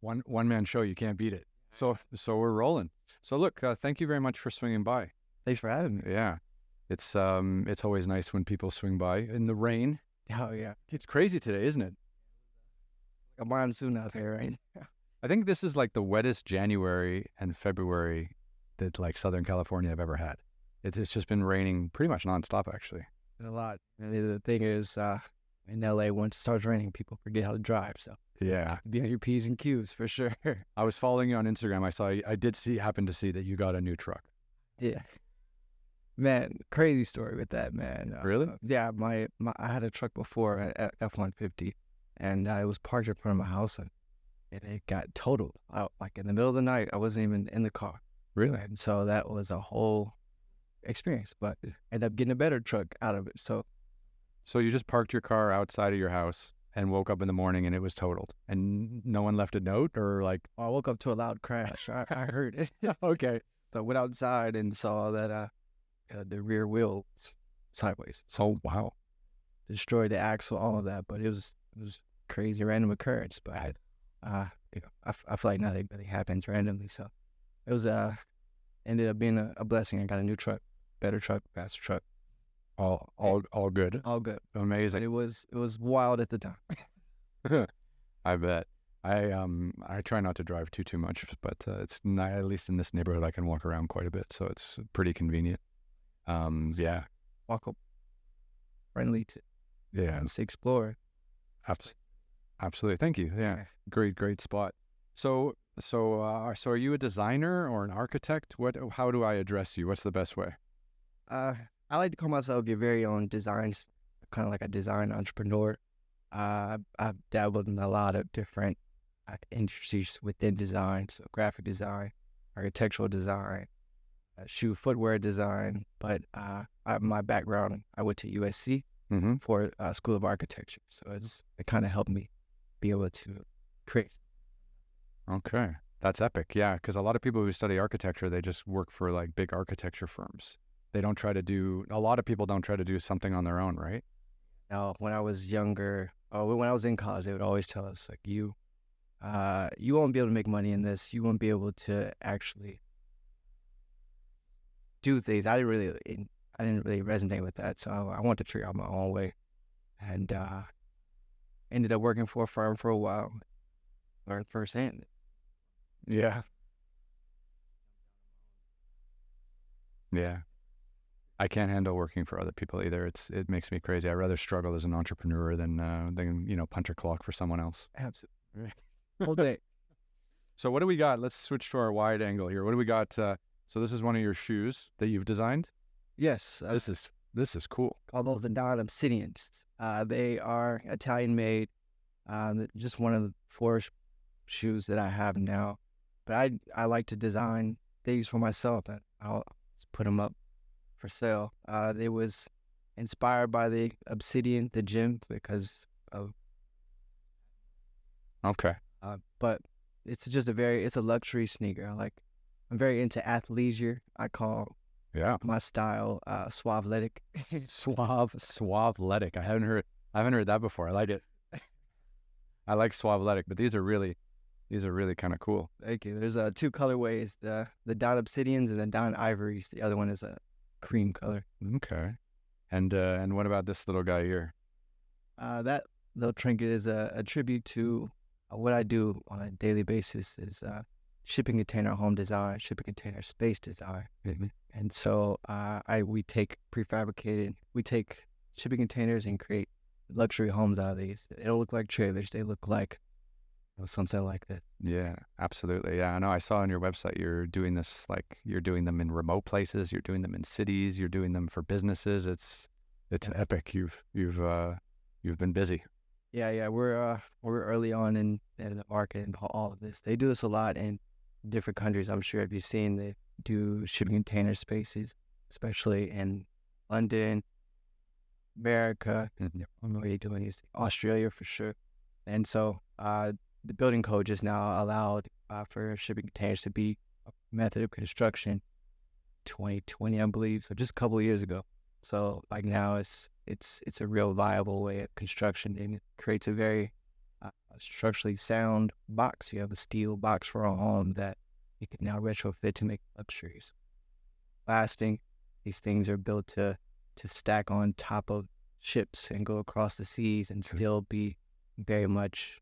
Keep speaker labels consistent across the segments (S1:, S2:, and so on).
S1: One man show, you can't beat it. So we're rolling. So look, thank you very much for swinging by.
S2: Thanks for having me.
S1: Yeah, it's always nice when people swing by in the rain.
S2: Oh yeah,
S1: It's crazy today, isn't it?
S2: a monsoon out here, right?
S1: I think this is like the wettest January and February that like Southern California I've ever had. It's just been raining pretty much nonstop, actually.
S2: A lot. And the thing is, in LA, once it starts raining, people forget how to drive. So
S1: Yeah,
S2: be on your P's and Q's for sure.
S1: I was following you on Instagram. I did happen to see that you got a new truck.
S2: Yeah, man, crazy story with that, man.
S1: Really?
S2: Yeah, I had a truck before, at F-150, and it was parked in front of my house, and it got totaled out like in the middle of the night. I wasn't even in the car.
S1: Really?
S2: And so that was a whole experience, but ended up getting a better truck out of it. So
S1: So you just parked your car outside of your house and woke up in the morning and it was totaled, and no one left a note or like.
S2: I woke up to a loud crash. I heard it.
S1: Okay.
S2: So I went outside and saw that the rear wheel was sideways.
S1: So wow.
S2: Destroyed the axle, all of that. But it was crazy random occurrence. But I feel like nothing really happens randomly. So it was ended up being a blessing. I got a new truck, better truck, faster truck,
S1: All good.
S2: all good. But
S1: Amazing.
S2: it was wild at the time.
S1: I bet. I try not to drive too much, but it's not, at least in this neighborhood I can walk around quite a bit, so it's pretty convenient. Yeah,
S2: Walk up, friendly to
S1: yeah,
S2: explore.
S1: abs- absolutely. Thank you. Yeah, great spot. So are you a designer or an architect? How do I address you? What's the best way?
S2: I like to call myself your very own designs, kind of like a design entrepreneur. I've dabbled in a lot of different industries within design, so graphic design, architectural design, shoe footwear design. But my background, I went to USC
S1: Mm-hmm.
S2: for School of Architecture, so it kind of helped me be able to create.
S1: Okay, that's epic. Yeah, because a lot of people who study architecture, they just work for like big architecture firms. They don't try to do. A lot of people don't try to do something on their own, right?
S2: Now, when I was younger, when I was in college, they would always tell us like you won't be able to make money in this. You won't be able to actually do things. I didn't really resonate with that, so I wanted to figure out my own way, and ended up working for a firm for a while, learned firsthand.
S1: Yeah. Yeah. I can't handle working for other people either. It makes me crazy. I'd rather struggle as an entrepreneur than punch a clock for someone else.
S2: Absolutely, whole day.
S1: So what do we got? Let's switch to our wide angle here. What do we got? So this is one of your shoes that you've designed.
S2: Yes,
S1: This is cool.
S2: call those the Don Obsidians. They are Italian made. Just one of the four shoes that I have now. But I like to design things for myself, and I'll just put them up for sale. They was inspired by the Obsidian, the gym, because of.
S1: Okay.
S2: But it's just it's a luxury sneaker. I'm very into athleisure. I call
S1: Yeah.
S2: my style suaveletic.
S1: Suaveletic. I haven't heard that before. I like it. I like suaveletic, but these are really kind of cool.
S2: Thank you. There's two colorways: the Don Obsidians and the Don Ivories. The other one is a cream color.
S1: Okay. And what about this little guy here?
S2: That little trinket is a tribute to what I do on a daily basis is shipping container home design, shipping container space design.
S1: Mhm.
S2: And so we take shipping containers and create luxury homes out of these. They don't look like trailers. They look like something like that.
S1: Yeah, absolutely. Yeah, I know. I saw on your website you're doing this, like you're doing them in remote places, you're doing them in cities, you're doing them for businesses. It's epic. You've been busy.
S2: Yeah. We're early on in the market and all of this. They do this a lot in different countries. I'm sure if you've seen, they do shipping container spaces, especially in London, America.
S1: Mhm.
S2: I don't know where you're doing these. Australia for sure. And so the building code just now allowed for shipping containers to be a method of construction 2020, I believe. So just a couple of years ago. So like now it's a real viable way of construction, and it creates a very structurally sound box. You have a steel box for a home that you can now retrofit to make luxuries. Lasting, these things are built to stack on top of ships and go across the seas and still be very much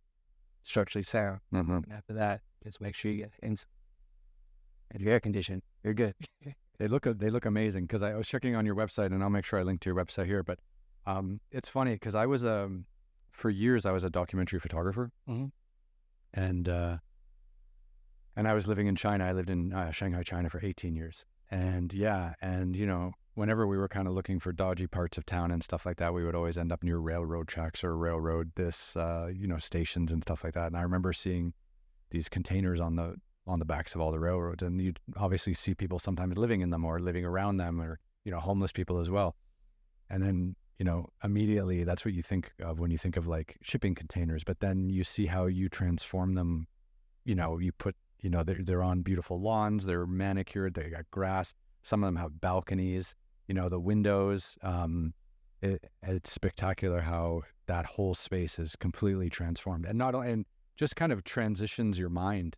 S2: structurally sound.
S1: Mm-hmm.
S2: And after that, just make sure you get and your air conditioned. You're good.
S1: They look amazing, because I was checking on your website, and I'll make sure I link to your website here. But it's funny because I was for years I was a documentary photographer,
S2: Mhm.
S1: and I was living in China. I lived in Shanghai, China for 18 years, and whenever we were kind of looking for dodgy parts of town and stuff like that, we would always end up near railroad tracks or railroad stations and stuff like that. And I remember seeing these containers on the backs of all the railroads, and you'd obviously see people sometimes living in them or living around them, or homeless people as well. And then immediately that's what you think of when you think of like shipping containers. But then you see how you transform them. You put they're on beautiful lawns, they're manicured, they got grass, some of them have balconies, the windows. It's spectacular how that whole space is completely transformed, and just kind of transitions your mind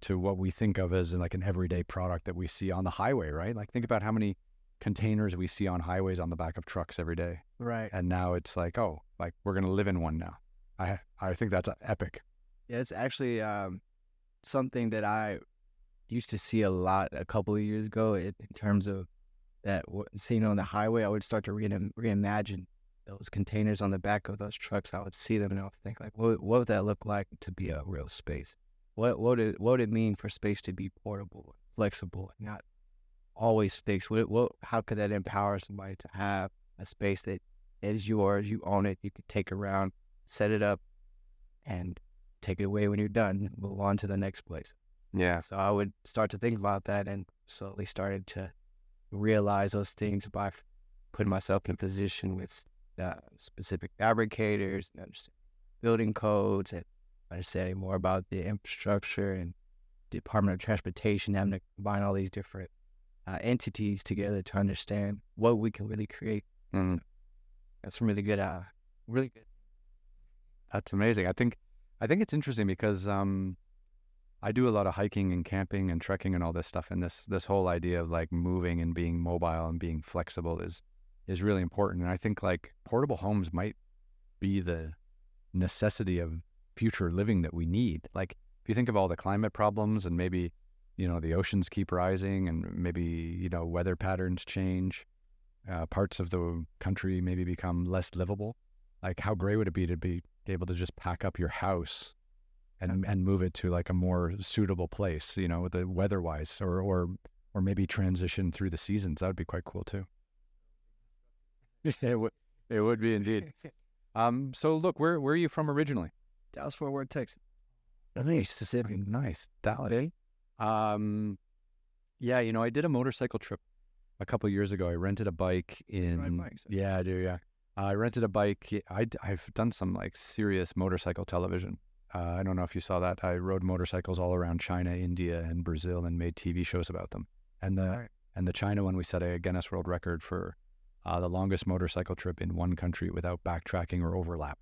S1: to what we think of as like an everyday product that we see on the highway, right? Like, think about how many containers we see on highways on the back of trucks every day.
S2: Right.
S1: And now it's like, oh, like we're going to live in one now. I think that's epic.
S2: Yeah, it's actually something that I used to see a lot a couple of years ago in terms of that seeing on the highway. I would start to reimagine those containers on the back of those trucks. I would see them and I would think like, what would that look like to be a real space? What would it mean for space to be portable, flexible, not always fixed? How could that empower somebody to have a space that is yours, you own it, you could take around, set it up, and take it away when you're done, move on to the next place.
S1: Yeah.
S2: So I would start to think about that and slowly started to realize those things by putting myself in a position with specific fabricators and understand building codes and understanding more about the infrastructure and Department of Transportation, having to combine all these different entities together to understand what we can really create.
S1: Mm-hmm.
S2: That's really good. Really good.
S1: That's amazing. I think it's interesting because I do a lot of hiking and camping and trekking and all this stuff, and this whole idea of like moving and being mobile and being flexible is really important. And I think like portable homes might be the necessity of future living that we need. Like, if you think of all the climate problems and maybe the oceans keep rising and maybe weather patterns change, parts of the country maybe become less livable. Like, how great would it be to be able to just pack up your house and move it to like a more suitable place, the weather-wise, or maybe transition through the seasons. That would be quite cool too. It would be indeed. So look, where are you from originally?
S2: Dallas Fort Worth, Texas.
S1: Specific. Nice. Dallas. Yeah, I did a motorcycle trip a couple of years ago. I rented a bike in.
S2: Bikes,
S1: yeah, I do. Yeah, I rented a bike. I've done some like serious motorcycle television. I don't know if you saw that. I rode motorcycles all around China, India, and Brazil, and made TV shows about them. And the China one, we set a Guinness World Record for the longest motorcycle trip in one country without backtracking or overlap.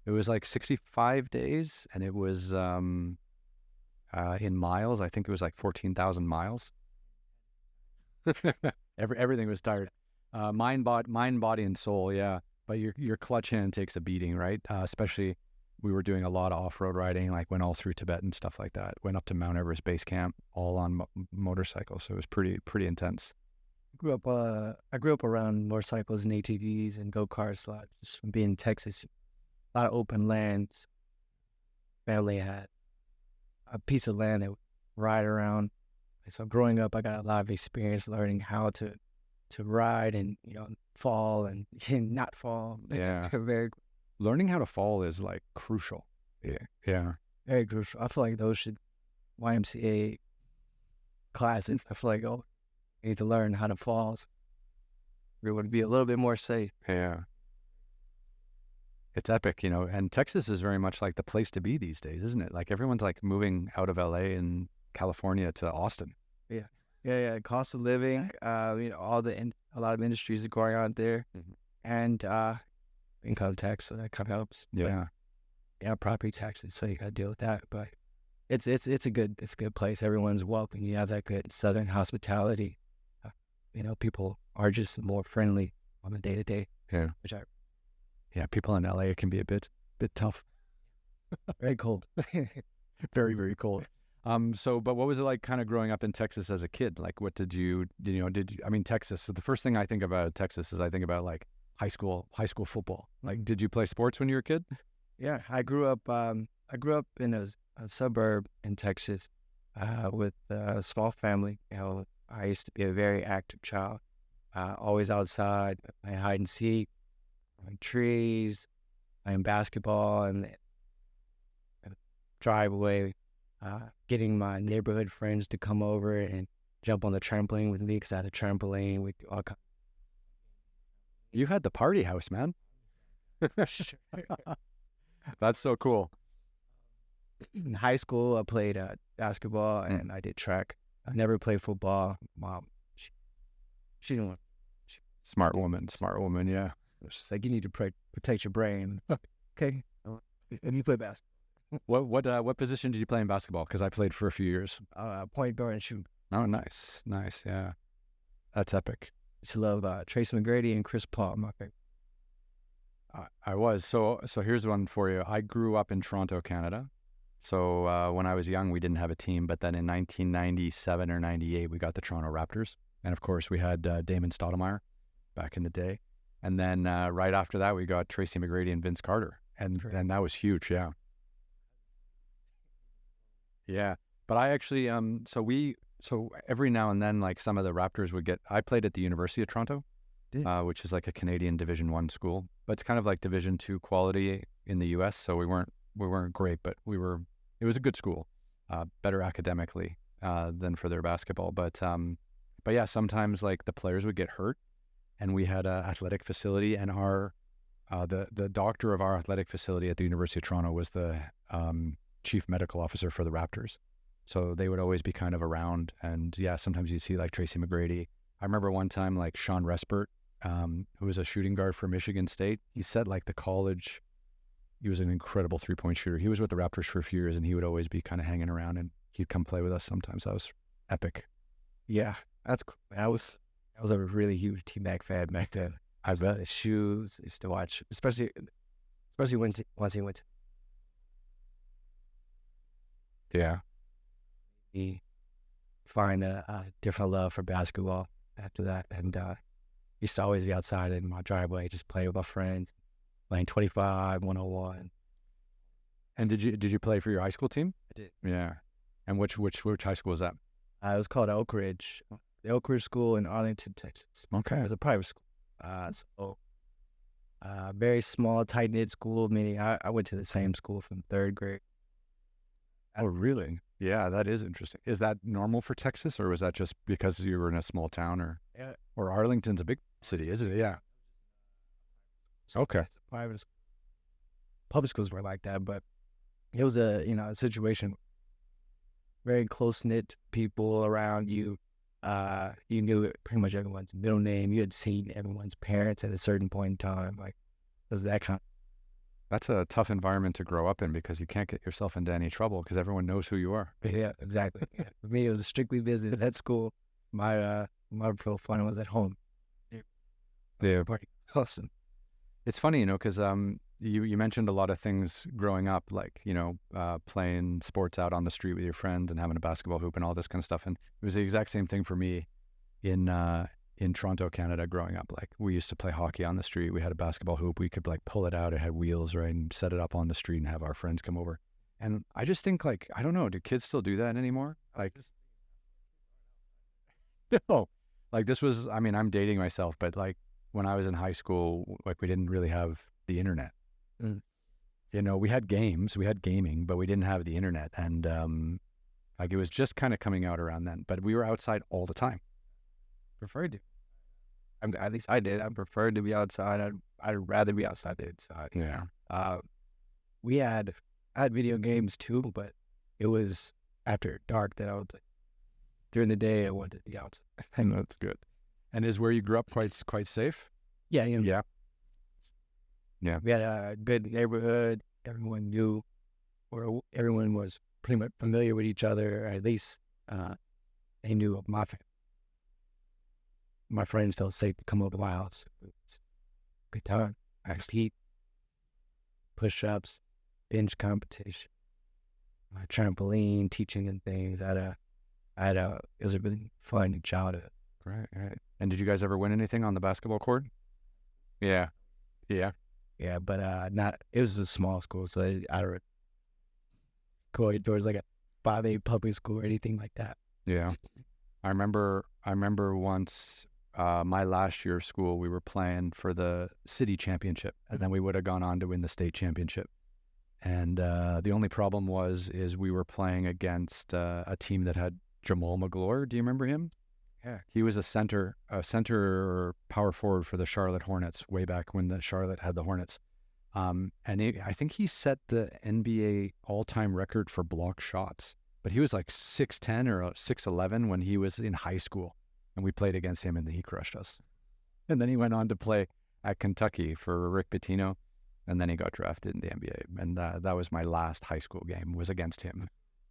S1: It was like 65 days, and it was in miles. I think it was like 14,000 miles. Everything was tired. Mind, body, and soul. Yeah, but your clutch hand takes a beating, right? Especially, we were doing a lot of off-road riding, like went all through Tibet and stuff like that. Went up to Mount Everest base camp, all on motorcycles. So it was pretty intense.
S2: I grew up around motorcycles and ATVs and go-karts a lot, just from being in Texas. A lot of open lands. Family had a piece of land that would ride around. So growing up, I got a lot of experience learning how to ride and fall and not fall.
S1: Yeah.
S2: Very
S1: Learning how to fall is like crucial. Yeah.
S2: very crucial. I feel like those should YMCA classes. I feel like you need to learn how to fall. So we would be a little bit more safe.
S1: Yeah. It's epic, and Texas is very much like the place to be these days, isn't it? Like, everyone's like moving out of LA and California to Austin.
S2: Yeah. Cost of living, a lot of industries are going out there,
S1: Mhm.
S2: and income tax, so that kind of helps.
S1: Yeah.
S2: property taxes, so you got to deal with that. But it's a good place. Everyone's welcome. You have that good Southern hospitality. Uh, people are just more friendly on the day to day.
S1: Yeah.
S2: Which
S1: People in LA, it can be a bit tough.
S2: very cold.
S1: Very, very cold. But what was it like kind of growing up in Texas as a kid? Like, what I mean, Texas. So the first thing I think about Texas is I think about like high school football. Like, did you play sports when you were a kid?
S2: Yeah, I grew up. I grew up in a suburb in Texas, with a small family. I used to be a very active child, always outside, playing hide and seek, playing trees, playing basketball, and driveway, getting my neighborhood friends to come over and jump on the trampoline with me because I had a trampoline. We all
S1: You had the party house, man. That's so cool.
S2: in high school. I played basketball and I did track. I never played football. Mom, she didn't want.
S1: Smart woman, yeah.
S2: She's like, you need to protect your brain. Okay, and you play basketball.
S1: What position did you play in basketball? Because I played for a few years.
S2: Point guard and shoot.
S1: Oh, nice, yeah. That's epic.
S2: I used to love Tracy McGrady and Chris Paul. My favorite.
S1: I was. So here's one for you. I grew up in Toronto, Canada. So when I was young, we didn't have a team. But then in 1997 or 98, we got the Toronto Raptors. And of course, we had Damon Stoudemire back in the day. And then right after that, we got Tracy McGrady and Vince Carter. And that was huge, yeah. Yeah. But I actually, so every now and then, like some of the Raptors I played at the University of Toronto, which is like a Canadian Division I school, but it's kind of like Division II quality in the US. So we weren't great, but it was a good school, better academically than for their basketball. But yeah, sometimes like the players would get hurt, and we had an athletic facility, and the doctor of our athletic facility at the University of Toronto was the chief medical officer for the Raptors. So they would always be kind of around. And yeah, sometimes you see like Tracy McGrady. I remember one time like Sean Respert, who was a shooting guard for Michigan State. He set like the college. He was an incredible 3-point shooter. He was with the Raptors for a few years, and he would always be kind of hanging around, and he'd come play with us sometimes. That was epic.
S2: Yeah, that's cool. I was a really huge T-Mac fan back then.
S1: I bet.
S2: The shoes, used to watch, especially once he went.
S1: Yeah.
S2: He find a different love for basketball after that, and used to always be outside in my driveway, just playing with my friends, playing 25, 101.
S1: And did you play for your high school team?
S2: I did.
S1: Yeah. And which high school was that?
S2: It was called Oak Ridge, the Oak Ridge School in Arlington, Texas.
S1: Okay.
S2: It was a private school. Very small, tight knit school. Meaning, I went to the same school from third grade.
S1: Oh, really? Yeah, that is interesting. Is that normal for Texas, or was that just because you were in a small town, or Arlington's a big city, isn't it? Yeah. Okay.
S2: It's a private school. Public schools were like that, but it was a situation. Very close knit people around you. You knew pretty much everyone's middle name. You had seen everyone's parents at a certain point in time. Like, it was that kind.
S1: That's a tough environment to grow up in because you can't get yourself into any trouble because everyone knows who you are.
S2: Yeah, exactly. Yeah. For me, it was strictly business at school. My real fun was at home.
S1: Yeah.
S2: Awesome.
S1: It's funny, because you mentioned a lot of things growing up, like, playing sports out on the street with your friends and having a basketball hoop and all this kind of stuff. And it was the exact same thing for me in Toronto, Canada, growing up. Like, we used to play hockey on the street. We had a basketball hoop. We could like pull it out. It had wheels, right? And set it up on the street and have our friends come over. And I just think, like, I don't know, do kids still do that anymore? Like, no. Like, this was, I mean, I'm dating myself, but like when I was in high school, like, we didn't really have the internet. We had games, we had gaming, but we didn't have the internet. And like, it was just kind of coming out around then, but we were outside all the time.
S2: Preferred to. At least I did. I preferred to be outside. I'd rather be outside than inside.
S1: Yeah.
S2: I had video games too, but it was after dark that I would play. During the day, I wanted to be outside.
S1: I know, that's good. And is where you grew up quite safe?
S2: Yeah.
S1: Yeah.
S2: We had a good neighborhood, everyone knew, or everyone was pretty much familiar with each other, or at least they knew of my family. My friends felt safe to come over to my house. It was a good time. I compete, push-ups, bench competition, trampoline, teaching and things. It was a really fun childhood.
S1: Right. And did you guys ever win anything on the basketball court? Yeah.
S2: Yeah, but not. It was a small school, so I don't go towards like a 5A public school or anything like that.
S1: Yeah. I remember once my last year of school, we were playing for the city championship, and then we would have gone on to win the state championship. And the only problem is we were playing against a team that had Jamal McGlure. Do you remember him?
S2: Yeah.
S1: He was a center or power forward for the Charlotte Hornets way back when the Charlotte had the Hornets. And I think he set the NBA all-time record for block shots. But he was like 6'10" or 6'11" when he was in high school. And we played against him, and he crushed us. And then he went on to play at Kentucky for Rick Pitino. And then he got drafted in the NBA. And that was my last high school game, was against him.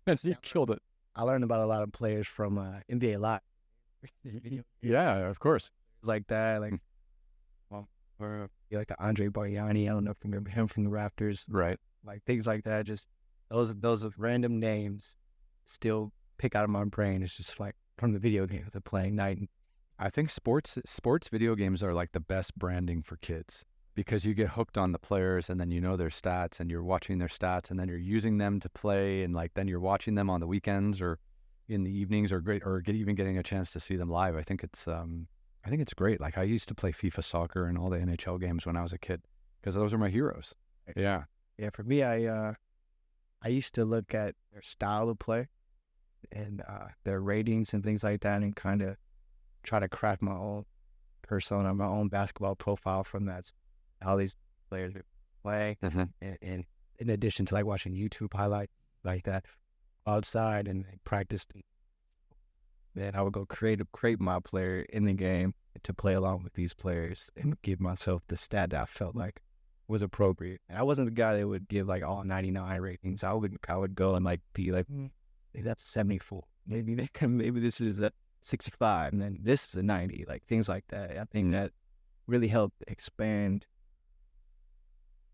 S1: And he killed it.
S2: I learned about a lot of players from NBA Live.
S1: Yeah, of course.
S2: Like that, like, or like the Andre Bargnani. I don't know if you remember him from the Raptors.
S1: Right.
S2: Like things like that. Just those random names still pick out of my brain. It's just like from the video games they're playing night.
S1: I think sports video games are like the best branding for kids, because you get hooked on the players, and then you know their stats, and you're watching their stats, and then you're using them to play, and like then you're watching them on the weekends or in the evenings, or even getting a chance to see them live. I think it's great. Like I used to play FIFA soccer and all the NHL games when I was a kid, because those are my heroes. Yeah.
S2: Yeah, for me, I used to look at their style of play and their ratings and things like that, and kind of try to craft my own persona, my own basketball profile from that. How these players play, and in addition to like watching YouTube highlights like that outside and practice, then I would go create my player in the game to play along with these players and give myself the stat that I felt like was appropriate. And I wasn't the guy that would give like all 99 ratings. I would go and like be like, maybe that's a 74. Maybe this is a 65, and then this is a 90. Like things like that. I think that really helped expand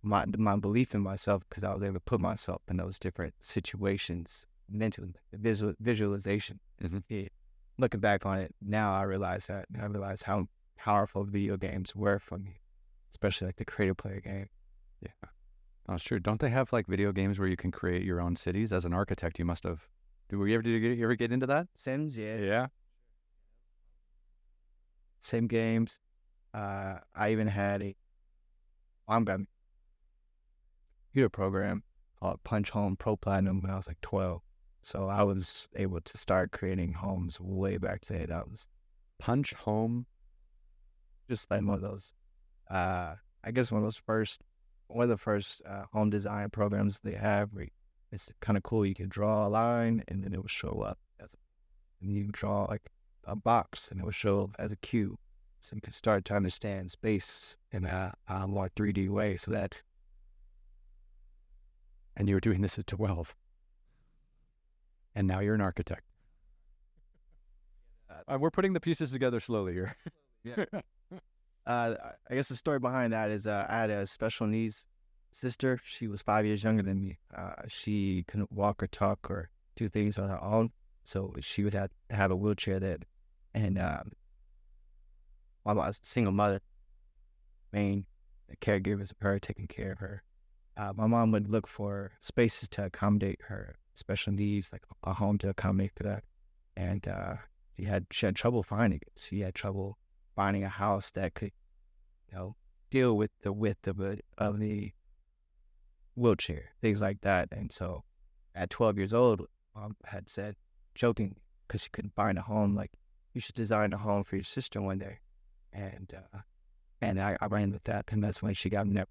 S2: my belief in myself, because I was able to put myself in those different situations mentally. Visualization. Looking back on it now, I realize how powerful video games were for me, especially like the creative player game.
S1: Yeah, that's true. Don't they have like video games where you can create your own cities? As an architect, you must have. Did you ever get into that?
S2: Sims, yeah.
S1: Yeah.
S2: Sim games. I even had a computer program called Punch Home Pro Platinum when I was like 12. So I was able to start creating homes way back then. I was
S1: Punch Home,
S2: just like one of those. I guess one of the first home design programs they have. It's kind of cool. You can draw a line, and then it will show up and you can draw like a box, and it will show up as a cube. So you can start to understand space in a more 3D way. So that.
S1: And you were doing this at 12. And now you're an architect. We're putting the pieces together slowly here.
S2: Yeah. I guess the story behind that is I had a special needs sister. She was 5 years younger than me. She couldn't walk or talk or do things on her own. So she would have to have a wheelchair and while I was a single mother, main caregivers of her, taking care of her. My mom would look for spaces to accommodate her special needs, like a home to accommodate for that. And she had trouble finding it. She had trouble finding a house that could, deal with the width of the wheelchair, things like that. And so at 12 years old, Mom had said, joking, because she couldn't find a home, like, you should design a home for your sister one day. And I ran with that, and that's when she got me.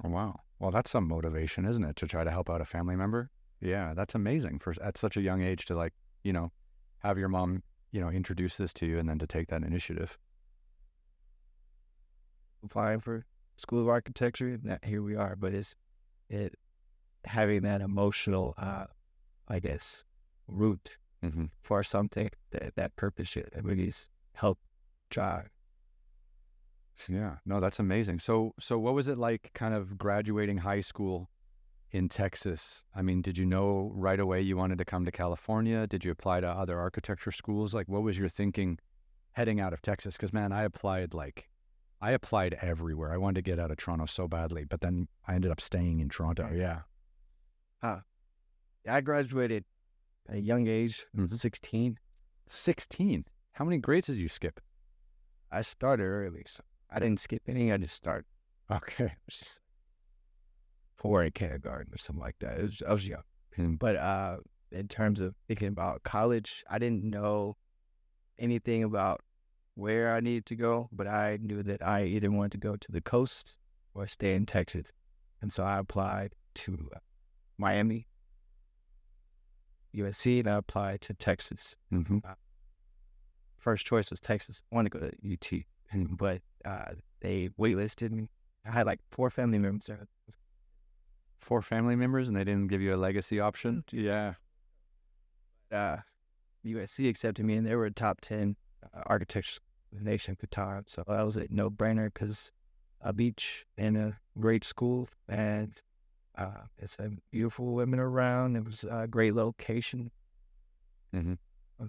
S1: Oh, wow. Well, that's some motivation, isn't it, to try to help out a family member? Yeah, that's amazing at such a young age to have your mom, introduce this to you, and then to take that initiative.
S2: Applying for School of Architecture, here we are. But having that emotional, I guess, root
S1: Mm-hmm.
S2: for something that purpose should really help drive.
S1: Yeah, no, that's amazing. So what was it like kind of graduating high school in Texas? I mean, did you know right away you wanted to come to California? Did you apply to other architecture schools? Like, what was your thinking heading out of Texas? Because, man, I applied everywhere. I wanted to get out of Toronto so badly, but then I ended up staying in Toronto. Yeah.
S2: Huh. I graduated at a young age,
S1: Mhm.
S2: 16.
S1: 16. How many grades did you skip?
S2: I started early, so I didn't skip any. I just started.
S1: Okay.
S2: It was just 4 in kindergarten or something like that. I was young.
S1: Hmm.
S2: But in terms of thinking about college, I didn't know anything about where I needed to go, but I knew that I either wanted to go to the coast or stay in Texas. And so I applied to Miami, USC, and I applied to Texas.
S1: Mm-hmm.
S2: First choice was Texas. I wanted to go to UT, but they waitlisted me. I had like 4 family members there.
S1: 4 family members, and they didn't give you a legacy option? Yeah.
S2: USC accepted me, and they were a top 10 architecture in the nation at the time. So that was a no-brainer because a beach and a great school, and it's a beautiful women around. It was a great location,
S1: Mm-hmm.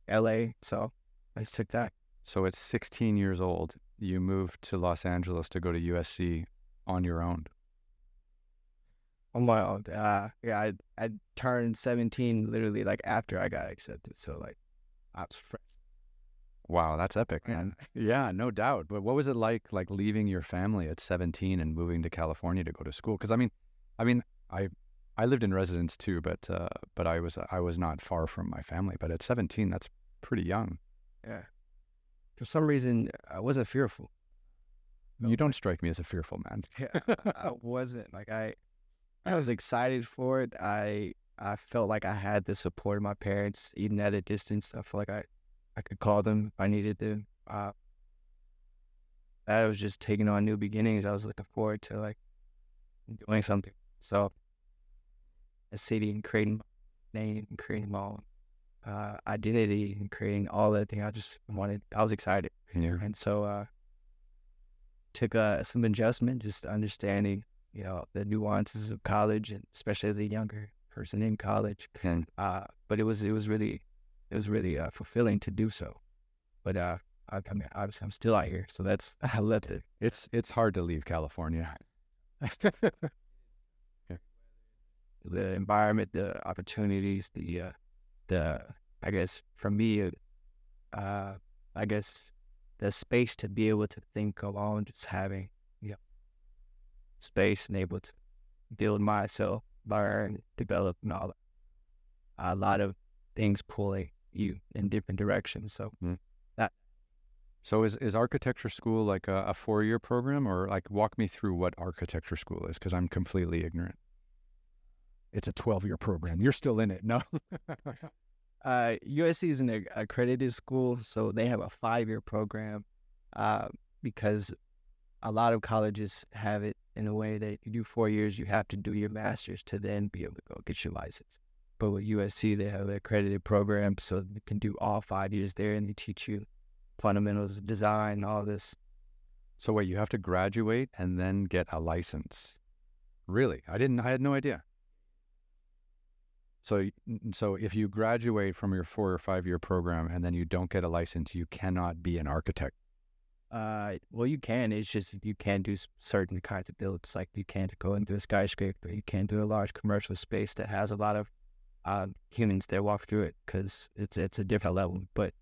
S2: LA. So I just took that.
S1: So at 16 years old, you moved to Los Angeles to go to USC on your own.
S2: On my own. Yeah, I turned 17 literally like after I got accepted. So like I was fresh.
S1: Wow, that's epic, man. Yeah, no doubt. But what was it like leaving your family at 17 and moving to California to go to school? Because I lived in residence too, but I was not far from my family. But at 17, that's pretty young.
S2: Yeah. For some reason, I wasn't fearful.
S1: You don't strike me as a fearful man.
S2: Yeah, I wasn't. Like I was excited for it. I felt like I had the support of my parents, even at a distance. I felt like I could call them if I needed them. I was just taking on new beginnings. I was looking forward to like doing something. So a city and creating my name and creating my own identity and creating all that thing. I was excited.
S1: Yeah.
S2: And so took some adjustment, just understanding, the nuances of college, and especially as a younger person in college.
S1: And
S2: But it was really fulfilling to do so. But I mean, obviously, I'm still out here, so that's I left it.
S1: it's hard to leave California.
S2: The environment, the opportunities, the I guess for me, I guess the space to be able to think alone, just having space and able to build myself, learn, develop, and all that. A lot of things pulling you in different directions. So that.
S1: So is architecture school like a 4-year program, or like walk me through what architecture school is? Because I'm completely ignorant. It's a 12-year program. You're still in it. No.
S2: USC is an accredited school, so they have a 5-year program because a lot of colleges have it in a way that you do 4 years, you have to do your master's to then be able to go get your license. But with USC, they have an accredited program, so you can do all 5 years there, and they teach you fundamentals of design, all this.
S1: So wait, you have to graduate and then get a license? Really? I had no idea. So if you graduate from your 4 or 5-year program and then you don't get a license, you cannot be an architect.
S2: Well, you can. It's just you can't do certain kinds of builds. Like you can't go into a skyscraper. You can't do a large commercial space that has a lot of humans that walk through it because it's a different level. But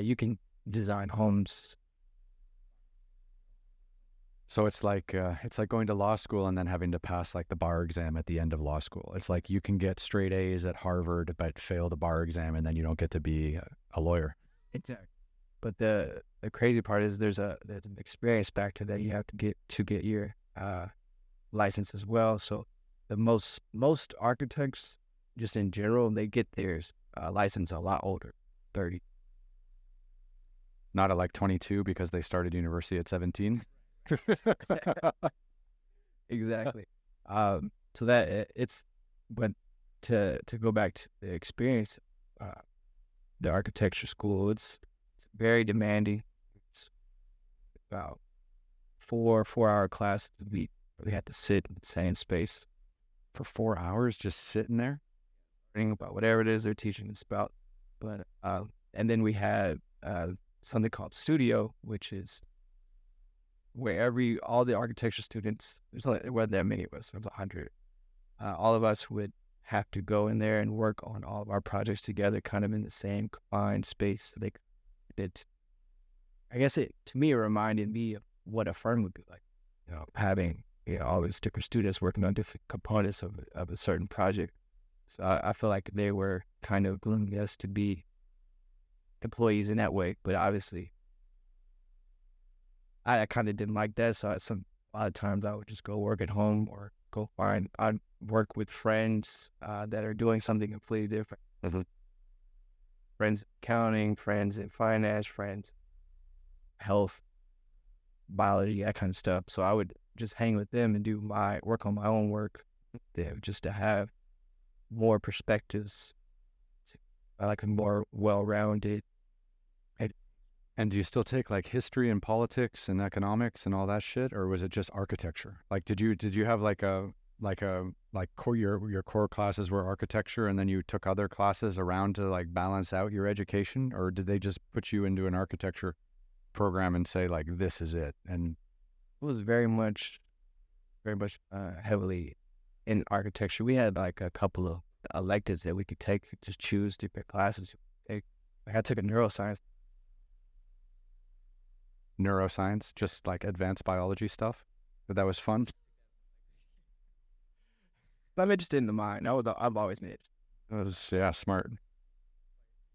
S2: you can design homes.
S1: So it's like going to law school and then having to pass like the bar exam at the end of law school. It's like you can get straight A's at Harvard but fail the bar exam and then you don't get to be a lawyer.
S2: Exactly. But the crazy part is there's an experience factor that you have to get your license as well. So the most architects, just in general, they get their license a lot older, 30.
S1: Not at like 22 because they started university at 17.
S2: Exactly. So that but to go back to the experience, uh, the architecture school, it's very demanding. It's about 4 hour classes a week. We had to sit in the same space
S1: For 4 hours just sitting there?
S2: learning about whatever it is they're teaching us about. But and then we had something called studio, which is where all the architecture students, there wasn't that many of us, there was 100. All of us would have to go in there and work on all of our projects together, kind of in the same confined space. So I guess to me, it reminded me of what a firm would be like, having all these different students working on different components of a certain project. So I feel like they were kind of grooming us to be employees in that way. But obviously, I kind of didn't like that. So a lot of times I would just go work at home or I'd work with friends that are doing something completely different.
S1: Mm-hmm.
S2: Friends in accounting, friends in finance, friends health, biology, that kind of stuff. So I would just hang with them and do my work on my own work there, just to have more perspectives, like a more well-rounded.
S1: And do you still take like history and politics and economics and all that shit, or was it just architecture? Like, did you have like core your core classes were architecture, and then you took other classes around to like balance out your education, or did they just put you into an architecture program and say like this is it? And
S2: It was very much heavily in architecture. We had like a couple of electives that we could take, just choose different classes. Like I took a
S1: neuroscience, just like advanced biology stuff. But that was fun.
S2: I'm interested in the mind. I've always been interested.
S1: That was smart.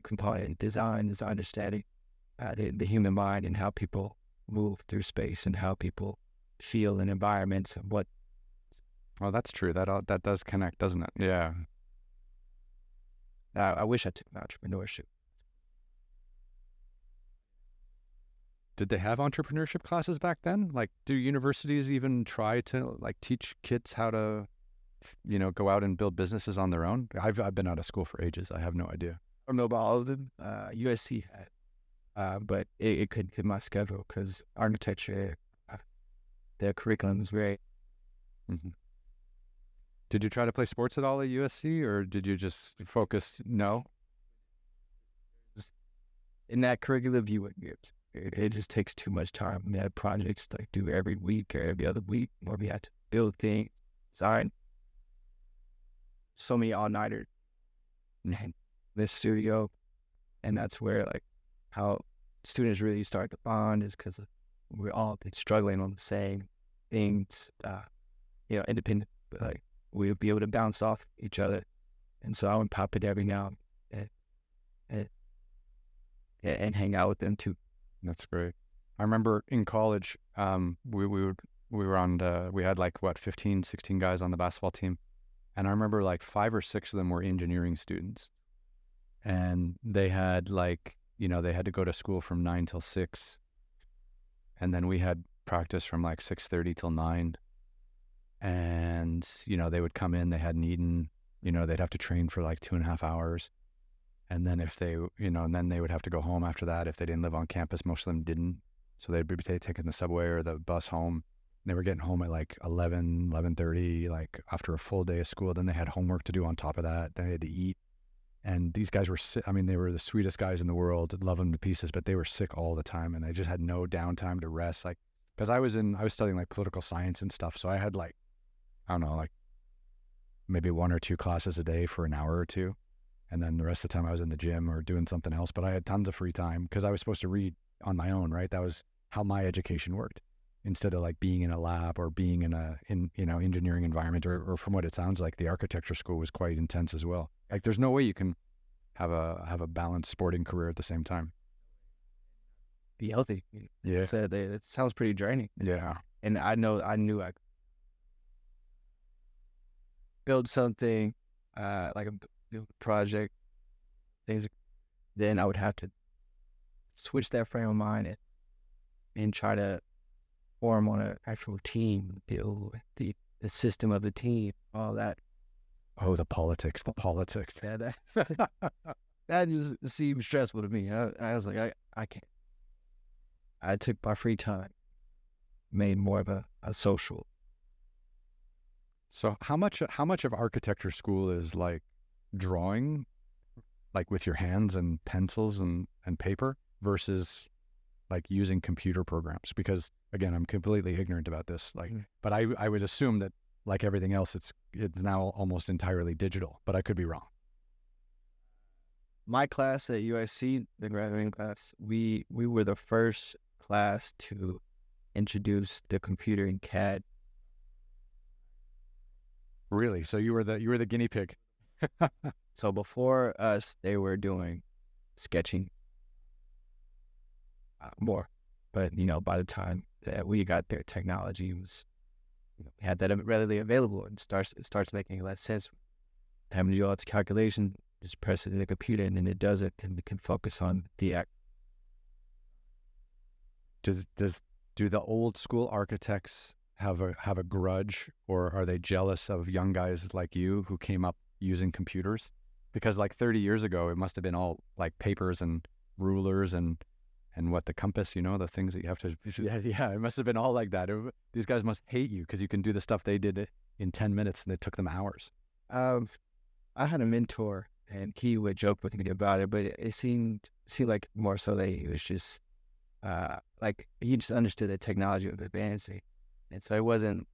S2: Component design is understanding the human mind and how people move through space and how people feel in environments and what.
S1: Oh, that's true. That does connect, doesn't it? Yeah.
S2: I wish I took entrepreneurship.
S1: Did they have entrepreneurship classes back then? Like, do universities even try to like teach kids how to, go out and build businesses on their own? I've been out of school for ages. I have no idea.
S2: I don't know about all of them. USC had, but it couldn't fit my schedule because architecture, their curriculum is very.
S1: Mm-hmm. Did you try to play sports at all at USC, or did you just focus? No.
S2: In that curriculum, you would get. It just takes too much time. We had projects like do every week or every other week, where we had to build things, design. So many all-nighters in the studio, and that's where like how students really start to bond is because we're all been struggling on the same things. Independent, but like we'll be able to bounce off each other, and so I would pop it every now and hang out with them too.
S1: That's great. I remember in college, we were on, we had like 15, 16 guys on the basketball team. And I remember like 5 or 6 of them were engineering students. And they had they had to go to school from 9 till 6. And then we had practice from like 6:30 till 9. And, they would come in, they hadn't eaten, they'd have to train for like 2.5 hours. And then if they, and then they would have to go home after that. If they didn't live on campus, most of them didn't. So they'd be taking the subway or the bus home. They were getting home at like 11, 11:30, like after a full day of school. Then they had homework to do on top of that. Then they had to eat. And these guys were sick. I mean, they were the sweetest guys in the world, love them to pieces, but they were sick all the time. And they just had no downtime to rest. Like, because I was studying like political science and stuff. So I had like, I don't know, like maybe 1 or 2 classes a day for an hour or two. And then the rest of the time I was in the gym or doing something else, but I had tons of free time because I was supposed to read on my own, right? That was how my education worked. Instead of like being in a lab or being in engineering environment, or from what it sounds like, the architecture school was quite intense as well. Like there's no way you can have a balanced sporting career at the same time.
S2: Be healthy.
S1: Yeah.
S2: So it sounds pretty draining.
S1: Yeah.
S2: And I knew I could build something, like a project, things, then I would have to switch that frame of mind and try to form on an actual team, build the system of the team, all that.
S1: Oh, the politics.
S2: Yeah, that just seemed stressful to me. I was like, I can't. I took my free time, made more of a social.
S1: So how much of architecture school is like drawing, like with your hands and pencils and paper, versus like using computer programs? Because again, I'm completely ignorant about this. Like, but I would assume that like everything else, it's now almost entirely digital. But I could be wrong.
S2: My class at USC, the graduating class, we were the first class to introduce the computer in CAD.
S1: Really? So you were the guinea pig.
S2: So before us, they were doing sketching more, but by the time that we got there, technology was we had that readily available, and it starts making less sense. Having to do all its calculation, just press it in the computer, and then it does it, and it can focus on the act.
S1: Do the old school architects have a grudge, or are they jealous of young guys like you who came up using computers? Because like 30 years ago, it must have been all like papers and rulers and what, the compass, the things that you have to, yeah, it must have been all like that. These guys must hate you because you can do the stuff they did in 10 minutes and it took them hours.
S2: I had a mentor, and he would joke with me about it, but it seemed like more so that he was just like he just understood that technology was advancing, and so it wasn't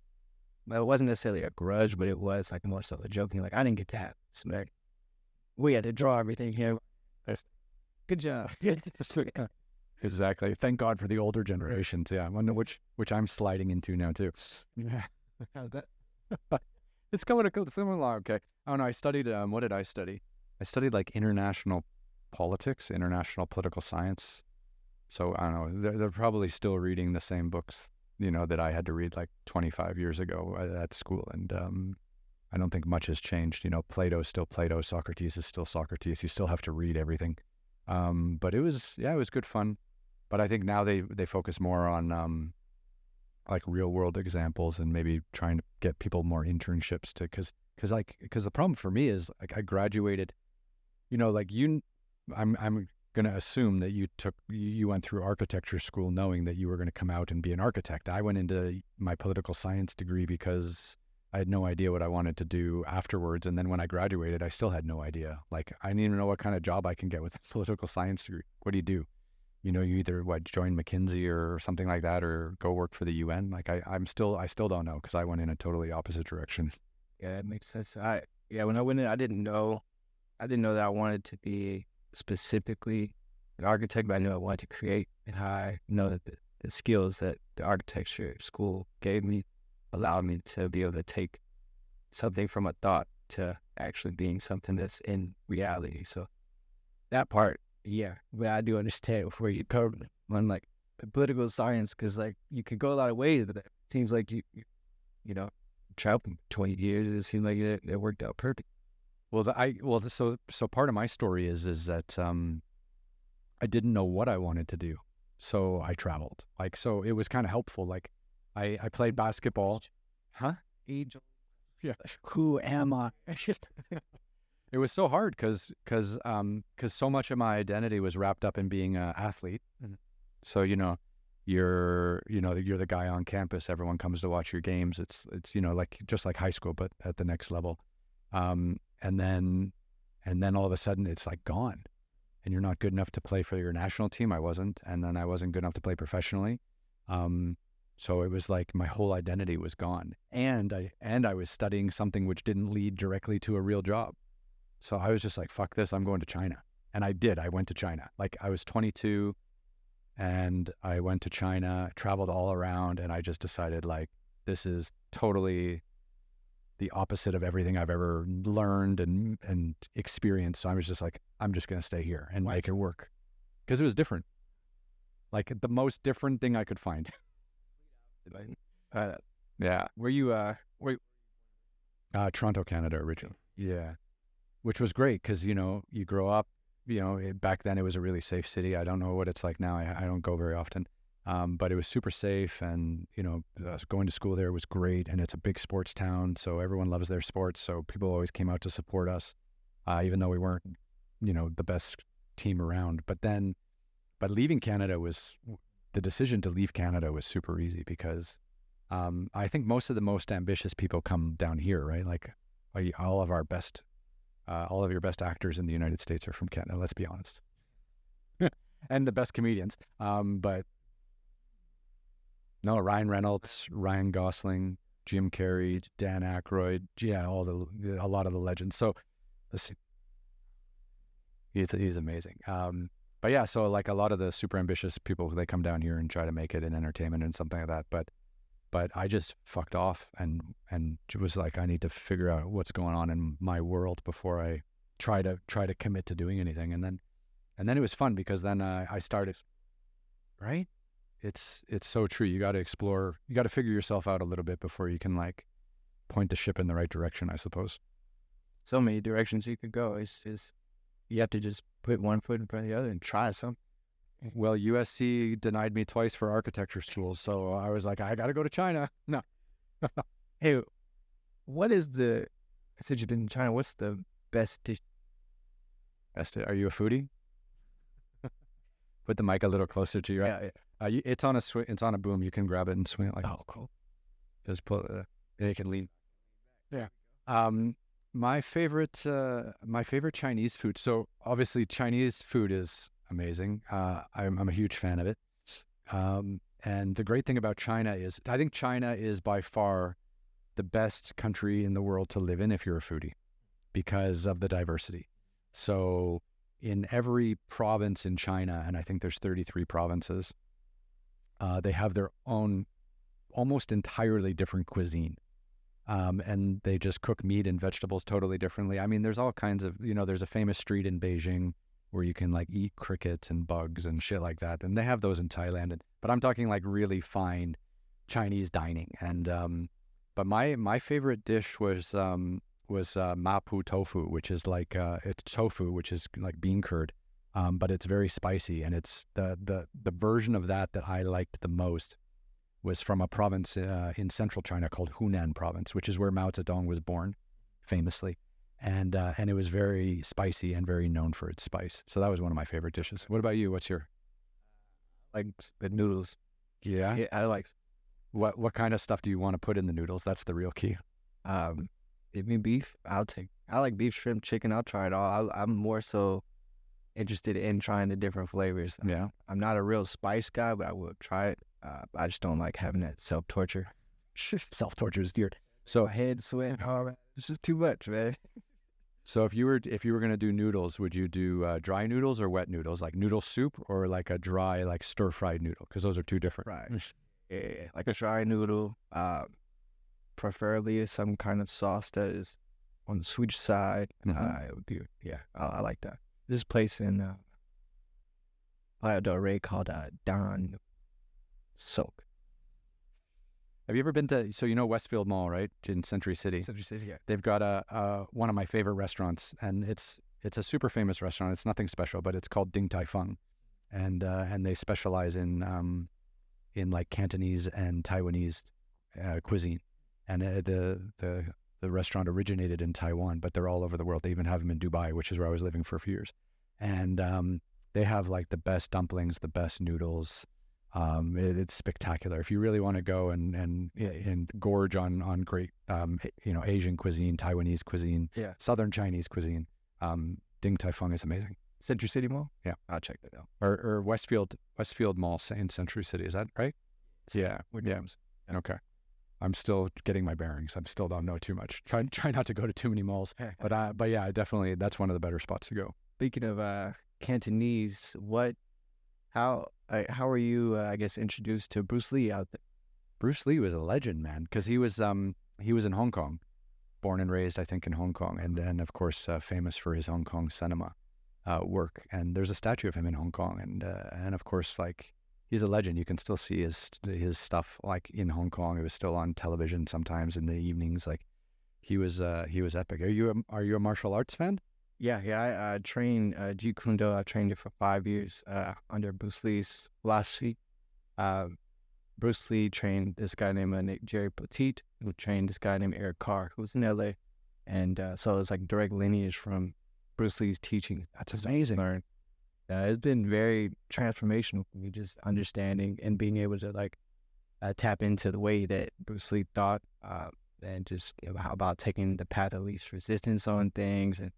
S2: necessarily a grudge, but it was like more so a joking. Like, I didn't get that. Smack. We had to draw everything here. Good job.
S1: Exactly. Thank God for the older generations. Yeah, I wonder which I'm sliding into now too. Yeah, it's coming along. Okay. Oh no, I studied. What did I study? I studied like international politics, international political science. So I don't know. They're probably still reading the same books, that I had to read like 25 years ago at school, and I don't think much has changed. Plato's still Plato, Socrates is still Socrates. You still have to read everything. But it was good fun. But I think now they focus more on like real world examples, and maybe trying to get people more internships to, because the problem for me is like I graduated, I'm going to assume that you went through architecture school knowing that you were going to come out and be an architect. I went into my political science degree because I had no idea what I wanted to do afterwards. And then when I graduated, I still had no idea. Like, I didn't even know what kind of job I can get with a political science degree. What do? You either join McKinsey or something like that, or go work for the UN. Like I still don't know, because I went in a totally opposite direction.
S2: Yeah, that makes sense. When I went in, I didn't know that I wanted to be specifically an architect, but I knew I wanted to create, and I know that the skills that the architecture school gave me allowed me to be able to take something from a thought to actually being something that's in reality. So that part, yeah, but I do understand where you come on, like political science, because like you could go a lot of ways, but it seems like you traveled 20 years. It seemed like it worked out perfect.
S1: So part of my story is that I didn't know what I wanted to do, so I traveled. Like, so it was kind of helpful. Like, I played basketball. Huh?
S2: Angel.
S1: Yeah.
S2: Who am I?
S1: It was so hard because so much of my identity was wrapped up in being an athlete. Mm-hmm. So you're the guy on campus. Everyone comes to watch your games. It's like just like high school, but at the next level. And then all of a sudden it's like gone, and you're not good enough to play for your national team. I wasn't, and then I wasn't good enough to play professionally. So it was like my whole identity was gone, and I was studying something which didn't lead directly to a real job. So I was just like, fuck this, I'm going to China. And I did. I went to China. Like, I was 22 and I went to China, traveled all around, and I just decided, like, this is totally the opposite of everything I've ever learned and experienced. So I was just like, I'm just going to stay here and make it work. Because it was different. Like, the most different thing I could find. Yeah.
S2: Were you
S1: Toronto, Canada originally. Yeah. Which was great because, you grow up, back then it was a really safe city. I don't know what it's like now. I don't go very often. But it was super safe, and going to school there was great, and it's a big sports town, so everyone loves their sports. So people always came out to support us, even though we weren't, the best team around. But leaving Canada the decision to leave Canada was super easy because I think most of the most ambitious people come down here, right? Like all of your best actors in the United States are from Canada. Let's be honest, and the best comedians. But no, Ryan Reynolds, Ryan Gosling, Jim Carrey, Dan Aykroyd, yeah, a lot of the legends. So he's amazing. But yeah, so like a lot of the super ambitious people, they come down here and try to make it in entertainment and something like that. But I just fucked off and it was like, I need to figure out what's going on in my world before I try to commit to doing anything. And then it was fun because then I started, right? It's so true. You got to explore, you got to figure yourself out a little bit before you can like point the ship in the right direction, I suppose.
S2: So many directions you could go. It's just, you have to just put one foot in front of the other and try something.
S1: Well, USC denied me twice for architecture schools, so I was like, I got to go to China. No.
S2: Hey, since you've been in China, what's the best dish?
S1: Are you a foodie? Put the mic a little closer to you. Right?
S2: Yeah.
S1: It's on a boom. You can grab it and swing it like.
S2: Oh, cool.
S1: Just put. You can lean.
S2: Yeah.
S1: My favorite Chinese food. So obviously Chinese food is amazing. I'm a huge fan of it. And the great thing about China is, I think China is by far the best country in the world to live in if you're a foodie, because of the diversity. So in every province in China, and I think there's 33 provinces, they have their own almost entirely different cuisine. And they just cook meat and vegetables totally differently. I mean, there's all kinds of, there's a famous street in Beijing where you can like eat crickets and bugs and shit like that. And they have those in Thailand. But I'm talking like really fine Chinese dining. And, but my favorite dish was mapu tofu, which is like, it's tofu, which is like bean curd. But it's very spicy. And it's the version of that I liked the most was from a province in central China called Hunan province, which is where Mao Zedong was born, famously. And it was very spicy and very known for its spice. So that was one of my favorite dishes. What about you? What's your?
S2: Like the noodles.
S1: Yeah?
S2: Yeah, I like.
S1: What kind of stuff do you want to put in the noodles? That's the real key.
S2: Give me beef. I like beef, shrimp, chicken. I'll try it all. I'm more so interested in trying the different flavors.
S1: Yeah.
S2: I'm not a real spice guy, but I will try it. I just don't like having that self-torture.
S1: Self-torture is weird. So
S2: my head sweat. Oh, man. It's just too much, man.
S1: So if you were going to do noodles, would you do dry noodles or wet noodles, like noodle soup, or like a dry, like stir-fried noodle? Because those are two different.
S2: Right. Yeah, like a dry noodle. Preferably some kind of sauce that is on the sweet side. It would be, I like that. This place in Pyle Del Rey called Don Soak.
S1: Have you ever been to, so Westfield Mall, right, in Century City?
S2: Century City, yeah.
S1: They've got one of my favorite restaurants, and it's a super famous restaurant. It's nothing special, but it's called Ding Tai Fung, and they specialize in like Cantonese and Taiwanese cuisine. And the restaurant originated in Taiwan, but they're all over the world. They even have them in Dubai, which is where I was living for a few years. And they have like the best dumplings, the best noodles. It's spectacular. If you really want to go and gorge on great, Asian cuisine, Taiwanese cuisine, Southern Chinese cuisine, Ding Tai Fung is amazing.
S2: Century City Mall?
S1: Yeah.
S2: I'll check that out.
S1: Or Westfield Mall in Century City. Is that right? Yeah. Yeah. Okay. I'm still getting my bearings. I still don't know too much. Try not to go to too many malls. But yeah, definitely that's one of the better spots to go.
S2: Speaking of Cantonese, how are you, I guess, introduced to Bruce Lee out there?
S1: Bruce Lee was a legend, man, because he was in Hong Kong, born and raised, I think, in Hong Kong, and of course famous for his Hong Kong cinema work. And there's a statue of him in Hong Kong, and of course, like, he's a legend. You can still see his stuff like in Hong Kong. It was still on television sometimes in the evenings. Like, he was epic. Are you a martial arts fan?
S2: Yeah. I trained Jeet Kune Do. I trained it for 5 years under Bruce Lee's philosophy. Bruce Lee trained this guy named Jerry Petit, who trained this guy named Eric Carr, who was in LA. And so it's like direct lineage from Bruce Lee's teaching. That's amazing. It's been very transformational for me, just understanding and being able to like tap into the way that Bruce Lee thought, and just how about taking the path of least resistance on things, and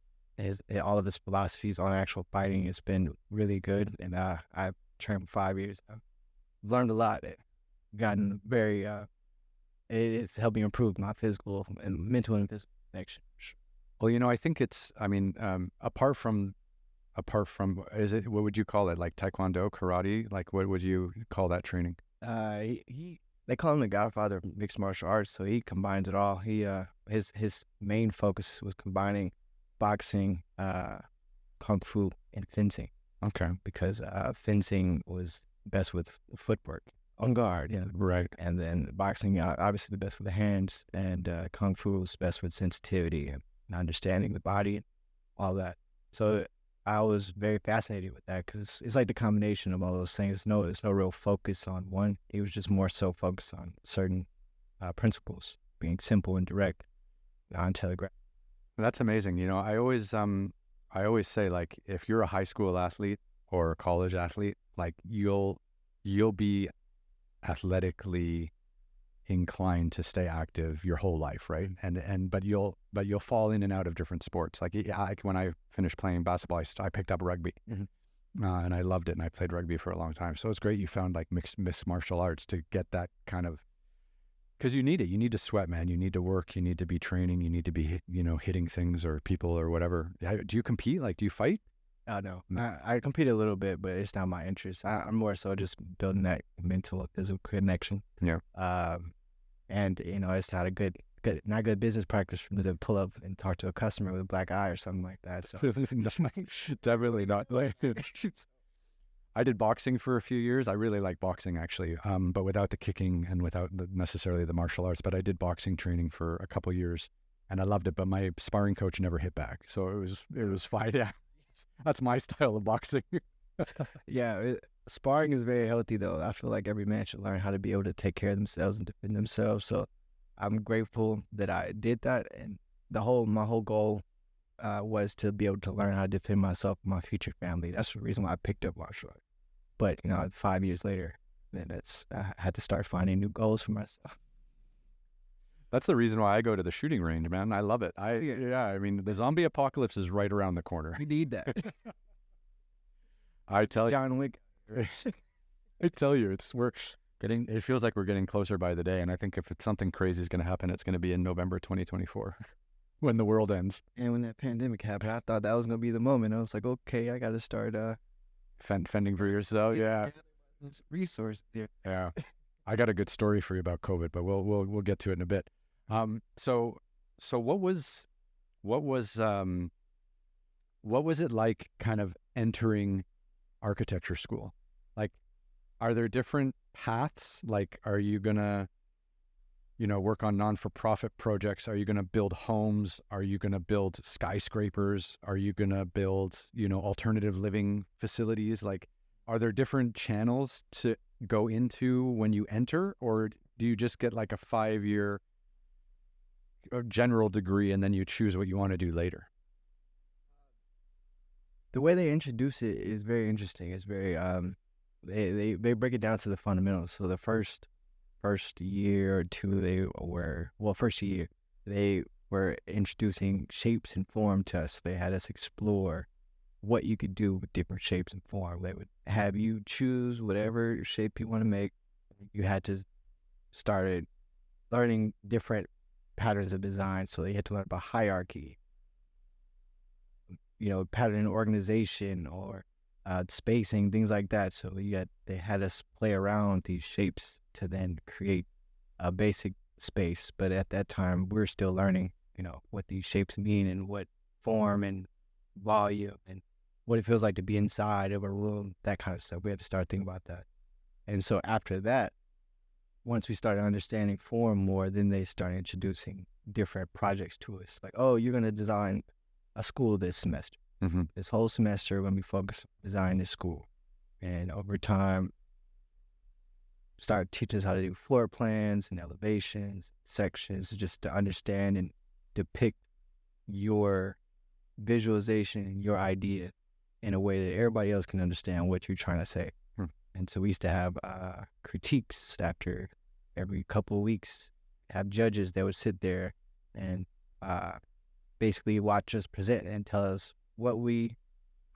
S2: all of his philosophies on actual fighting has been really good. And I've trained for 5 years. I've learned a lot. Gotten very, it's helped me improve my physical and mental and physical connection.
S1: Well, I think it's, apart from, what would you call it? Like Taekwondo, karate? Like, what would you call that training?
S2: They call him the godfather of mixed martial arts, so he combines it all. His main focus was combining boxing, kung fu, and fencing.
S1: Okay.
S2: Because fencing was best with footwork, on guard,
S1: Right.
S2: And then boxing, obviously the best with the hands, and kung fu was best with sensitivity and understanding the body and all that. So I was very fascinated with that because it's like the combination of all those things. There's no real focus on one. He was just more so focused on certain principles, being simple and direct, non-telegraph.
S1: That's amazing. I always say, like, if you're a high school athlete or a college athlete, like you'll be athletically inclined to stay active your whole life, right? But you'll fall in and out of different sports. Like when I finished playing basketball, I picked up rugby, and I loved it, and I played rugby for a long time. So it's great you found like mixed martial arts to get that kind of, because you need it. You need to sweat, man. You need to work. You need to be training. You need to be hitting things or people or whatever. Do you compete? Like, do you fight?
S2: No. I compete a little bit, but it's not my interest. I'm more so just building that mental, physical connection.
S1: Yeah.
S2: And it's not not good business practice for me to pull up and talk to a customer with a black eye or something like that. So
S1: definitely not. I did boxing for a few years. I really like boxing, actually, but without the kicking and without necessarily the martial arts. But I did boxing training for a couple of years, and I loved it. But my sparring coach never hit back, so it was fine. Yeah, that's my style of boxing.
S2: Yeah, sparring is very healthy, though. I feel like every man should learn how to be able to take care of themselves and defend themselves. So I'm grateful that I did that, and my whole goal was to be able to learn how to defend myself and my future family. That's the reason why I picked up martial arts. But 5 years later, then I had to start finding new goals for myself.
S1: That's the reason why I go to the shooting range, man. I love it. The zombie apocalypse is right around the corner.
S2: We need that.
S1: I tell you,
S2: John Wick.
S1: I tell you, it feels like we're getting closer by the day. And I think if it's something crazy is going to happen, it's going to be in November 2024 when the world ends.
S2: And when that pandemic happened, I thought that was going to be the moment. I was like, okay, I got to start
S1: fending for yourself. Yeah.
S2: Resources here.
S1: Yeah. I got a good story for you about COVID, but we'll get to it in a bit. So what was it like kind of entering architecture school? Like, are there different paths? Like, are you gonna work on non-for-profit projects? Are you gonna build homes? Are you gonna build skyscrapers? Are you gonna build alternative living facilities? Like, are there different channels to go into when you enter, or do you just get like a 5-year general degree and then you choose what you want to do later?
S2: The way they introduce it is very interesting. It's very they break it down to the fundamentals. So the first year or two, first year they were introducing shapes and form to us. They had us explore what you could do with different shapes and form. They would have you choose whatever shape you want to make. You had to start learning different patterns of design. So they had to learn about hierarchy, pattern organization or spacing, things like that. So they had us play around these shapes to then create a basic space. But at that time, we're still learning, what these shapes mean and what form and volume and what it feels like to be inside of a room, that kind of stuff. We have to start thinking about that. And so after that, once we started understanding form more, then they started introducing different projects to us. Like, oh, you're going to design a school this semester.
S1: Mm-hmm.
S2: This whole semester, when we focus on designing this school. And over time, started teaching us how to do floor plans and elevations, sections, just to understand and depict your visualization, your idea in a way that everybody else can understand what you're trying to say. And so we used to have critiques after every couple of weeks, have judges that would sit there and basically watch us present and tell us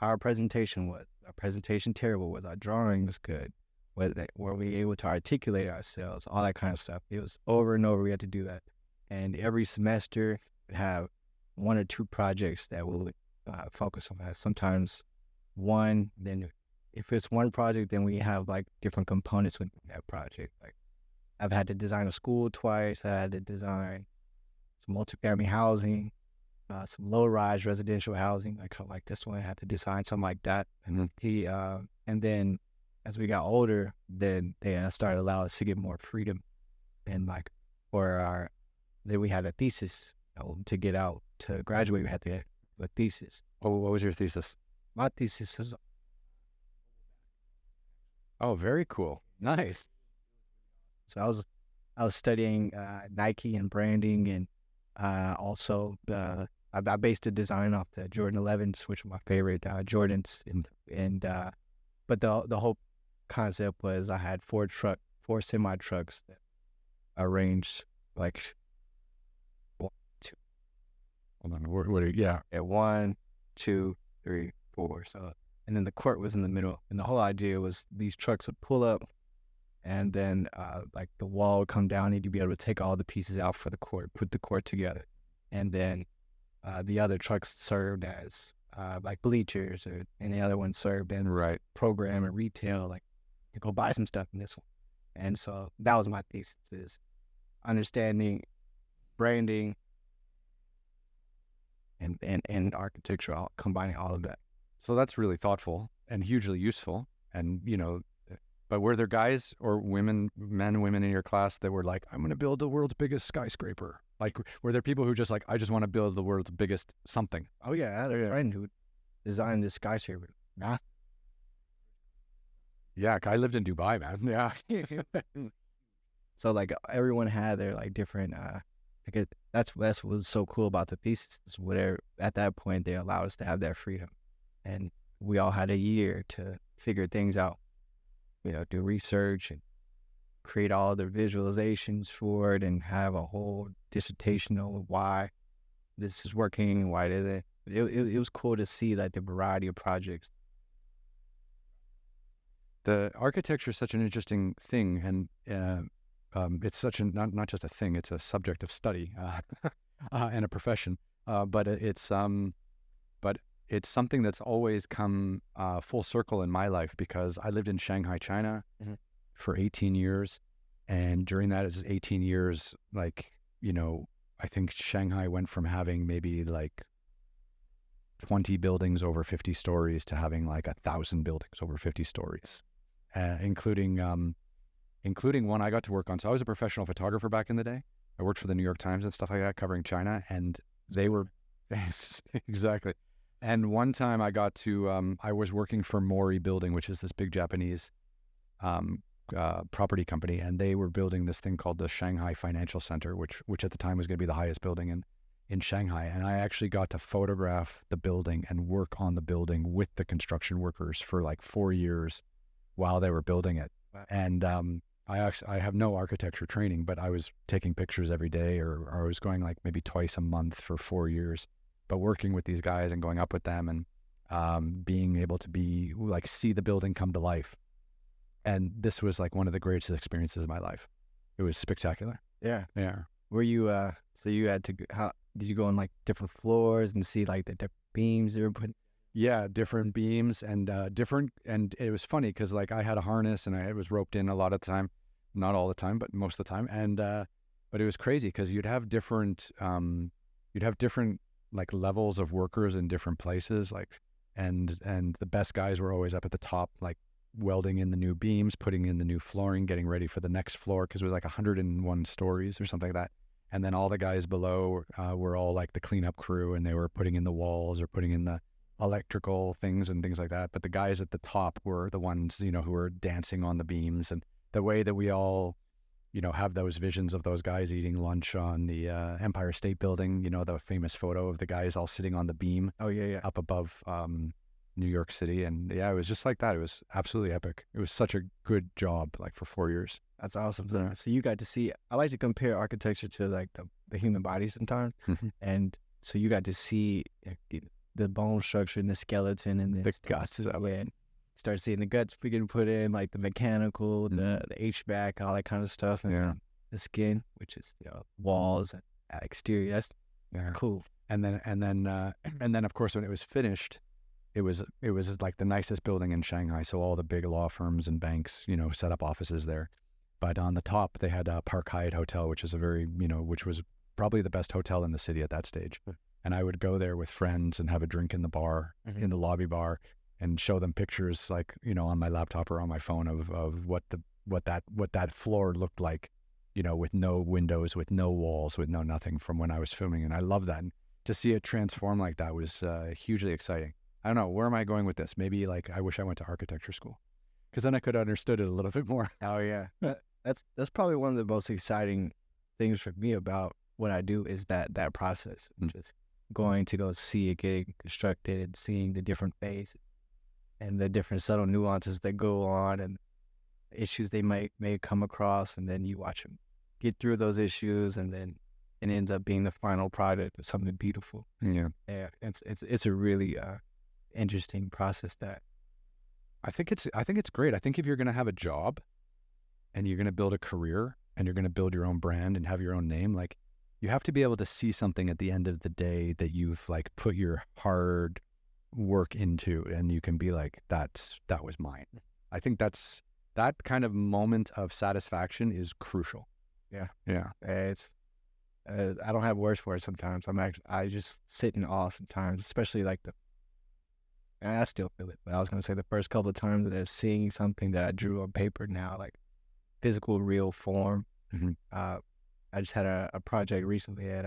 S2: our presentation was. Our presentation terrible? Was our drawings good? Were we able to articulate ourselves? All that kind of stuff. It was over and over. We had to do that. And every semester we'd have 1 or 2 projects that we would focus on that. Sometimes one, then if it's one project, then we have like different components within that project. Like I've had to design a school twice. I had to design some multifamily housing, some low-rise residential housing, like this one. I had to design something like that. And and then as we got older, then they started allowing us to get more freedom. And like then we had a thesis to get out to graduate. We had to have a thesis.
S1: Oh, what was your thesis?
S2: My thesis is.
S1: Oh, very cool. Nice.
S2: So I was studying Nike and branding, and also I based the design off the Jordan 11s, which are my favorite Jordans, and but the whole concept was I had 4 semi trucks that arranged like 1, 2.
S1: Hold on, yeah,
S2: At 1, 2, 3, 4. So, and then the court was in the middle, and the whole idea was these trucks would pull up, and then like the wall would come down, and you'd be able to take all the pieces out for the court, put the court together, and then the other trucks served as like bleachers, and the other one served as program and retail, like you go buy some stuff in this one. And so that was my thesis, is understanding branding and architecture, combining all of that.
S1: So that's really thoughtful and hugely useful. And, but were there guys or men and women in your class that were like, I'm going to build the world's biggest skyscraper? Like, were there people who just like, I just want to build the world's biggest something?
S2: Oh, yeah. I had a friend who designed this skyscraper.
S1: Yeah, I lived in Dubai, man. Yeah.
S2: So, like, everyone had their, like, different, that's what was so cool about the thesis. At that point, they allowed us to have that freedom. And we all had a year to figure things out, do research and create all the visualizations for it and have a whole dissertation on why this is working and why it isn't. It was cool to see like the variety of projects.
S1: The architecture is such an interesting thing, and it's such a not just a thing; it's a subject of study and a profession. But it's something that's always come full circle in my life, because I lived in Shanghai, China, for 18 years, and during that 18 years, like I think Shanghai went from having maybe like 20 buildings over 50 stories to having like 1,000 buildings over 50 stories. Including one I got to work on. So I was a professional photographer back in the day. I worked for the New York Times and stuff like that, covering China, and they were exactly. And one time I got to, I was working for Mori Building, which is this big Japanese property company, and they were building this thing called the Shanghai Financial Center, which at the time was going to be the highest building in Shanghai. And I actually got to photograph the building and work on the building with the construction workers for like 4 years while they were building it. Wow. And I have no architecture training, but I was taking pictures every day, or I was going like maybe twice a month for 4 years, but working with these guys and going up with them and being able to see the building come to life. And this was like one of the greatest experiences of my life. It was spectacular.
S2: Yeah.
S1: Yeah.
S2: Were you, so you had to, did you go on like different floors and see like the different beams they were putting?
S1: Yeah, different beams and and it was funny because like I had a harness and I was roped in a lot of the time, not all the time, but most of the time. And, but it was crazy because you'd have different like levels of workers in different places, like, and the best guys were always up at the top, like welding in the new beams, putting in the new flooring, getting ready for the next floor, because it was like 101 stories or something like that. And then all the guys below were all like the cleanup crew, and they were putting in the walls or putting in the electrical things and things like that. But the guys at the top were the ones, who were dancing on the beams. And the way that we all, have those visions of those guys eating lunch on the Empire State Building, the famous photo of the guys all sitting on the beam
S2: Oh yeah.
S1: up above New York City. And yeah, it was just like that. It was absolutely epic. It was such a good job, like for 4 years.
S2: That's awesome. So you got to see. I like to compare architecture to like the human body sometimes, and so you got to see the bone structure and the skeleton and
S1: The guts.
S2: Yeah, start seeing the guts we can put in, like the mechanical, the HVAC, all that kind of stuff, and
S1: Yeah.
S2: the skin, which is walls and exterior. That's cool.
S1: And then of course when it was finished, it was like the nicest building in Shanghai. So all the big law firms and banks, set up offices there. But on the top they had a Park Hyatt Hotel, which is which was probably the best hotel in the city at that stage. And I would go there with friends and have a drink in the bar, in the lobby bar, and show them pictures like, on my laptop or on my phone of what that floor looked like, with no windows, with no walls, with no nothing from when I was filming. And I love that. And to see it transform like that was hugely exciting. I don't know, where am I going with this? Maybe like I wish I went to architecture school, because then I could have understood it a little bit more.
S2: Oh yeah. That's probably one of the most exciting things for me about what I do is that process. Just going to go see it getting constructed and seeing the different phases and the different subtle nuances that go on and issues they may come across, and then you watch them get through those issues, and then it ends up being the final product of something beautiful.
S1: Yeah.
S2: It's a really interesting process. That
S1: I think it's great. I think if you're going to have a job and you're going to build a career and you're going to build your own brand and have your own name, like you have to be able to see something at the end of the day that you've like put your hard work into, and you can be like, that was mine. I think that kind of moment of satisfaction is crucial.
S2: Yeah.
S1: It's
S2: I don't have words for it sometimes. I just sit in awe sometimes, especially like and I still feel it, but I was gonna say the first couple of times that I was seeing something that I drew on paper now, like physical, real form. I just had a project recently at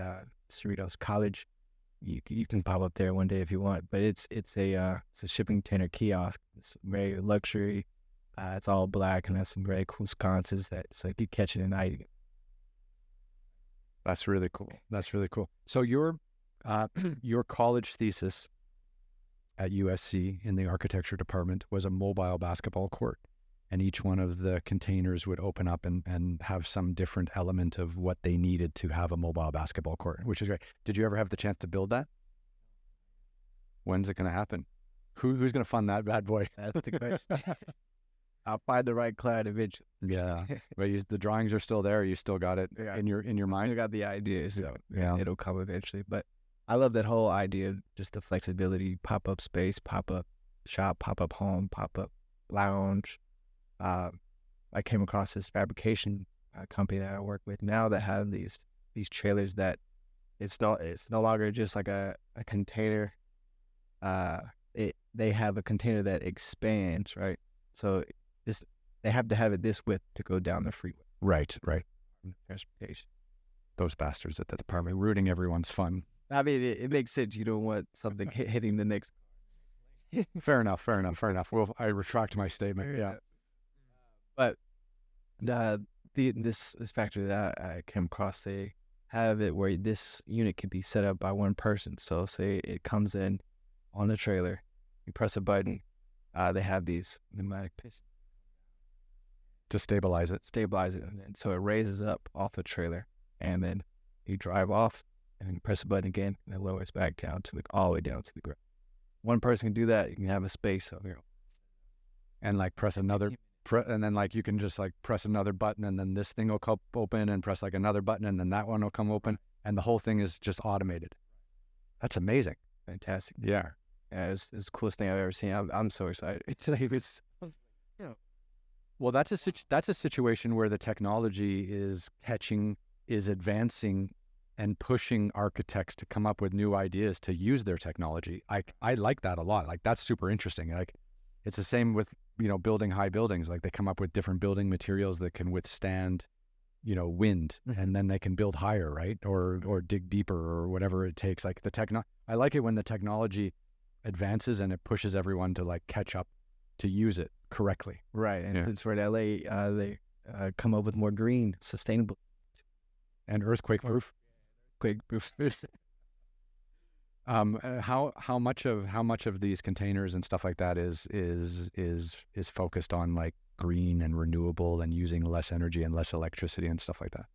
S2: Cerritos College. You can pop up there one day if you want, but it's a shipping container kiosk. It's very luxury. It's all black and has some very cool sconces that so if you catch it at night.
S1: That's really cool. So your college thesis at USC in the architecture department was a mobile basketball court, and each one of the containers would open up and have some different element of what they needed to have a mobile basketball court, which is great. Did you ever have the chance to build that? When's it going to happen? Who's going to fund that bad boy?
S2: That's the question. I'll find the right client eventually.
S1: Yeah, but the drawings are still there. You still got it in your mind.
S2: I got the idea, so
S1: Yeah.
S2: it'll come eventually. But I love that whole idea of just the flexibility, pop-up space, pop-up shop, pop-up home, pop-up lounge. I came across this fabrication company that I work with now that have these trailers that it's no longer just like a container. They have a container that expands, right? So they have to have it this width to go down the freeway.
S1: Right.
S2: Transportation.
S1: Those bastards at the department ruining everyone's fun.
S2: I mean, it makes sense. You don't want something hitting the next.
S1: Fair enough. Well, I retract my statement. Yeah.
S2: But this factory that I came across, they have it where this unit can be set up by one person. So say it comes in on the trailer, you press a button, they have these pneumatic pistons
S1: To stabilize it.
S2: and then so it raises up off the trailer, and then you drive off, and then you press a button again, and it lowers back down all the way down to the ground. One person can do that. You can have a space over here,
S1: And like press another, and then like you can just like press another button, and then this thing will come open, and press like another button, and then that one will come open, and the whole thing is just automated. That's amazing.
S2: fantastic.
S1: Yeah.
S2: It's the coolest thing I've ever seen. I'm so excited.
S1: Well, that's a situation where the technology is advancing and pushing architects to come up with new ideas to use their technology. I like that a lot. Like that's super interesting. Like it's the same with, building high buildings. Like they come up with different building materials that can withstand, wind, and then they can build higher, right? Or dig deeper or whatever it takes. Like I like it when the technology advances and it pushes everyone to like catch up to use it correctly.
S2: Right, and
S1: Yeah.
S2: since we're in LA, come up with more green, sustainable,
S1: and earthquake proof.
S2: quick proof.
S1: How much of these containers and stuff like that is focused on like green and renewable and using less energy and less electricity and stuff like that?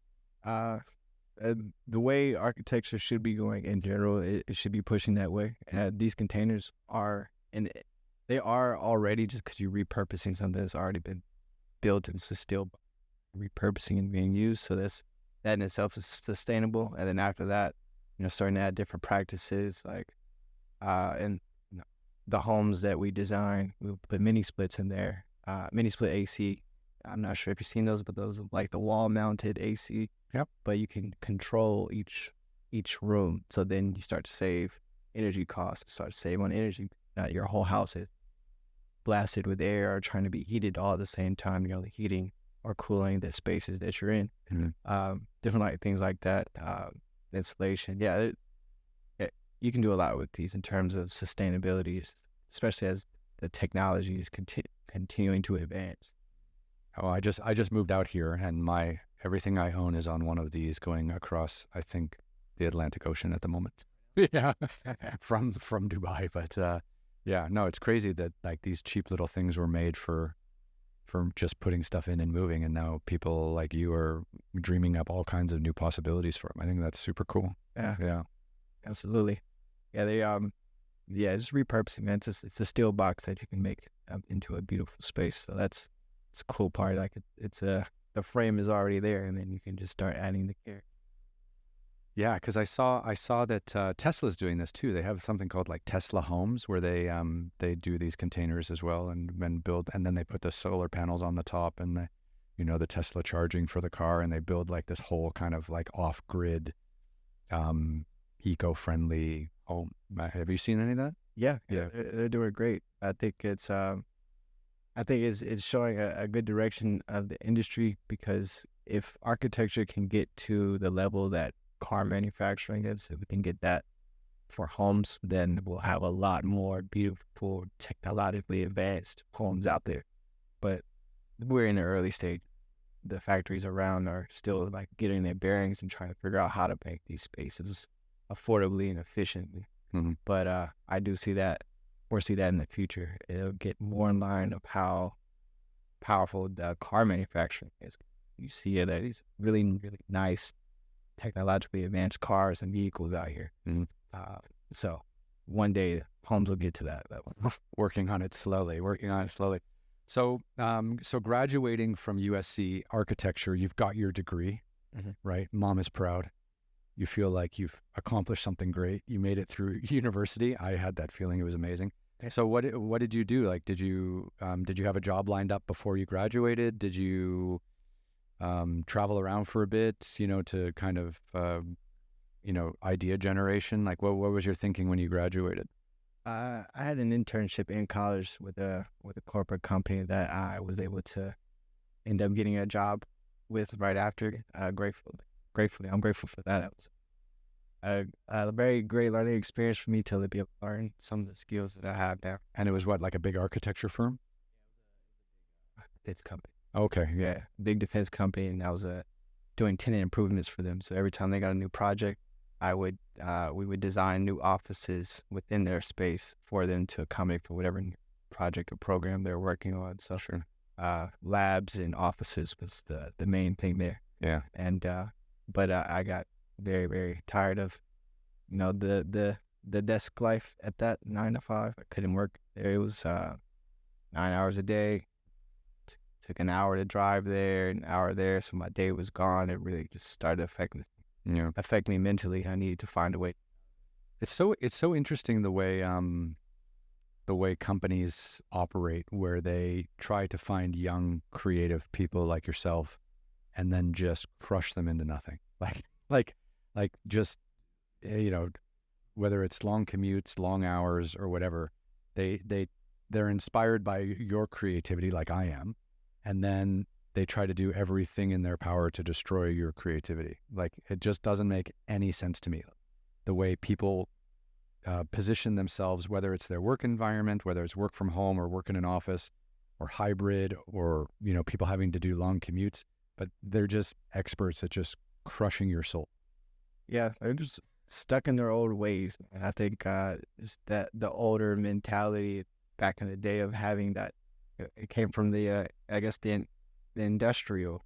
S2: The way architecture should be going in general, it should be pushing that way. These containers are, and they are already, just because you're repurposing something that's already been built and it's still repurposing and being used. So that in itself is sustainable. And then after that, starting to add different practices like, and the homes that we design, we'll put mini splits in there, mini split AC. I'm not sure if you've seen those, but those are like the wall mounted AC.
S1: Yep.
S2: But you can control each room. So then you start to save energy costs, start to save on energy. Not your whole house is blasted with air or trying to be heated all at the same time. You're only heating or cooling the spaces that you're in.
S1: Mm-hmm.
S2: Different like things like that. Insulation. Yeah, you can do a lot with these in terms of sustainability, especially as the technology is continuing to advance.
S1: Oh, I just moved out here, and everything I own is on one of these going across, I think, the Atlantic Ocean at the moment. Yeah, from Dubai. But yeah, no, it's crazy that like these cheap little things were made for just putting stuff in and moving, and now people like you are dreaming up all kinds of new possibilities for them. I think that's super cool.
S2: Yeah, absolutely. Yeah, they just repurposing, man. It's a steel box that you can make into a beautiful space. So it's a cool part. Like the frame is already there, and then you can just start adding the care.
S1: Yeah, because I saw that Tesla's doing this too. They have something called like Tesla Homes, where they do these containers as well, and build, and then they put the solar panels on the top, and the Tesla charging for the car, and they build like this whole kind of like off-grid, eco-friendly home. Have you seen any of that?
S2: Yeah, they're doing great. I think it's showing a good direction of the industry, because if architecture can get to the level that car manufacturing is, if we can get that for homes, then we'll have a lot more beautiful, technologically advanced homes out there. But we're in the early stage. The factories around are still like getting their bearings and trying to figure out how to make these spaces affordably and efficiently.
S1: Mm-hmm.
S2: But I do see that, foresee that in the future. It'll get more in line of how powerful the car manufacturing is. You see that these really, really nice, technologically advanced cars and vehicles out here.
S1: Mm-hmm.
S2: So one day homes will get to that level.
S1: Working on it slowly. So graduating from USC architecture, you've got your degree,
S2: mm-hmm.
S1: right? Mom is proud. You feel like you've accomplished something great. You made it through university. I had that feeling. It was amazing. So what did you do? Like, did you have a job lined up before you graduated? Did you travel around for a bit, to kind of, idea generation? Like, what was your thinking when you graduated?
S2: I had an internship in college with a corporate company that I was able to end up getting a job with right after. Gratefully, I'm grateful for that. It was a very great learning experience for me to be able to learn some of the skills that I have now.
S1: And it was what, like a big architecture firm?
S2: Defense company.
S1: Okay,
S2: yeah, big defense company, and I was doing tenant improvements for them. So every time they got a new project, we would design new offices within their space for them to accommodate for whatever project or program they're working on. So
S1: sure.
S2: Labs and offices was the main thing there.
S1: Yeah.
S2: And but I got very, very tired of the desk life at that 9 to 5. I couldn't work there. It was 9 hours a day. Took an hour to drive there, an hour there, so my day was gone. It really just started affecting me mentally. I needed to find a way.
S1: It's so interesting the way companies operate, where they try to find young, creative people like yourself, and then just crush them into nothing. Like just whether it's long commutes, long hours, or whatever, they're inspired by your creativity, like I am. And then they try to do everything in their power to destroy your creativity. Like, it just doesn't make any sense to me. The way people position themselves, whether it's their work environment, whether it's work from home or work in an office, or hybrid or, you know, people having to do long commutes, but they're just experts at just crushing your soul.
S2: Yeah, they're just stuck in their old ways. And I think just that the older mentality back in the day of having that, it came from the I guess the industrial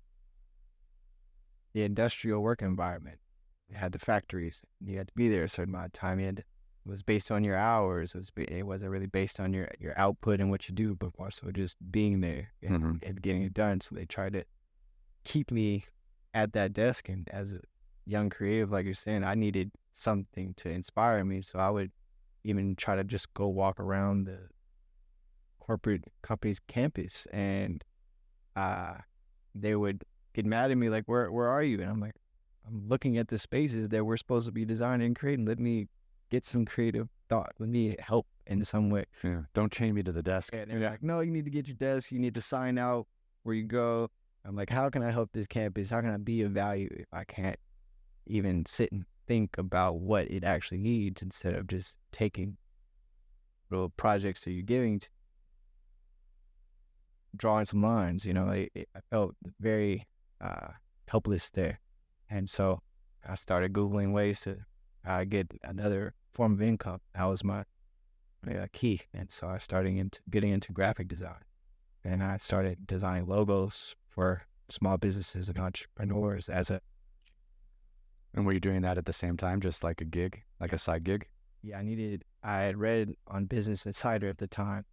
S2: work environment. You had the factories. You had to be there a certain amount of time. It was based on your hours. It wasn't really based on your output and what you do, but more so just being there and getting it done. So they tried to keep me at that desk. And as a young creative, like you're saying, I needed something to inspire me. So I would even try to just go walk around the corporate company's campus, and they would get mad at me like, where are you? And I'm like, I'm looking at the spaces that we're supposed to be designing and creating. Let me get some creative thought. Let me help in some way.
S1: Yeah. Don't chain me to the desk.
S2: And they're like, no, you need to get your desk. You need to sign out where you go. I'm like, how can I help this campus? How can I be of value if I can't even sit and think about what it actually needs instead of just taking little projects that you're giving to drawing some lines? You know, I felt very helpless there. And so I started Googling ways to get another form of income. That was my key. And so I started getting into graphic design. And I started designing logos for small businesses and entrepreneurs
S1: And were you doing that at the same time, just like a gig, like a side gig?
S2: Yeah, I had read on Business Insider at the time,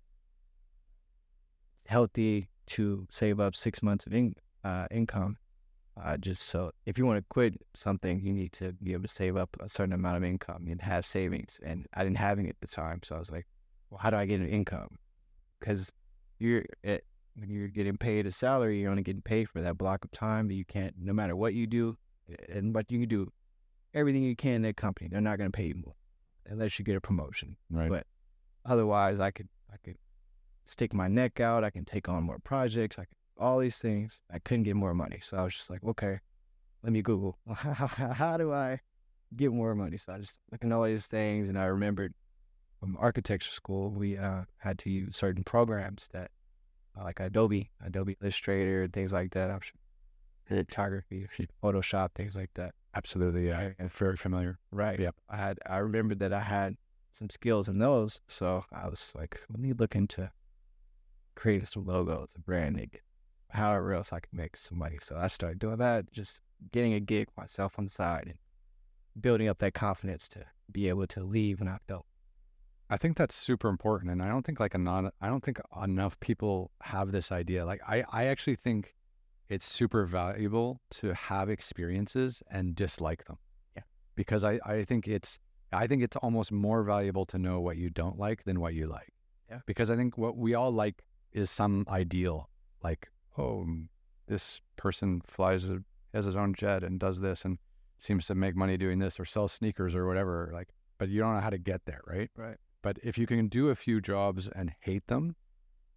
S2: it's healthy to save up 6 months of income. Just so if you want to quit something, you need to be able to save up a certain amount of income and have savings. And I didn't have any at the time. So I was like, well, how do I get an income? Because when you're getting paid a salary, you're only getting paid for that block of time. But you can't, no matter what you do, and what you can do, everything you can in that company, they're not going to pay you more unless you get a promotion.
S1: Right.
S2: But otherwise, I could stick my neck out. I can take on more projects. All these things. I couldn't get more money. So I was just like, okay, let me Google. How do I get more money? So I just looking at all these things, and I remembered from architecture school, we had to use certain programs that, like Adobe Illustrator, and things like that. I'm sure photography, Photoshop, things like that.
S1: Absolutely, yeah. I'm very familiar.
S2: Right.
S1: Yep.
S2: I remembered that I had some skills in those, so I was like, let me look into creating some logos, branding, however else I could make some money. So I started doing that, just getting a gig myself on the side and building up that confidence to be able to leave when I felt.
S1: I think that's super important, and I don't think enough people have this idea. Like I actually think it's super valuable to have experiences and dislike them.
S2: Yeah.
S1: Because I think it's almost more valuable to know what you don't like than what you like.
S2: Yeah.
S1: Because I think what we all like is some ideal, like, oh, this person has his own jet and does this and seems to make money doing this or sell sneakers or whatever. Like, but you don't know how to get there, right?
S2: Right.
S1: But if you can do a few jobs and hate them,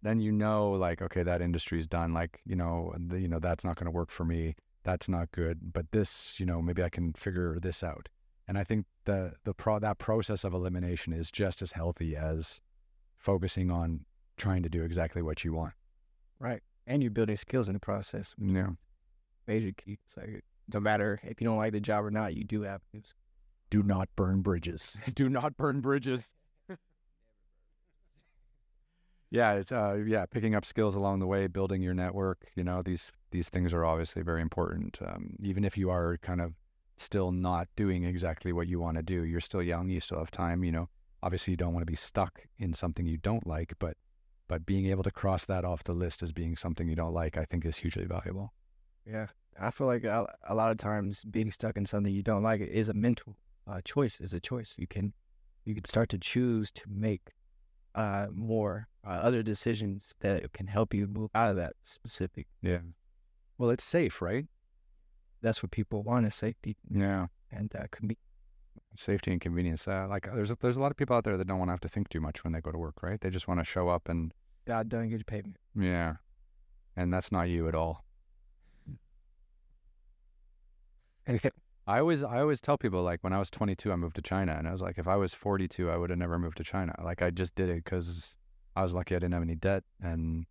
S1: then you know, like, okay, that industry's done. Like, that's not going to work for me. That's not good. But this, maybe I can figure this out. And I think that process of elimination is just as healthy as focusing on trying to do exactly what you want.
S2: Right. And you're building skills in the process.
S1: Yeah.
S2: Major key. So no matter if you don't like the job or not, you do have to.
S1: Do not burn bridges. Do not burn bridges. Yeah, it's picking up skills along the way, building your network. These things are obviously very important. Even if you are kind of still not doing exactly what you want to do, you're still young, you still have time. Obviously you don't want to be stuck in something you don't like, but being able to cross that off the list as being something you don't like, I think is hugely valuable.
S2: Yeah, I feel like a lot of times being stuck in something you don't like is a mental choice. Is a choice. You can start to choose to make more other decisions that can help you move out of that specific.
S1: Yeah. Well, it's safe, right?
S2: That's what people want, is safety.
S1: Yeah.
S2: And
S1: safety and convenience. Like there's a lot of people out there that don't want to have to think too much when they go to work, right? They just want to show up and
S2: God done, get your payment.
S1: Yeah. And that's not you at all. I always tell people, like, when I was 22, I moved to China, and I was like, if I was 42, I would have never moved to China. Like, I just did it because I was lucky I didn't have any debt, and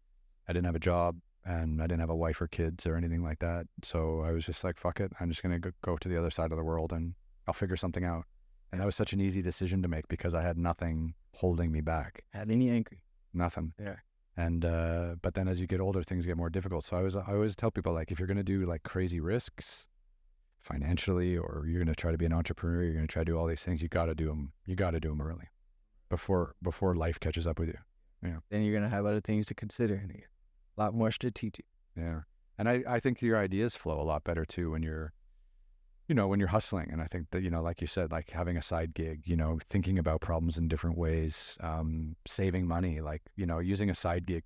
S1: I didn't have a job and I didn't have a wife or kids or anything like that. So I was just like, fuck it. I'm just going to go to the other side of the world and I'll figure something out. And that was such an easy decision to make because I had nothing holding me back.
S2: Had any anchor?
S1: Nothing.
S2: Yeah.
S1: And, but then as you get older, things get more difficult. So I always tell people, like, if you're going to do like crazy risks financially, or you're going to try to be an entrepreneur, you're going to try to do all these things, you got to do them. You got to do them early before life catches up with you. Yeah.
S2: Then you're going to have other things to consider. And a lot more strategic.
S1: Yeah. And I think your ideas flow a lot better too when you're, when you're hustling. And I think that, like you said, like having a side gig, thinking about problems in different ways, saving money, like, using a side gig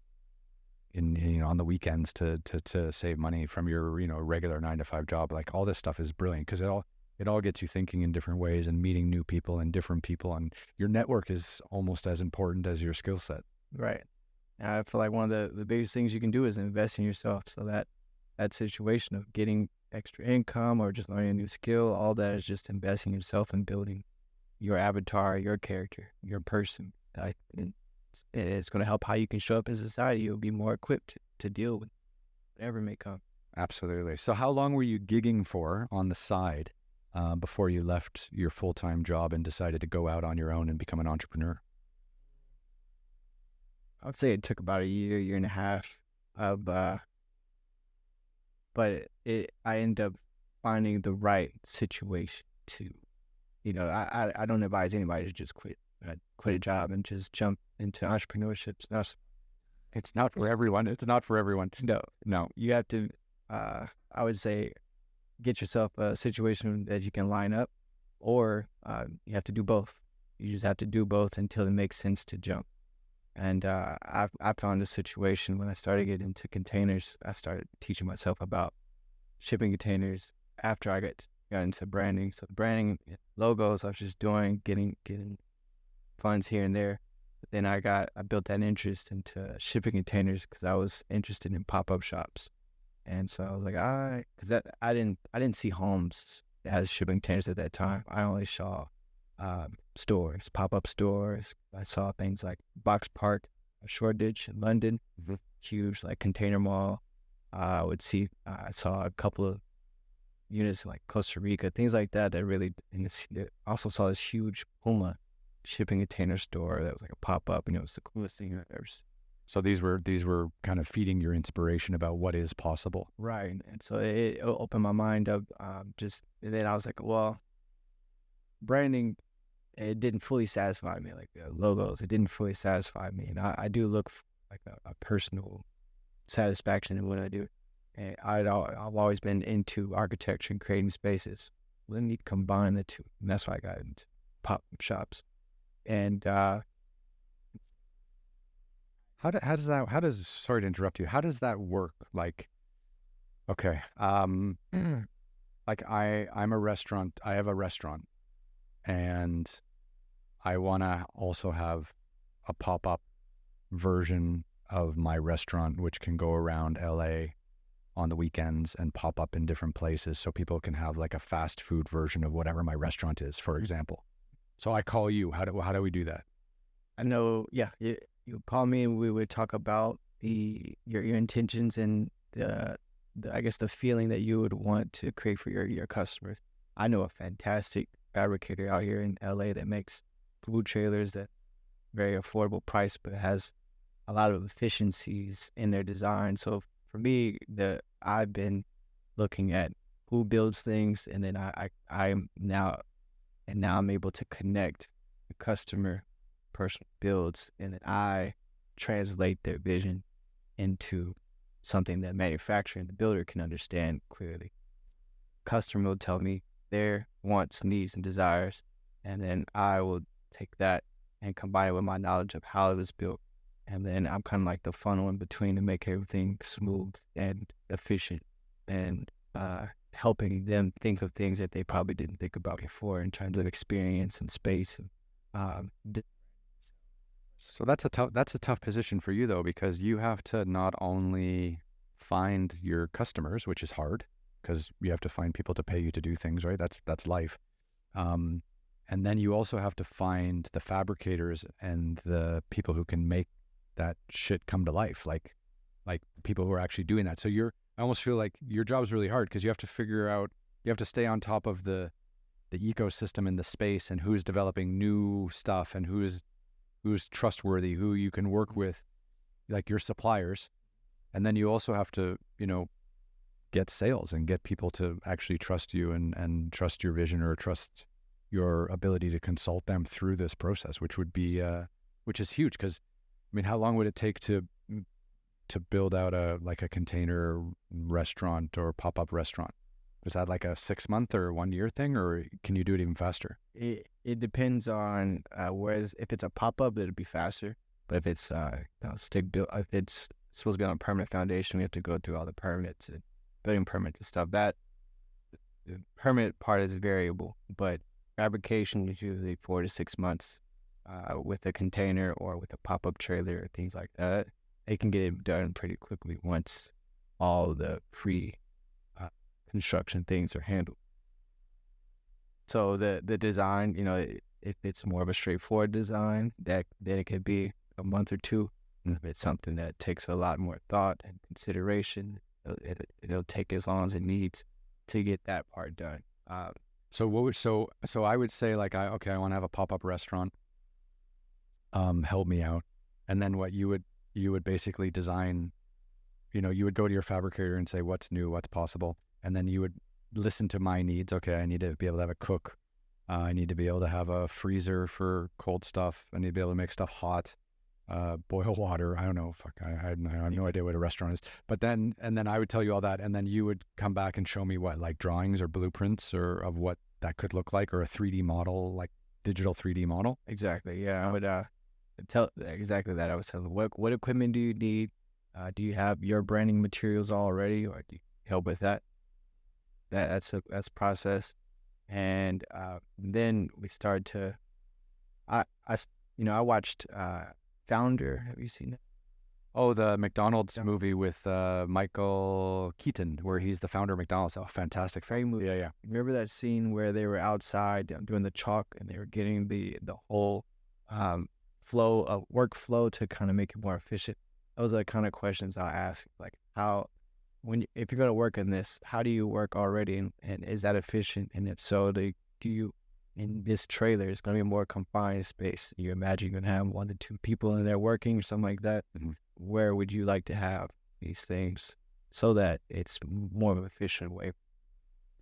S1: in, on the weekends to save money from your, regular 9-to-5 job. Like all this stuff is brilliant because it all gets you thinking in different ways and meeting new people and different people. And your network is almost as important as your skill set.
S2: Right. And I feel like one of the biggest things you can do is invest in yourself. So that situation of getting extra income or just learning a new skill, all that is just investing in yourself and building your avatar, your character, your person. And it's going to help how you can show up in society. You'll be more equipped to deal with whatever may come.
S1: Absolutely. So how long were you gigging for on the side before you left your full-time job and decided to go out on your own and become an entrepreneur?
S2: I would say it took about a year and a half of, but I ended up finding the right situation to, I don't advise anybody to just quit a job and just jump into entrepreneurship.
S1: It's not for everyone. It's not for everyone.
S2: No. You have to, I would say, get yourself a situation that you can line up, or you have to do both. You just have to do both until it makes sense to jump. And I found a situation when I started getting into containers. I started teaching myself about shipping containers after I got into branding. So branding, logos, I was just doing, getting funds here and there. But then I built that interest into shipping containers because I was interested in pop-up shops. And so I was like, because I didn't see homes as shipping containers at that time. I only saw stores, pop-up stores. I saw things like Box Park, Shoreditch in London, huge like container mall. I saw a couple of units in like Costa Rica, things like that. Also saw this huge Puma shipping container store that was like a pop-up, and it was the coolest thing I've ever seen.
S1: So these were kind of feeding your inspiration about what is possible.
S2: Right. And so it opened my mind up, and then I was like, well, branding, it didn't fully satisfy me, like logos, it didn't fully satisfy me. And I do look for like a personal satisfaction in what I do. And I've always been into architecture and creating spaces. Let me combine the two. And that's why I got into pop-up shops. And
S1: sorry to interrupt you, how does that work? Like, okay, like I'm a restaurant, I have a restaurant, and I want to also have a pop-up version of my restaurant, which can go around LA on the weekends and pop up in different places so people can have like a fast food version of whatever my restaurant is, for example. So I call you. How do we do that?
S2: I know, yeah, you call me and we would talk about your intentions and I guess the feeling that you would want to create for your customers. I know a fantastic fabricator out here in LA that makes food trailers that very affordable price, but has a lot of efficiencies in their design. So for me, I've been looking at who builds things, and then I'm able to connect the customer person builds, and then I translate their vision into something that manufacturer and the builder can understand clearly. Customer will tell me their wants, needs, and desires, and then I will take that and combine it with my knowledge of how it was built. And then I'm kind of like the funnel in between to make everything smooth and efficient, and helping them think of things that they probably didn't think about before in terms of experience and space.
S1: So that's a tough position for you though, because you have to not only find your customers, which is hard because you have to find people to pay you to do things, right? That's life. And then you also have to find the fabricators and the people who can make that shit come to life. Like like people who are actually doing that. So I almost feel like your job's really hard because you have to figure out, you have to stay on top of the ecosystem in the space and who's developing new stuff and who's trustworthy, who you can work with, like your suppliers. And then you also have to, get sales and get people to actually trust you and trust your vision or trust your ability to consult them through this process, which is huge. Because, I mean, how long would it take to build out a container restaurant or pop-up restaurant? Is that like a 6-month or 1-year thing, or can you do it even faster?
S2: It depends on whereas if it's a pop-up, it'll be faster. But if it's stick built, if it's supposed to be on a permanent foundation, we have to go through all the permits and building permits and stuff. That the permit part is variable, but fabrication is usually 4 to 6 months. With a container or with a pop-up trailer or things like that, they can get it done pretty quickly once all the construction things are handled. So the design, if it's more of a straightforward design, then it could be a month or two. If it's something that takes a lot more thought and consideration, it'll take as long as it needs to get that part done.
S1: So I would say like I want to have a pop-up restaurant. Help me out. And then what you would basically design, you would go to your fabricator and say what's new, what's possible, and then you would listen to my needs. Okay, I need to be able to have a cook. I need to be able to have a freezer for cold stuff. I need to be able to make stuff hot. Boil water. I don't know. I have no idea what a restaurant is. But then I would tell you all that, and then you would come back and show me what, like drawings or blueprints or of what that could look like, or a 3D model, like digital 3D model.
S2: Exactly. Yeah, I would tell exactly that. I was telling what equipment do you need? Do you have your branding materials already, or do you help with that? That's process, and then we started to. I watched Founder. Have you seen that?
S1: Oh, the McDonald's movie with Michael Keaton, where he's the founder of McDonald's. Oh, fantastic.
S2: Great movie.
S1: Yeah.
S2: Remember that scene where they were outside doing the chalk and they were getting the whole workflow to kind of make it more efficient? Those are the kind of questions I ask, like if you're going to work in this, how do you work already, and is that efficient? And if so, do you, in this trailer, it's going to be a more confined space. You imagine you're going to have 1 to 2 people in there working or something like that. Mm-hmm. Where would you like to have these things so that it's more of an efficient way?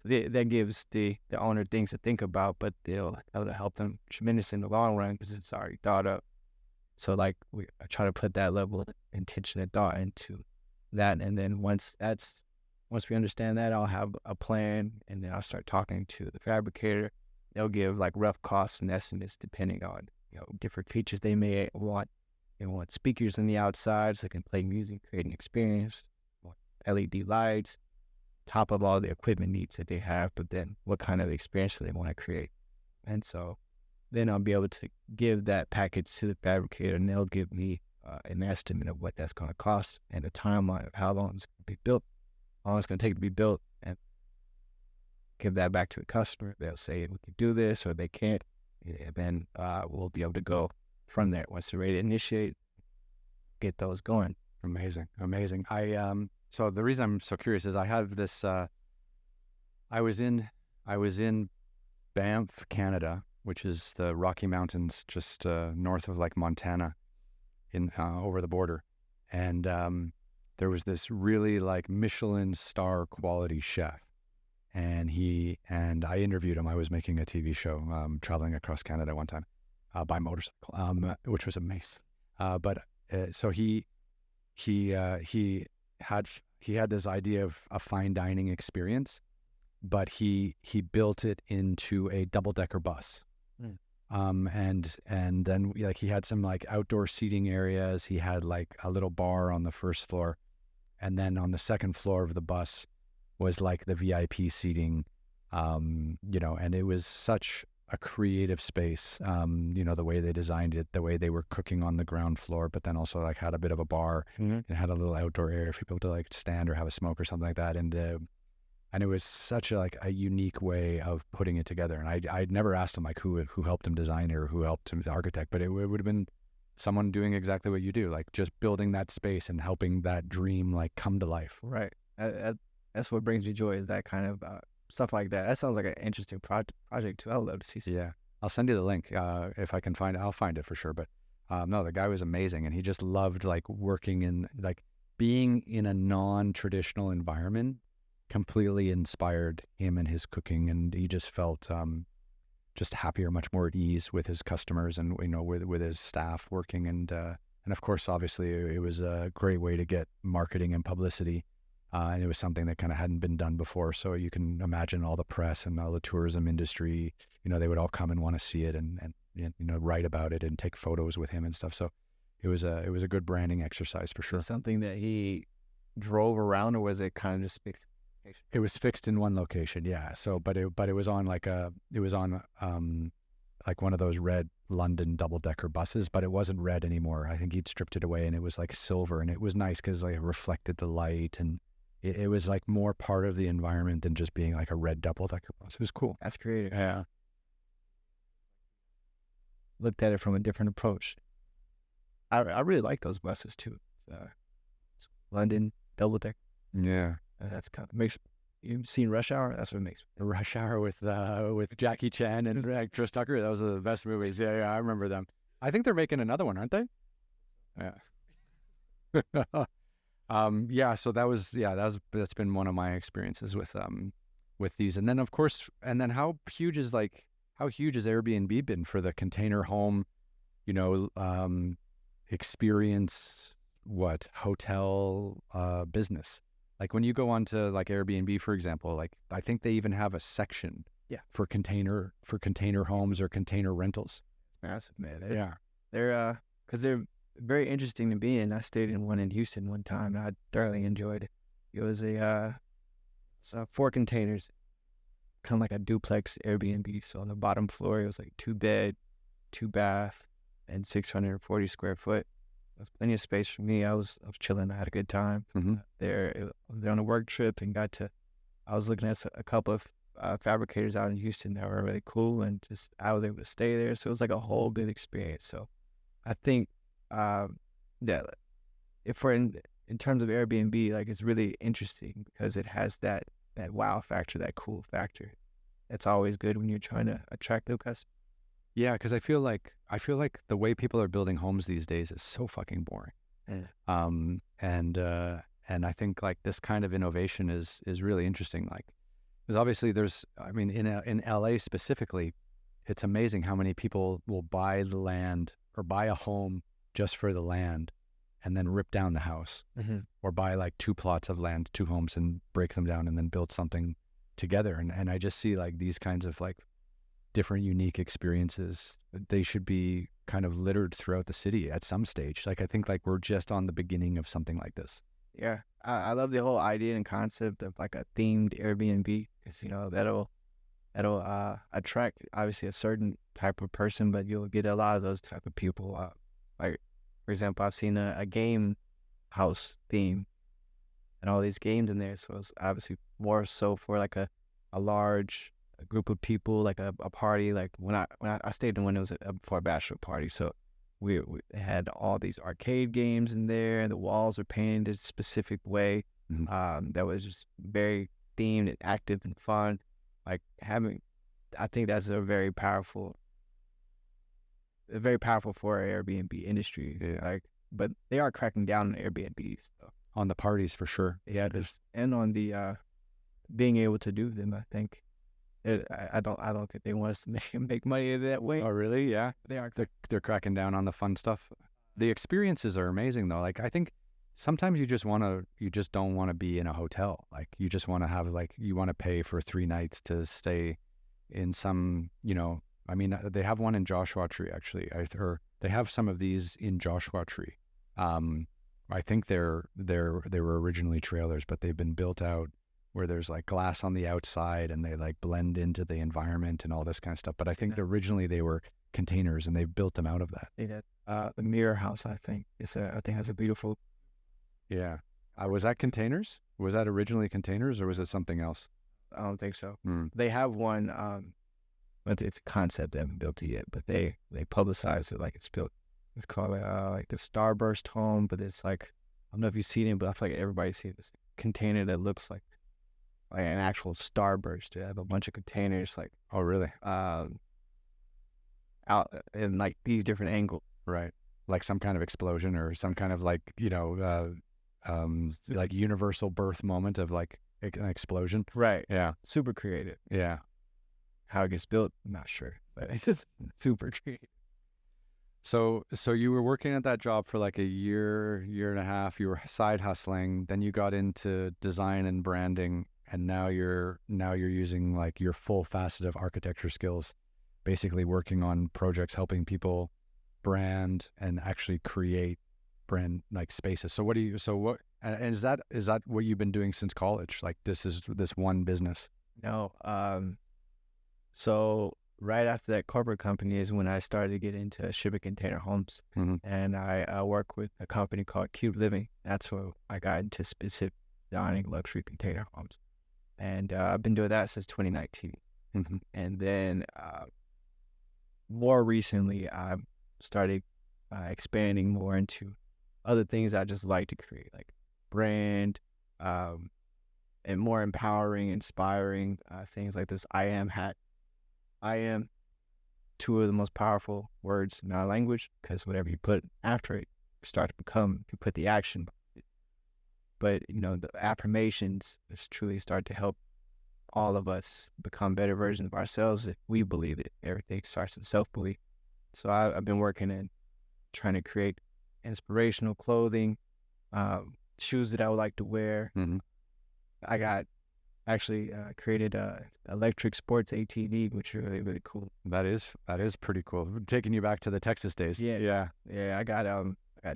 S2: That gives the owner things to think about, but it'll help them tremendously in the long run because it's already thought up. So I try to put that level of intention and thought into that, and then once we understand that, I'll have a plan, and then I'll start talking to the fabricator. They'll give like rough costs and estimates depending on different features they may want. They want speakers on the outside so they can play music, create an experience. LED lights, top of all the equipment needs that they have, but then what kind of experience do they want to create? And so then I'll be able to give that package to the fabricator, and they'll give me an estimate of what that's going to cost and a timeline of how long it's going to be built, how long it's going to take to be built, and give that back to the customer. They'll say we can do this or they can't, and then we'll be able to go from there. Once they're ready to initiate, get those going.
S1: Amazing. So the reason I'm so curious is I have this. I was in Banff, Canada, which is the Rocky Mountains just north of like Montana, in over the border, and there was this really like Michelin star quality chef, and I interviewed him. I was making a TV show, traveling across Canada one time by motorcycle, which was amazing. So he had this idea of a fine dining experience, but he built it into a double-decker bus. And then like he had some like outdoor seating areas. He had like a little bar on the first floor, and then on the second floor of the bus was like the VIP seating, and it was such a creative space, the way they designed it, the way they were cooking on the ground floor, but then also like had a bit of a bar, and had a little outdoor area for people to like stand or have a smoke or something like that. And it was such a unique way of putting it together. And I'd never asked him like who helped him design it or who helped him architect, but it would have been someone doing exactly what you do, like just building that space and helping that dream like come to life.
S2: Right. That's what brings me joy, is that kind of stuff like that. That sounds like an interesting project too. I would love to see some.
S1: Yeah. I'll send you the link. If I can find it, I'll find it for sure. But no, the guy was amazing, and he just loved like working in like being in a non-traditional environment completely inspired him and his cooking, and he just felt just happier, much more at ease with his customers and with his staff working, and of course, obviously, it was a great way to get marketing and publicity, and it was something that kind of hadn't been done before. So you can imagine all the press and all the tourism industry, they would all come and want to see it and write about it and take photos with him and stuff. So it was a good branding exercise for sure.
S2: Something that he drove around, or was it kind of just fixed?
S1: It was fixed in one location, yeah. So, but it was on like like one of those red London double-decker buses, but it wasn't red anymore. I think he'd stripped it away, and it was like silver, and it was nice because like it reflected the light, and it was like more part of the environment than just being like a red double-decker bus. It was cool.
S2: That's creative.
S1: Yeah.
S2: Looked at it from a different approach. I really like those buses too. London double-decker.
S1: Yeah.
S2: That's kind of makes. You've seen Rush Hour? That's what makes
S1: Rush Hour with Jackie Chan and Chris Tucker. Those are the best movies. Yeah, I remember them. I think they're making another one, aren't they? Yeah. Yeah. So that's been one of my experiences with these, and then of course, how huge is Airbnb been for the container home, experience, hotel business? Like when you go onto like Airbnb, for example, like I think they even have a section for container homes or container rentals.
S2: It's massive, man. They're because they're very interesting to be in. I stayed in one in Houston one time, and I thoroughly enjoyed it. It was so 4 containers, kind of like a duplex Airbnb. So on the bottom floor, it was like 2 bed, 2 bath, and 640 square foot. There's plenty of space for me. I was chilling. I had a good time there. I was there on a work trip and I was looking at a couple of fabricators out in Houston that were really cool, and just I was able to stay there. So it was like a whole good experience. So I think if we're in terms of Airbnb, like it's really interesting because it has that wow factor, that cool factor. That's always good when you're trying to attract new customers.
S1: Yeah, because I feel like the way people are building homes these days is so fucking boring.
S2: Yeah.
S1: And I think like this kind of innovation is really interesting. Like, because obviously in LA specifically, it's amazing how many people will buy the land or buy a home just for the land, and then rip down the house, or buy like 2 plots of land, 2 homes, and break them down and then build something together. And I just see like these kinds of like different unique experiences. They should be kind of littered throughout the city at some stage. Like I think like we're just on the beginning of something like this.
S2: Yeah, I love the whole idea and concept of like a themed Airbnb, because that'll attract obviously a certain type of person, but you'll get a lot of those type of people. Like for example, I've seen a game house theme and all these games in there, so it's obviously more so for like a large group of people, like a party. Like when I stayed in one, it was for a bachelor party, so we had all these arcade games in there, and the walls are painted a specific way that was just very themed and active and fun. Like I think that's very powerful for our Airbnb industry.
S1: Yeah.
S2: Like, but they are cracking down on Airbnbs though.
S1: On the parties for sure.
S2: Yeah, and on the being able to do them. I think I don't think they want us to make money that way.
S1: Oh really? Yeah.
S2: They are.
S1: They're cracking down on the fun stuff. The experiences are amazing though. Like I think sometimes you just don't want to be in a hotel. Like you just want to have you want to pay for 3 nights to stay in some, they have one in Joshua Tree actually. They have some of these in Joshua Tree. I think they were originally trailers, but they've been built out where there's like glass on the outside and they like blend into the environment and all this kind of stuff. But I think originally they were containers and they've built them out of that.
S2: The Mirror House, I think, has a beautiful.
S1: Yeah. Was that containers? Was that originally containers or was it something else?
S2: I don't think so. They have one, but it's a concept. They haven't built it yet, but they publicize it like it's built It's called like the Starburst home, but it's like, I don't know if you've seen it, but I feel like everybody's seen this container that looks like an actual starburst. They have a bunch of containers like
S1: Oh, really?
S2: out in like these different angles.
S1: Right. Like some kind of explosion or some kind of like, like universal birth moment of like an explosion.
S2: Right.
S1: Yeah.
S2: Super creative.
S1: Yeah.
S2: How it gets built, I'm not sure, but it's just super creative.
S1: So you were working at that job for like a year and a half. You were side hustling. Then you got into design and branding, and now you're using like your full facet of architecture skills, basically working on projects helping people brand and actually create brand like spaces. So and is that what you've been doing since college? Like this one business?
S2: No. So right after that corporate company is when I started to get into shipping container homes.
S1: Mm-hmm.
S2: And I work with a company called Cube Living. That's where I got into specific designing luxury container homes. And I've been doing that since 2019.
S1: Mm-hmm.
S2: And then more recently, I've started expanding more into other things I just like to create, like brand, and more empowering, inspiring things like this I am hat. I am, two of the most powerful words in our language, because whatever you put after it starts to become, you put the action. But, the affirmations just truly start to help all of us become better versions of ourselves if we believe it. Everything starts with self-belief. So I've been working in trying to create inspirational clothing, shoes that I would like to wear.
S1: Mm-hmm.
S2: I got actually created a electric sports ATV, which is really, really cool.
S1: That is pretty cool. Taking you back to the Texas days.
S2: Yeah. I got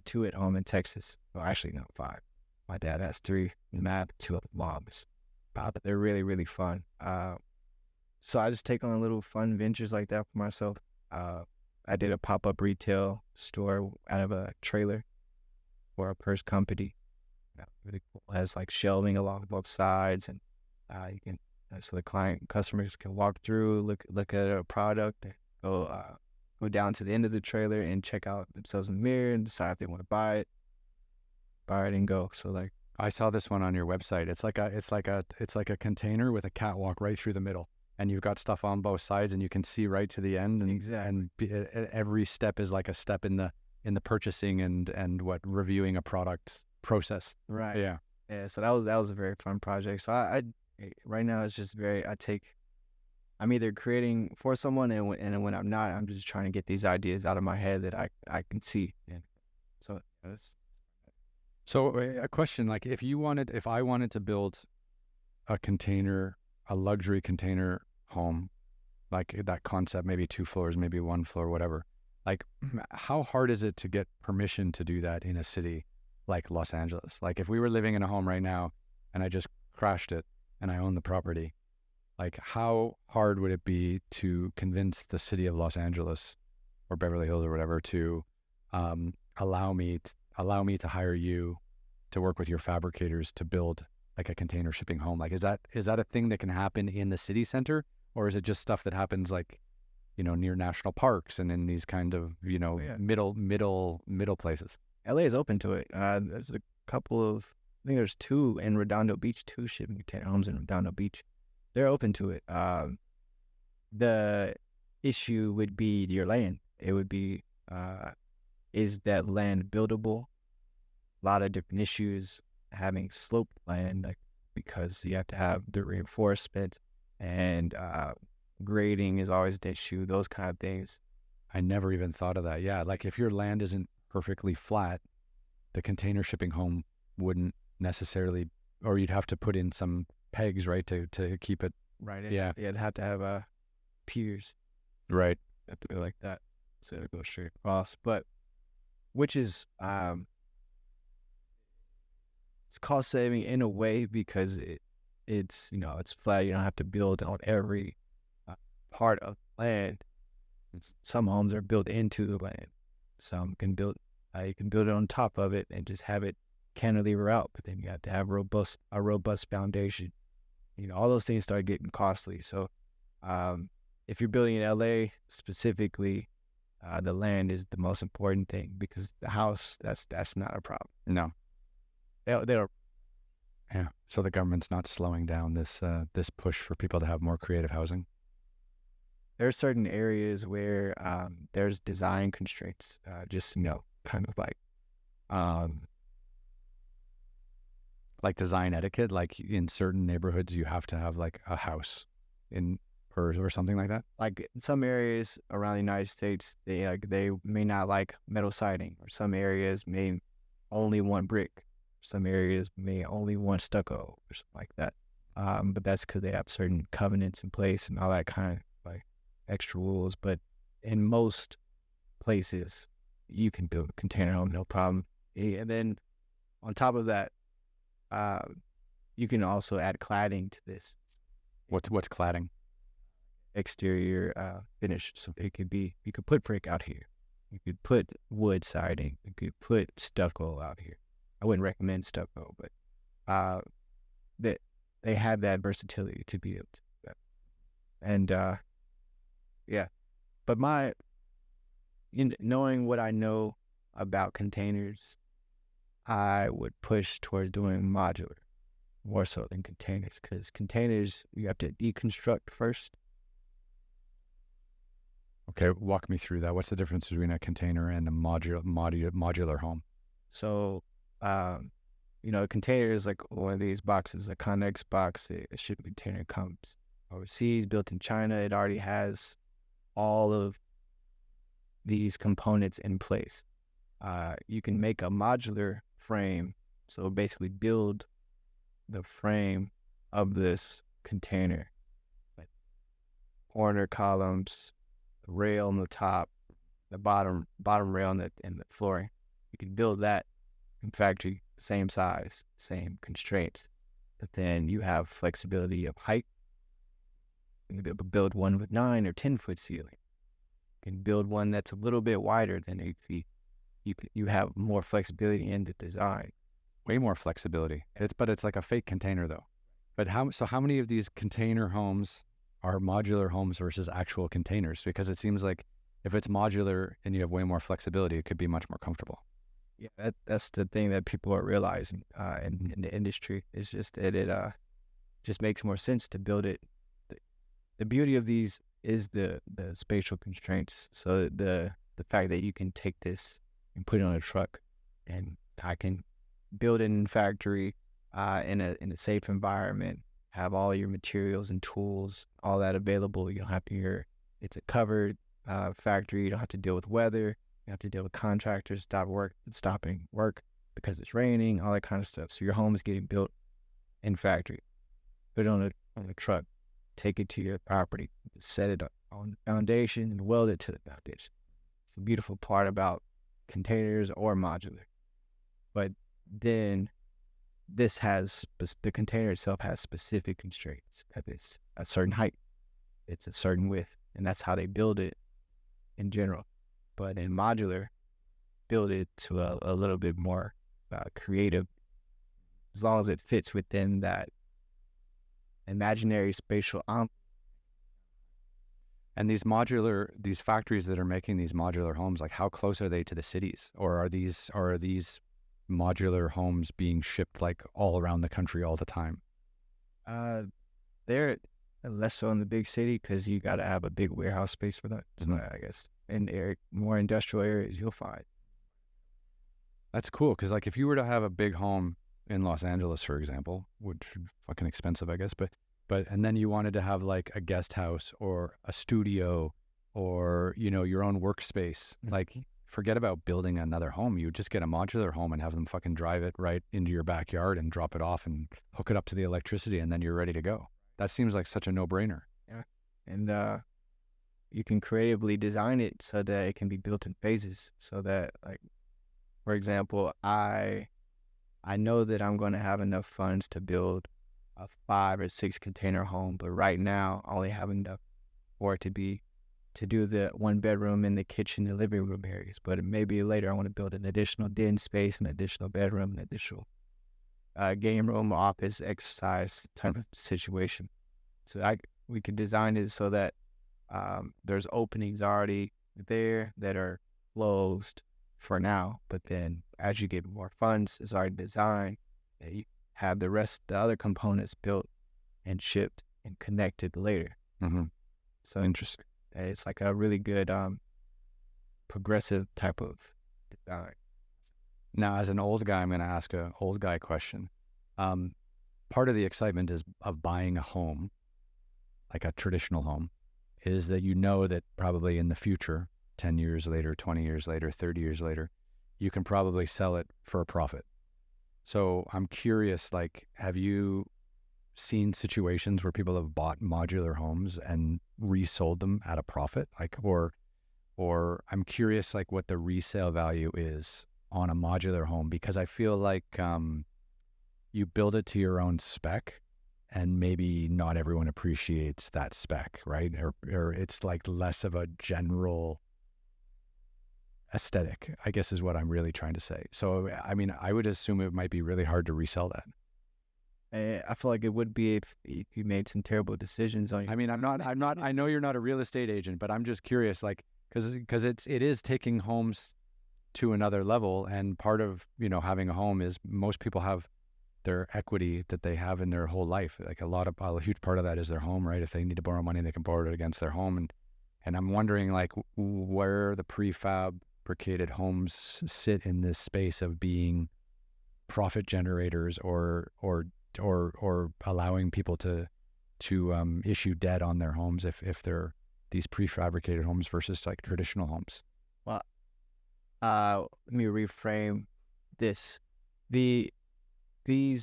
S2: 2 at home in Texas. Well, actually, no, 5. My dad has 3. And I have 2 of the moms. But they're really, really fun. So I just take on little fun ventures like that for myself. I did a pop-up retail store out of a trailer for a purse company. Really cool. It has like shelving along both sides, and you can so the customers can walk through, look at a product, and go down to the end of the trailer and check out themselves in the mirror and decide if they want to buy it and go. So like,
S1: I saw this one on your website. It's like a container with a catwalk right through the middle, and you've got stuff on both sides, and you can see right to the end. And,
S2: exactly.
S1: And every step is like a step in the purchasing and reviewing a product process.
S2: Right.
S1: Yeah.
S2: Yeah. So that was a very fun project. So I right now it's just I'm either creating for someone, and when I'm not, I'm just trying to get these ideas out of my head that I can see. Yeah. So it's.
S1: So a question, like if I wanted to build a luxury container home, like that concept, maybe 2 floors, maybe 1 floor, whatever, like how hard is it to get permission to do that in a city like Los Angeles? Like if we were living in a home right now and I just crashed it and I own the property, like how hard would it be to convince the city of Los Angeles or Beverly Hills or whatever to allow me to hire you to work with your fabricators to build like a container shipping home? Like is that a thing that can happen in the city center, or is it just stuff that happens like near national parks and in these kind of middle places?
S2: LA is open to it. There's a couple of, I think there's 2 in Redondo Beach, 2 shipping container homes in Redondo Beach. They're open to it. The issue would be your land. It would be, is that land buildable? A lot of different issues. Having sloped land, like, because you have to have the reinforcement, and grading is always an issue. Those kind of things.
S1: I never even thought of that. Yeah, like if your land isn't perfectly flat, the container shipping home wouldn't necessarily, or you'd have to put in some pegs, right, to keep it
S2: right.
S1: Yeah,
S2: it'd have to have piers,
S1: right.
S2: have to go like that, so it goes straight across. But which is it's cost saving in a way, because it's it's flat. You don't have to build on every part of land. Some homes are built into the land. Some can build, you can build it on top of it and just have it cantilever out, but then you have to have a robust foundation. All those things start getting costly. So if you're building in LA specifically, the land is the most important thing, because the house, that's not a problem.
S1: No.
S2: They'll
S1: Yeah. So the government's not slowing down this push for people to have more creative housing.
S2: There are certain areas where there's design constraints, just kind of um,
S1: Like design etiquette, like in certain neighborhoods, you have to have like a house in or something like that.
S2: like in some areas around the United States, they may not like metal siding, or some areas may only want brick. Some areas may only want stucco or something like that. But that's because they have certain covenants in place and all that kind of like extra rules. But in most places, you can build a container home, no problem. And then on top of that, you can also add cladding to this
S1: What's cladding?
S2: exterior finish. So it could be, you could put brick out here. You could put wood siding. You could put stucco out here. I wouldn't recommend stucco, but that they have that versatility to be able to do that. And yeah, but knowing what I know about containers, I would push towards doing modular more so than containers, because containers you have to deconstruct first.
S1: Okay, walk me through that. What's the difference between a container and a modular home?
S2: So, a container is like one of these boxes, a Connex box. A shipping container comes overseas, built in China. It already has all of these components in place. You can make a modular frame, so basically build the frame of this container, like corner columns, the rail on the top, the bottom rail and the flooring. You can build that in factory, same size, same constraints, but then you have flexibility of height. You can be able to build one with 9 or 10 foot ceiling. You can build one that's a little bit wider than 8 feet. You have more flexibility in the design.
S1: Way more flexibility. But it's like a fake container though. But how many of these container homes are modular homes versus actual containers? Because it seems like if it's modular and you have way more flexibility, it could be much more comfortable.
S2: Yeah, that's the thing that people are realizing in the industry. It's just that it just makes more sense to build it. The beauty of these is the spatial constraints. So the fact that you can take this and put it on a truck, and I can build it in factory in a safe environment, have all your materials and tools, all that available. You don't have to it's a covered factory. You don't have to deal with weather. You have to deal with contractors stopping work because it's raining, all that kind of stuff. So your home is getting built in factory. Put it on a truck, take it to your property, set it up on the foundation and weld it to the foundation. It's the beautiful part about containers or modular. But then the container itself has specific constraints. It's a certain height, it's a certain width, and that's how they build it in general. But in modular, build it to a little bit more creative, as long as it fits within that imaginary spatial envelope.
S1: And these factories that are making these modular homes, like how close are they to the cities? Or are these modular homes being shipped like all around the country all the time?
S2: They're less so in the big city because you got to have a big warehouse space for that. So I guess in more industrial areas, you'll find.
S1: That's cool, because like if you were to have a big home in Los Angeles, for example, which is fucking expensive, I guess, but and then you wanted to have like a guest house or a studio or your own workspace, like forget about building another home. You just get a modular home and have them fucking drive it right into your backyard and drop it off and hook it up to the electricity, and then you're ready to go. That seems like such a no-brainer.
S2: Yeah, and you can creatively design it so that it can be built in phases. So that, like, for example, I know that I'm going to have enough funds to build a 5 or 6 container home, but right now I only have enough for it to do the 1 bedroom in the kitchen and living room areas. But maybe later I want to build an additional den space, an additional bedroom, an additional game room, office, exercise type of situation. So we could design it so that there's openings already there that are closed for now. But then as you get more funds, it's already designed. You have the other components built and shipped and connected later.
S1: Mm-hmm.
S2: So
S1: Interesting.
S2: it's like a really good progressive type of design.
S1: Now, as an old guy, I'm going to ask a old guy question. Part of the excitement is of buying a home, like a traditional home, is that you know that probably in the future, 10 years later, 20 years later, 30 years later, you can probably sell it for a profit. So I'm curious, like, have you seen situations where people have bought modular homes and resold them at a profit? Like, or I'm curious, like, what the resale value is on a modular home, because I feel like you build it to your own spec, and maybe not everyone appreciates that spec, right? Or it's like less of a general aesthetic, I guess is what I'm really trying to say. So, I mean, I would assume it might be really hard to resell that.
S2: I feel like it would be if you made some terrible decisions on your.
S1: I mean, I know you're not a real estate agent, but I'm just curious, like, because it is taking homes to another level. And part of, having a home is most people have their equity that they have in their whole life. Like a huge part of that is their home, right? If they need to borrow money, they can borrow it against their home. And I'm wondering, like, where the prefabricated homes sit in this space of being profit generators or allowing people to issue debt on their homes if they're these prefabricated homes versus like traditional homes.
S2: Well, let me reframe this. These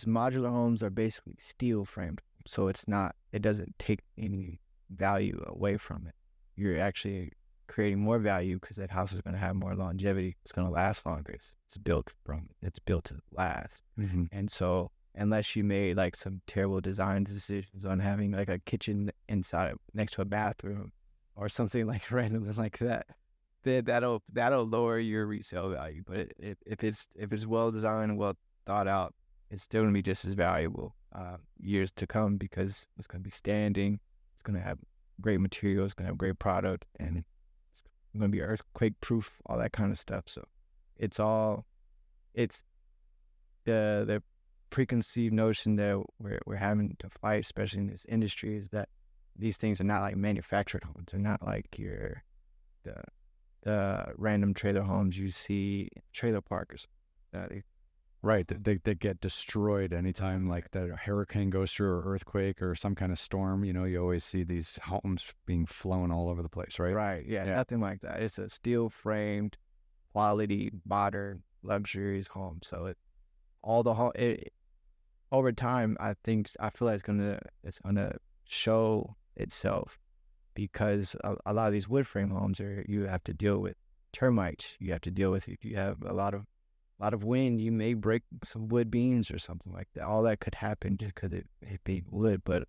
S2: modular homes are basically steel framed, so it doesn't take any value away from it. You're actually creating more value because that house is going to have more longevity. It's going to last longer. It's built to last.
S1: Mm-hmm.
S2: And so unless you made like some terrible design decisions on having like a kitchen inside next to a bathroom or something like random like that, then that'll lower your resale value. But if it's well designed and well thought out, it's still going to be just as valuable years to come because it's going to be standing. It's going to have great materials. It's going to have great product, and it's going to be earthquake proof, all that kind of stuff. So it's the preconceived notion that we're having to fight, especially in this industry, is that these things are not like manufactured homes. They're not like the random trailer homes you see in trailer parkers.
S1: Right, they get destroyed anytime like the hurricane goes through or earthquake or some kind of storm. You always see these homes being flown all over the place, right?
S2: Right, yeah, nothing like that. It's a steel framed, quality, modern, luxurious home. So over time, I feel like it's gonna show itself because a lot of these wood frame homes you have to deal with termites. You have to deal with if you have a lot of wind, you may break some wood beams or something like that. All that could happen just because it being wood. But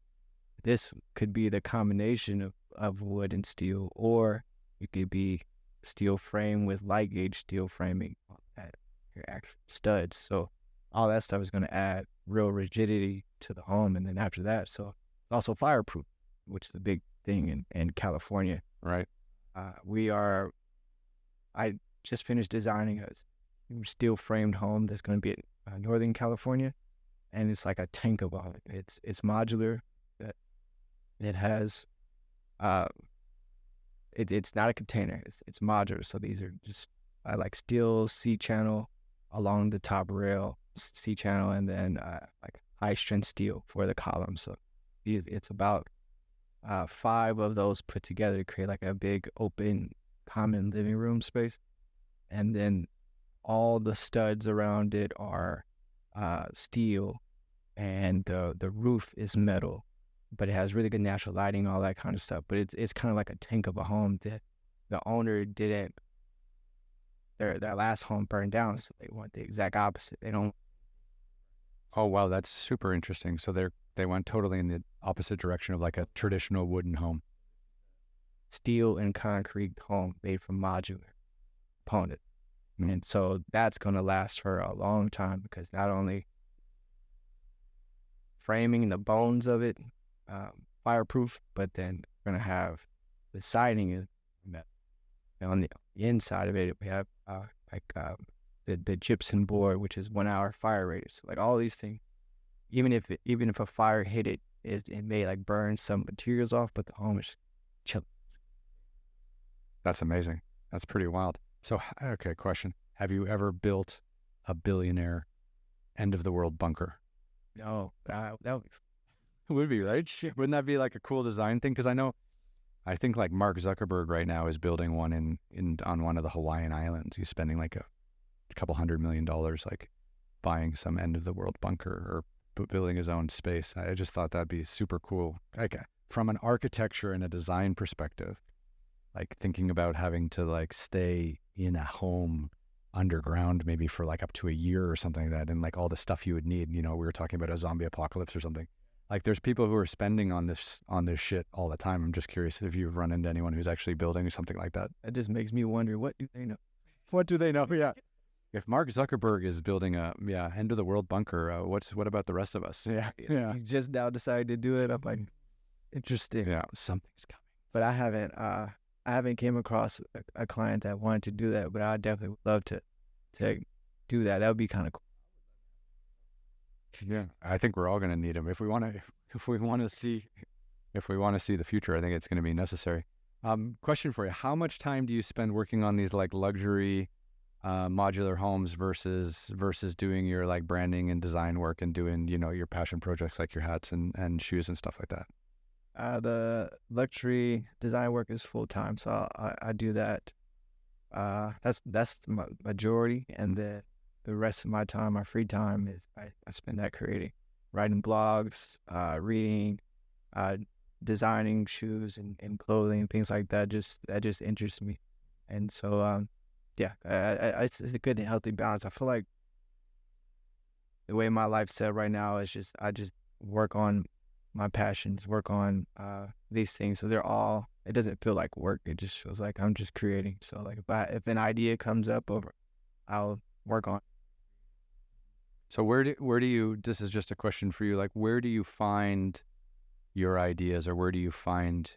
S2: this could be the combination of wood and steel, or it could be steel frame with light gauge steel framing at your actual studs. So all that stuff is going to add real rigidity to the home. And then after that, so it's also fireproof, which is a big thing in California.
S1: Right.
S2: I just finished designing a steel framed home that's going to be in Northern California, and it's like a tank of a home. It's modular. It has it's not a container. It's modular. So these are just like steel C-channel along the top rail, C-channel, and then like high strength steel for the columns. So it's about 5 of those put together to create like a big open common living room space, and then all the studs around it are steel, and the roof is metal, but it has really good natural lighting, all that kind of stuff. But it's kind of like a tank of a home that the owner didn't. Their last home burned down, so they want the exact opposite. They don't.
S1: Oh wow, that's super interesting. So they went totally in the opposite direction of like a traditional wooden home.
S2: Steel and concrete home made from modular component. And so that's going to last for a long time because not only framing the bones of it fireproof, but then we're going to have the siding is metal. And on the inside of it, we have the gypsum board, which is 1 hour fire rate. So like all these things, even if a fire hit it, it may like burn some materials off, but the home is chill.
S1: That's amazing. That's pretty wild. So, okay, question. Have you ever built a billionaire end of the world bunker?
S2: No, that would be
S1: It would be, right? Wouldn't that be like a cool design thing? Because I think like Mark Zuckerberg right now is building one on one of the Hawaiian Islands. He's spending like a couple $100 million like buying some end of the world bunker or building his own space. I just thought that'd be super cool. Like from an architecture and a design perspective, like thinking about having to like stay in a home underground maybe for like up to a year or something like that, and like all the stuff you would need. We were talking about a zombie apocalypse or something. Like there's people who are spending on this shit all the time. I'm just curious if you've run into anyone who's actually building something like that.
S2: That just makes me wonder, what do they know?
S1: What do they know? Yeah. If Mark Zuckerberg is building a end of the world bunker, what about the rest of us? Yeah.
S2: He just now decided to do it. I'm like, interesting.
S1: Yeah, something's coming.
S2: But I haven't came across a client that wanted to do that, but I definitely would love to do that. That would be kind of cool.
S1: Yeah, I think we're all going to need them if we want to see the future. I think it's going to be necessary. Question for you: how much time do you spend working on these like luxury modular homes versus doing your like branding and design work and doing your passion projects like your hats and shoes and stuff like that?
S2: The luxury design work is full time, so I do that. That's the majority, and then the rest of my time, my free time, is I spend that creating, writing blogs, reading, designing shoes and clothing and things like that. That just interests me, and so yeah, it's a good and healthy balance. I feel like the way my life's set right now is just I just work on my passions, work on these things. So it doesn't feel like work. It just feels like I'm just creating. So like if an idea comes up, I'll work on.
S1: So where do you, this is just a question for you, like where do you find your ideas, or where do you find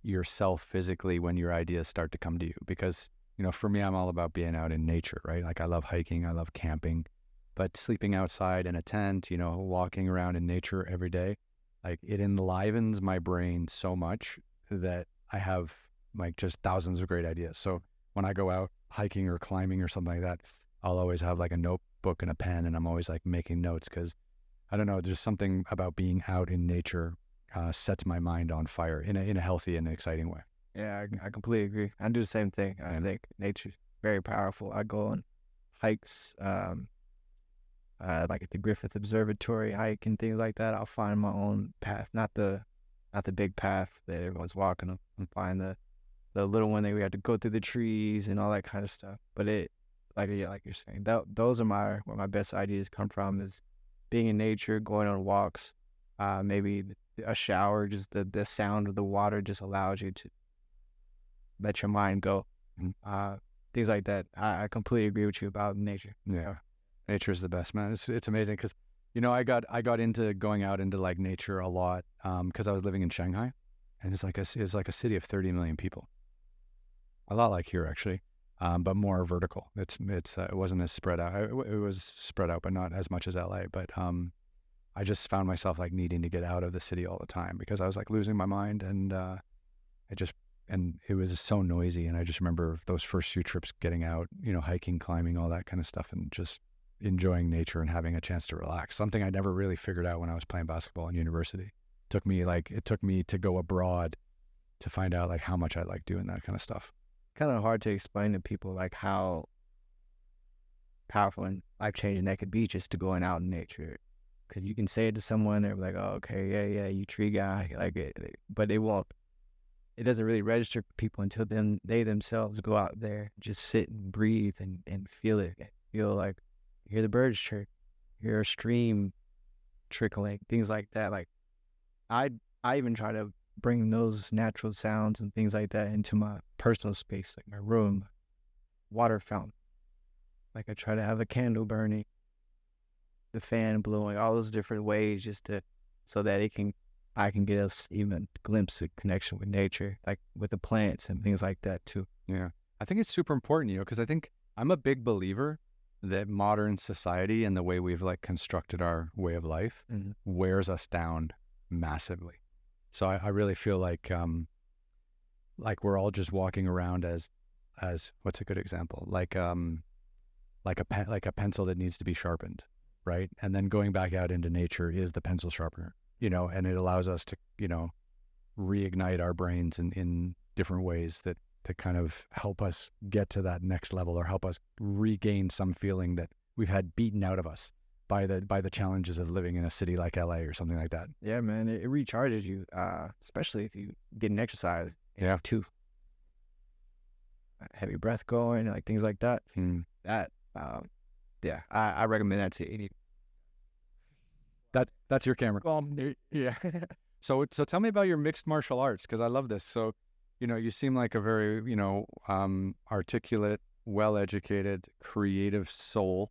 S1: yourself physically when your ideas start to come to you? Because, for me, I'm all about being out in nature, right? Like I love hiking, I love camping, but sleeping outside in a tent, walking around in nature every day, like it enlivens my brain so much that I have like just thousands of great ideas. So when I go out hiking or climbing or something like that, I'll always have like a notebook and a pen, and I'm always like making notes because I don't know, there's something about being out in nature sets my mind on fire in a healthy and exciting way.
S2: Yeah, I completely agree. I do the same thing. I think nature's very powerful. I go on hikes, like at the Griffith Observatory hike and things like that. I'll find my own path, not the big path that everyone's walking on. And find the little one that we have to go through the trees and all that kind of stuff. But like you're saying, those are where my best ideas come from, is being in nature, going on walks, maybe a shower, just the sound of the water just allows you to let your mind go. Things like that. I completely agree with you about nature.
S1: Yeah. Nature is the best, man. It's amazing because, I got into going out into like nature a lot because I was living in Shanghai, and it's like a city of 30 million people. A lot like here, actually, but more vertical. It wasn't as spread out. It was spread out, but not as much as LA. But I just found myself like needing to get out of the city all the time because I was like losing my mind, and it was so noisy. And I just remember those first few trips getting out, hiking, climbing, all that kind of stuff, and just enjoying nature and having a chance to relax. Something I never really figured out when I was playing basketball in university. It took me to go abroad to find out like how much I like doing that kind of stuff.
S2: Kind of hard to explain to people like how powerful and life-changing that could be just to going out in nature. Because you can say it to someone, they're like, "Oh, okay, yeah, you tree guy," like but it won't. It doesn't really register for people until then they themselves go out there, just sit and breathe and feel it. Feel like hear the birds chirp, hear a stream trickling, things like that. Like I even try to bring those natural sounds and things like that into my personal space, like my room, water fountain. Like I try to have a candle burning, the fan blowing, all those different ways so that I can get us even a glimpse of connection with nature, like with the plants and things like that too.
S1: Yeah. I think it's super important, because I think I'm a big believer that modern society and the way we've like constructed our way of life wears us down massively. So I really feel like we're all just walking around as what's a good example? Like a pencil that needs to be sharpened, right? And then going back out into nature is the pencil sharpener, and it allows us to, reignite our brains in different ways that kind of help us get to that next level or help us regain some feeling that we've had beaten out of us by the challenges of living in a city like LA or something like that.
S2: Yeah, man, it recharges you, especially if you get an exercise.
S1: Yeah.
S2: Too heavy breath going, like things like that. That, yeah, I recommend that to any.
S1: That's your camera.
S2: Yeah.
S1: So tell me about your mixed martial arts, because I love this. So, you seem like a very, articulate, well-educated, creative soul.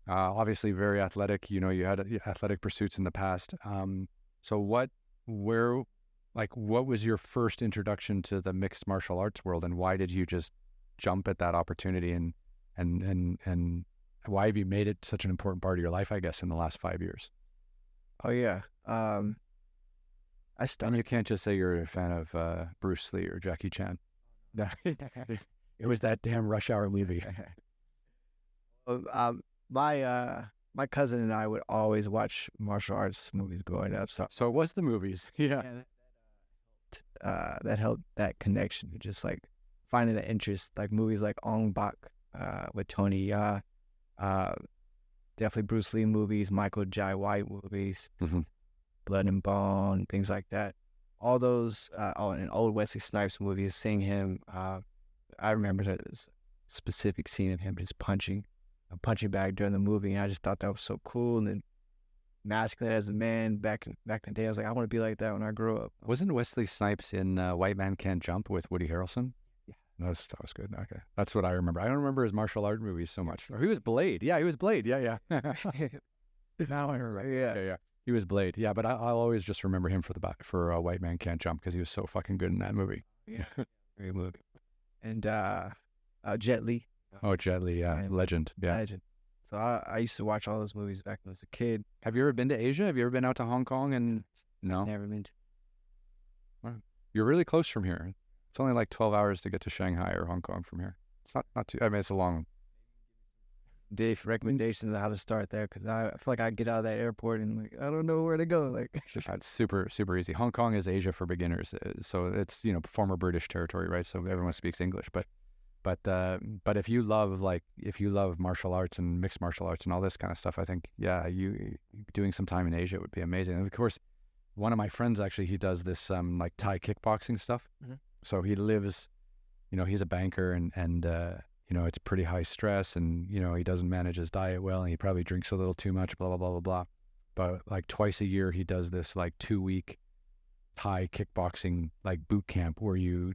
S1: Obviously very athletic. You had athletic pursuits in the past. So what was your first introduction to the mixed martial arts world, and why did you just jump at that opportunity, and why have you made it such an important part of your life, I guess, in the last 5 years?
S2: Oh yeah.
S1: And you can't just say you're a fan of Bruce Lee or Jackie Chan.
S2: No.
S1: It was that damn Rush Hour movie.
S2: My cousin and I would always watch martial arts movies growing up.
S1: So it was the movies. Yeah.
S2: That helped that connection, just like finding the interest, like movies like Ong Bak with Tony Ya, definitely Bruce Lee movies, Michael Jai White movies, Blood and Bone, things like that. All those, and old Wesley Snipes movies, seeing him, I remember this specific scene of him just punching a punching bag during the movie, and I just thought that was so cool. And then masculine as a man back in the day, I was like, I want to be like that when I grow up.
S1: Wasn't Wesley Snipes in White Man Can't Jump with Woody Harrelson?
S2: Yeah.
S1: That was good. Okay. That's what I remember. I don't remember his martial art movies so much. He was Blade. Yeah, he was Blade. Yeah. Now I remember. Yeah. He was Blade. Yeah, but I'll always just remember him for White Man Can't Jump, because he was so fucking good in that movie.
S2: Yeah. Great movie. And Jet Li.
S1: Oh, Jet Li, yeah. Legend. Yeah.
S2: Legend. So I used to watch all those movies back when I was a kid.
S1: Have you ever been to Asia? Have you ever been out to Hong Kong? And no?
S2: Never been to.
S1: Wow. You're really close from here. It's only like 12 hours to get to Shanghai or Hong Kong from here. It's not too, I mean, it's a long.
S2: Dave, recommendations on how to start there, because I feel like I get out of that airport and like I don't know where to go. Like
S1: it's super super easy. Hong Kong is Asia for beginners, so it's former British territory, right? So everyone speaks English, but if you love martial arts and mixed martial arts and all this kind of stuff, I think you doing some time in Asia would be amazing. And of course, one of my friends actually, he does this like Thai kickboxing stuff. So he lives, he's a banker and it's pretty high stress, and he doesn't manage his diet well, and he probably drinks a little too much, blah blah blah blah blah. But like twice a year, he does this like 2-week Thai kickboxing like boot camp where you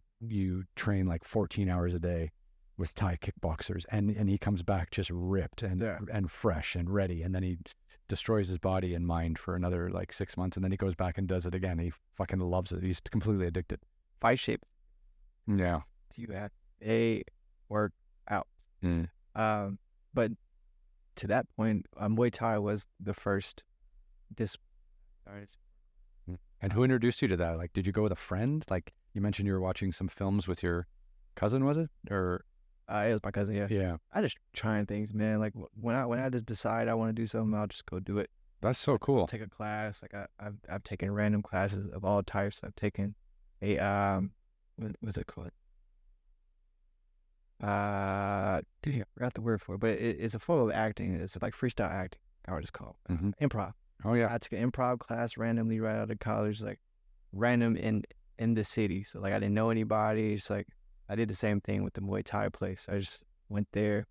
S1: train like 14 hours a day with Thai kickboxers, and he comes back just ripped and fresh and ready, and then he destroys his body and mind for another like 6 months, and then he goes back and does it again. He fucking loves it. He's completely addicted.
S2: Fight shape.
S1: Yeah.
S2: They work out. But to that point, Muay Thai was the first discipline.
S1: And who introduced you to that? Like, did you go with a friend? Like, you mentioned you were watching some films with your cousin, was it? Or
S2: it was my cousin. Yeah.
S1: Yeah.
S2: I just trying things, man. Like when I just decide I want to do something, I'll just go do it.
S1: That's so cool.
S2: I'll take a class. Like I've taken random classes of all types. I've taken a what's it called? I forgot the word for it, but it's a form of acting. It's like freestyle acting. I would just call it. Improv.
S1: Oh yeah.
S2: I took an improv class randomly right out of college, like random in the city. So like I didn't know anybody. It's like I did the same thing with the Muay Thai place. I just went there,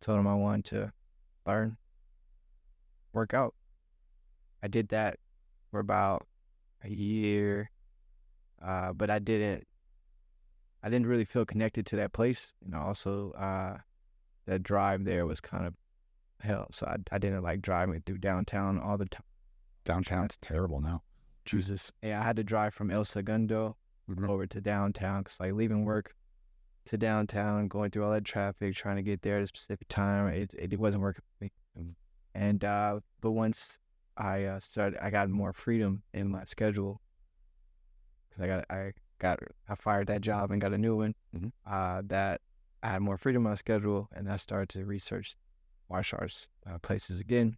S2: told them I wanted to learn, work out. I did that for about a year, but I didn't really feel connected to that place. Also, that drive there was kind of hell. So I didn't like driving through downtown all the time.
S1: Downtown's terrible now. Jesus.
S2: Yeah, I had to drive from El Segundo over to downtown, because like leaving work to downtown, going through all that traffic, trying to get there at a specific time. It wasn't working for me. And but once I got more freedom in my schedule. 'Cause I fired that job and got a new one. That I had more freedom in my schedule, and I started to research martial arts places again.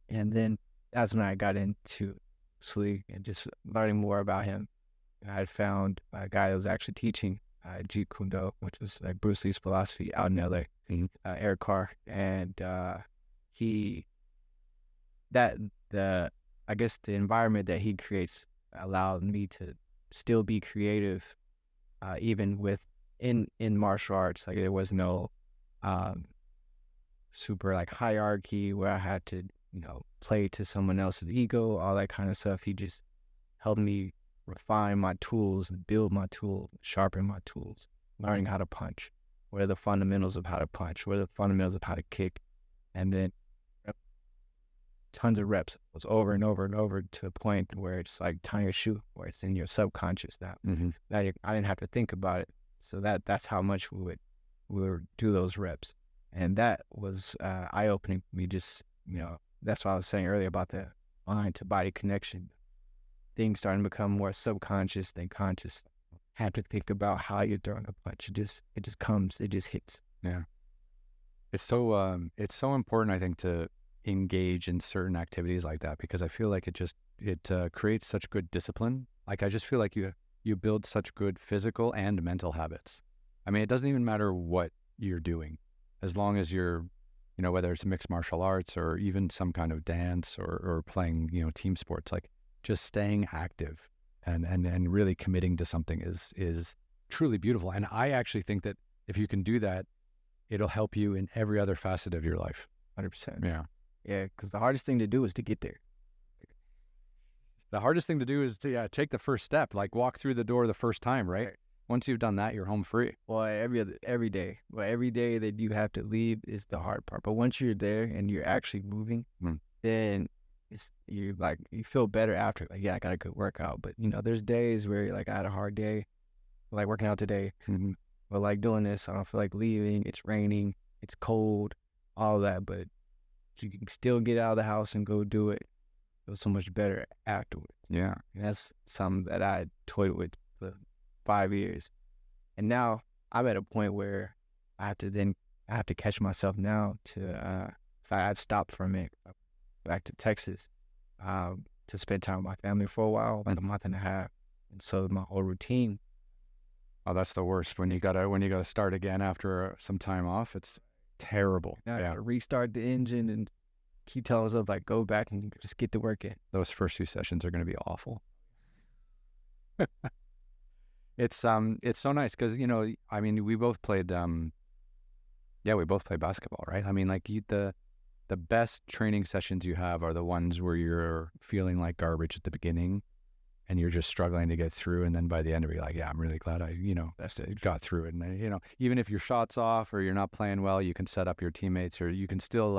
S2: And then that's when I got into Slee and just learning more about him. I had found a guy that was actually teaching Jeet Kune Do, which was like Bruce Lee's philosophy out in LA, Eric Carr. And I guess the environment that he creates allowed me to still be creative, even in martial arts. Like there was no super like hierarchy where I had to, play to someone else's ego, all that kind of stuff. He just helped me refine my tools and build my tools, sharpen my tools, learning how to punch. What are the fundamentals of how to punch? What are the fundamentals of how to kick? And then tons of reps. It was over and over and over to a point where it's like tying your shoe, where it's in your subconscious now. I didn't have to think about it. So that's how much we would do those reps. And that was eye-opening for me. Just, that's what I was saying earlier about the mind to body connection. Things starting to become more subconscious than conscious. Have to think about how you're throwing a punch. It just comes. It just hits.
S1: Yeah. It's so important, I think, to engage in certain activities like that, because I feel like it creates such good discipline. Like I just feel like you build such good physical and mental habits. I mean, it doesn't even matter what you're doing, as long as you're, whether it's mixed martial arts or even some kind of dance or playing, team sports, like just staying active and really committing to something is truly beautiful. And I actually think that if you can do that, it'll help you in every other facet of your life.
S2: 100%.
S1: Yeah.
S2: Yeah, because the hardest thing to do is to get there.
S1: The hardest thing to do is to take the first step, like walk through the door the first time, right? Once you've done that, you're home free.
S2: Well, every day. Well, every day that you have to leave is the hard part. But once you're there and you're actually moving, then you feel better after. Like, yeah, I got a good workout. But there's days where you're like, I had a hard day, like working out today, but like doing this, I don't feel like leaving. It's raining, it's cold, all that. But you can still get out of the house and go do it. It was so much better afterwards.
S1: Yeah.
S2: And that's something that I toyed with for 5 years. And now I'm at a point where I have to catch myself now to, if I had stopped for a minute, back to Texas, to spend time with my family for a while, about a month and a half. And so my whole routine.
S1: Oh, that's the worst. When you gotta start again after some time off, it's terrible.
S2: I gotta restart the engine and keep telling myself, like, go back and just get the work in.
S1: Those first 2 sessions are going to be awful. It's so nice because, I mean, we both played, we both played basketball, right? I mean, like the best training sessions you have are the ones where you're feeling like garbage at the beginning and you're just struggling to get through. And then by the end of it, you're like, yeah, I'm really glad I, got through it. And, even if your shot's off or you're not playing well, you can set up your teammates, or you can still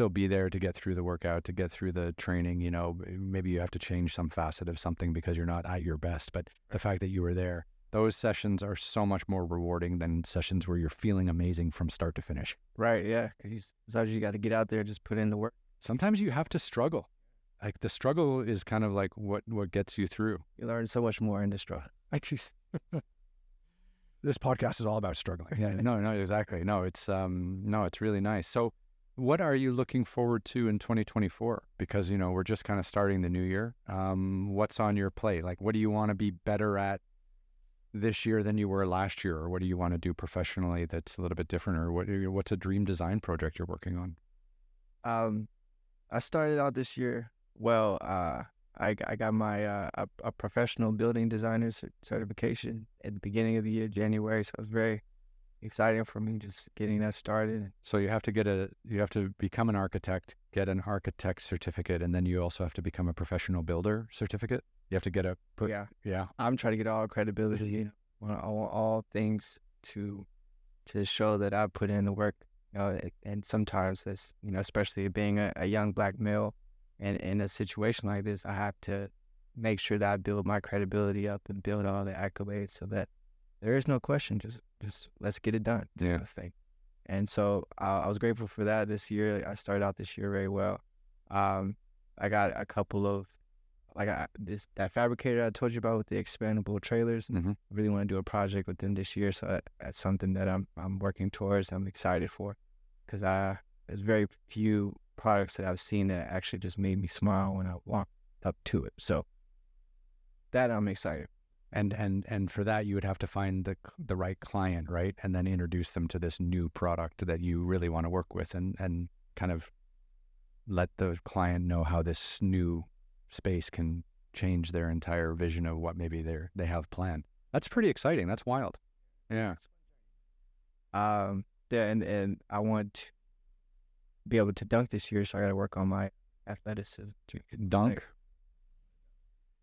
S1: be there to get through the workout, to get through the training. Maybe you have to change some facet of something because you're not at your best, but the fact that you were there, those sessions are so much more rewarding than sessions where you're feeling amazing from start to finish.
S2: Right, yeah, because sometimes you got to get out there and just put in the work.
S1: Sometimes you have to struggle. Like the struggle is kind of like what gets you through.
S2: You learn so much more in the struggle.
S1: Actually, this podcast is all about struggling. Yeah, no, exactly. No, it's really nice. So what are you looking forward to in 2024? Because, we're just kind of starting the new year. What's on your plate? Like, what do you want to be better at this year than you were last year? Or what do you want to do professionally that's a little bit different? Or what's a dream design project you're working on?
S2: I started out this year. Well, I got my a professional building designer certification at the beginning of the year, January. So it was very exciting for me just getting that started.
S1: So you have to become an architect, get an architect certificate, and then you also have to become a professional builder certificate. You have to get yeah.
S2: I'm trying to get all credibility, all things to show that I put in the work. And sometimes that's, especially being a young Black male, and in a situation like this, I have to make sure that I build my credibility up and build all the accolades so that there is no question. Just let's get it done.
S1: Yeah.
S2: I think. And so I was grateful for that this year. I started out this year very well. I got a couple of that fabricator I told you about with the expandable trailers.
S1: Mm-hmm.
S2: I really want to do a project with them this year, so that's something that I'm working towards. I'm excited for, because there's very few products that I've seen that actually just made me smile when I walked up to it. So that I'm excited.
S1: And for that, you would have to find the right client, right? And then introduce them to this new product that you really want to work with, and kind of let the client know how this new space can change their entire vision of what maybe they have planned. That's pretty exciting. That's wild. Yeah.
S2: Yeah, and I want to be able to dunk this year, so I got to work on my athleticism.
S1: Dunk.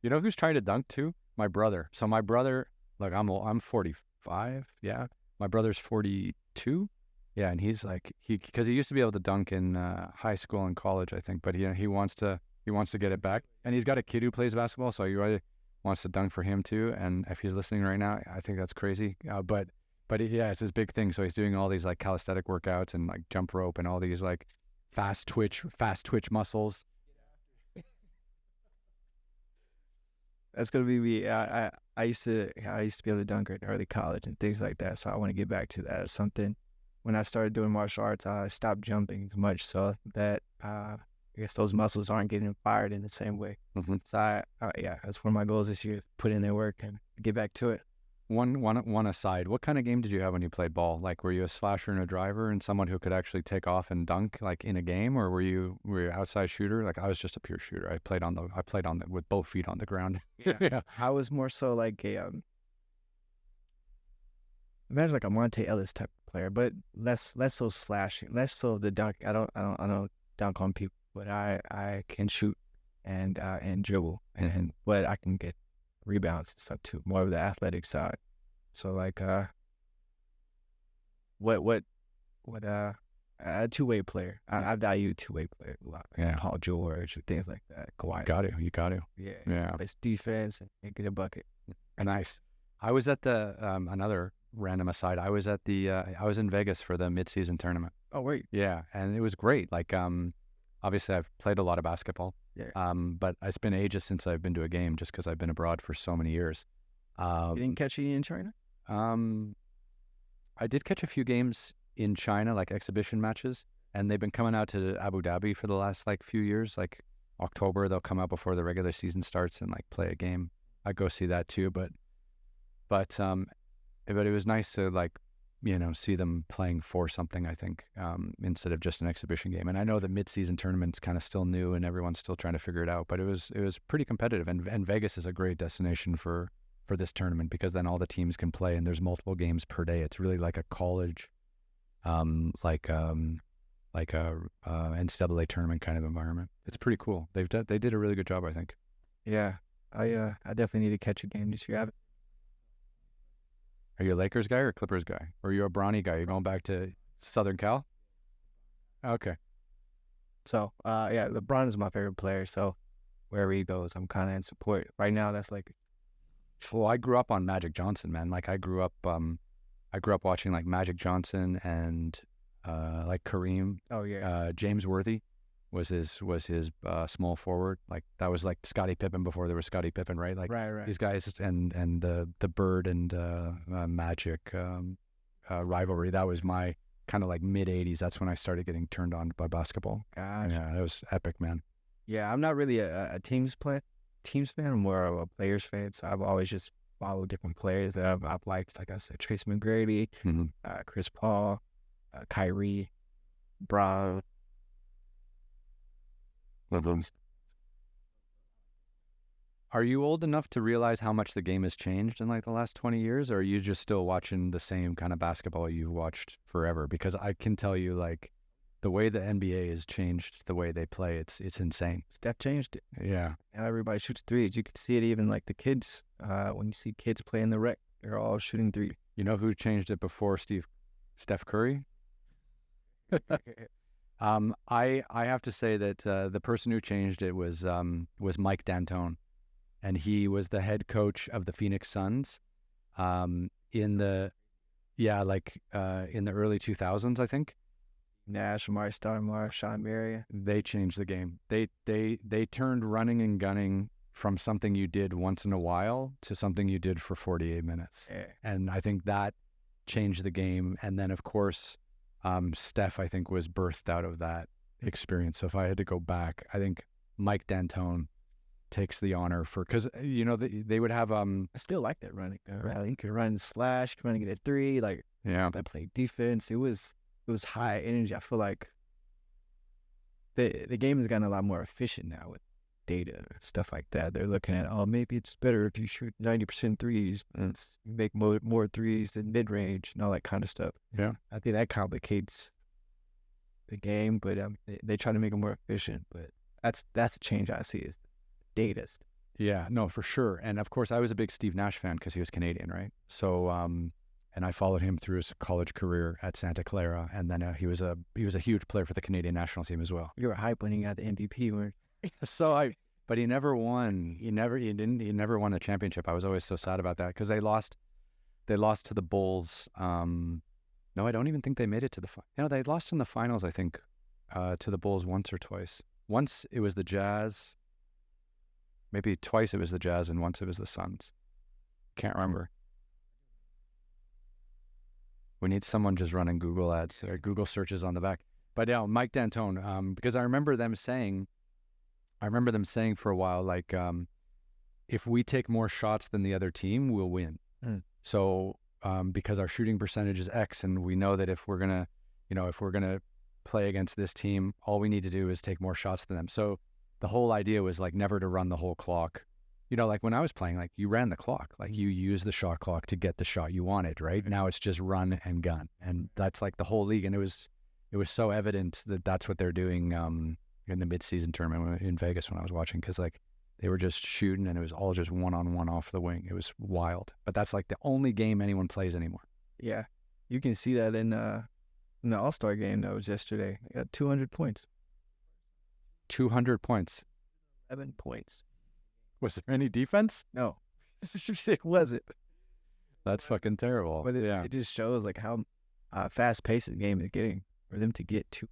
S1: You know who's trying to dunk too? My brother. So my brother, like I'm 45. Yeah. My brother's 42. Yeah, and he's like because he used to be able to dunk in high school and college, I think, but he wants to get it back, and he's got a kid who plays basketball, so he really wants to dunk for him too. And if he's listening right now, I think that's crazy. But yeah, it's his big thing. So he's doing all these like calisthenic workouts and like jump rope and all these like fast twitch muscles.
S2: That's gonna be me. I used to be able to dunk in early college and things like that. So I want to get back to that. It's something. When I started doing martial arts, I stopped jumping as much, so that I guess those muscles aren't getting fired in the same way.
S1: Mm-hmm.
S2: So yeah, that's one of my goals this year: put in their work and get back to it.
S1: One aside, what kind of game did you have when you played ball? Like, were you a slasher and a driver and someone who could actually take off and dunk like in a game, or were you outside shooter? Like, I was just a pure shooter. I played on the with both feet on the ground.
S2: Yeah.
S1: Yeah.
S2: I was more so like imagine like a Monte Ellis type of player, but less so slashing, less so the dunk. I don't dunk on people, but I can shoot and dribble, and but I can get rebounds and stuff too. More of the athletic side. So like a two-way player. I value two-way player a lot. Like Paul George or things like that. Kawhi.
S1: You got to.
S2: Yeah. Plays defense and get a bucket.
S1: Nice. I was at the another random aside. I was at the I was in Vegas for the mid-season tournament.
S2: Oh wait.
S1: Yeah, and it was great. Like obviously I've played a lot of basketball.
S2: Yeah.
S1: But it's been ages since I've been to a game, just because I've been abroad for so many years.
S2: You didn't catch any in China?
S1: I did catch a few games in China, like exhibition matches, and they've been coming out to Abu Dhabi for the last like few years. Like October, they'll come out before the regular season starts and like play a game. I go see that too, but it was nice to like, see them playing for something, I think, instead of just an exhibition game. And I know the mid-season tournament's kind of still new and everyone's still trying to figure it out, but it was pretty competitive. And Vegas is a great destination for this tournament, because then all the teams can play and there's multiple games per day. It's really like a college, like a NCAA tournament kind of environment. It's pretty cool. They did a really good job, I think.
S2: Yeah, I definitely need to catch a game this year.
S1: Are you a Lakers guy or a Clippers guy? Or are you a Bronny guy? You're going back to Southern Cal? Okay.
S2: So, yeah, LeBron is my favorite player. So wherever he goes, I'm kind of in support. Right now, that's like...
S1: Well, I grew up on Magic Johnson, man. Like I grew up watching like Magic Johnson and like Kareem.
S2: Oh, yeah.
S1: James Worthy was his small forward. Like that was like Scottie Pippen before there was Scottie Pippen, right? Like
S2: right.
S1: These guys and the Bird and Magic rivalry. That was my kind of like mid '80s. That's when I started getting turned on by basketball.
S2: Gosh.
S1: Yeah, that was epic, man.
S2: Yeah, I'm not really a teams fan. I'm more of a players fan. So I've always just followed different players that I've liked. Like I said, Tracy McGrady, Chris Paul, Kyrie, Brown.
S1: Are you old enough to realize how much the game has changed in like the last 20 years, or are you just still watching the same kind of basketball you've watched forever? Because I can tell you, like, the way the NBA has changed the way they play, it's insane.
S2: Steph changed it.
S1: Yeah.
S2: Now everybody shoots threes. You can see it even like the kids. When you see kids play in the rec, they're all shooting threes.
S1: You know who changed it before Steph Curry? I have to say that the person who changed it was Mike D'Antoni, and he was the head coach of the Phoenix Suns in the in the early 2000s, I think.
S2: Nash, Amari Stoudemire, Sean Marion.
S1: They changed the game. They turned running and gunning from something you did once in a while to something you did for 48 minutes.
S2: Yeah.
S1: And I think that changed the game. And then, of course, Steph, I think, was birthed out of that experience. So if I had to go back, I think Mike D'Antoni takes the honor for, because, you know, they would have...
S2: I still like that running. You could run slash, trying to get a three. Like,
S1: yeah,
S2: I played defense. It was high energy. I feel like the game has gotten a lot more efficient now with data, stuff like that. They're looking at, oh, maybe it's better if you shoot 90% threes and make more threes than mid-range and all that kind of stuff.
S1: Yeah.
S2: I think that complicates the game, but they try to make it more efficient. But that's the change I see is data.
S1: Yeah, no, for sure. And of course, I was a big Steve Nash fan because he was Canadian, right? So, and I followed him through his college career at Santa Clara, and then he was a huge player for the Canadian national team as well.
S2: You were hype when he got the MVP, weren't you?
S1: But he never won. He never won a championship. I was always so sad about that because they lost to the Bulls. No, I don't even think they made it to the final. No, they lost in the finals, I think, to the Bulls once or twice. Once it was the Jazz. Maybe twice it was the Jazz, and once it was the Suns. Can't remember. We need someone just running Google ads or Google searches on the back. But yeah, Mike D'Antoni, because I remember them saying for a while, like, if we take more shots than the other team, we'll win. So, because our shooting percentage is X, and we know that if we're gonna play against this team, all we need to do is take more shots than them. So the whole idea was like never to run the whole clock. You know, like when I was playing, like you ran the clock, like you used the shot clock to get the shot you wanted, right? Now it's just run and gun. And that's like the whole league. And it was so evident that that's what they're doing in the midseason tournament in Vegas when I was watching, because like they were just shooting and it was all just one-on-one off the wing. It was wild. But that's like the only game anyone plays anymore.
S2: Yeah. You can see that in the All-Star game that was yesterday. They got 200 points.
S1: 200 points.
S2: 11 points.
S1: Was there any defense?
S2: No. It wasn't.
S1: That's fucking terrible.
S2: But it just shows like how fast-paced the game is getting for them to get to.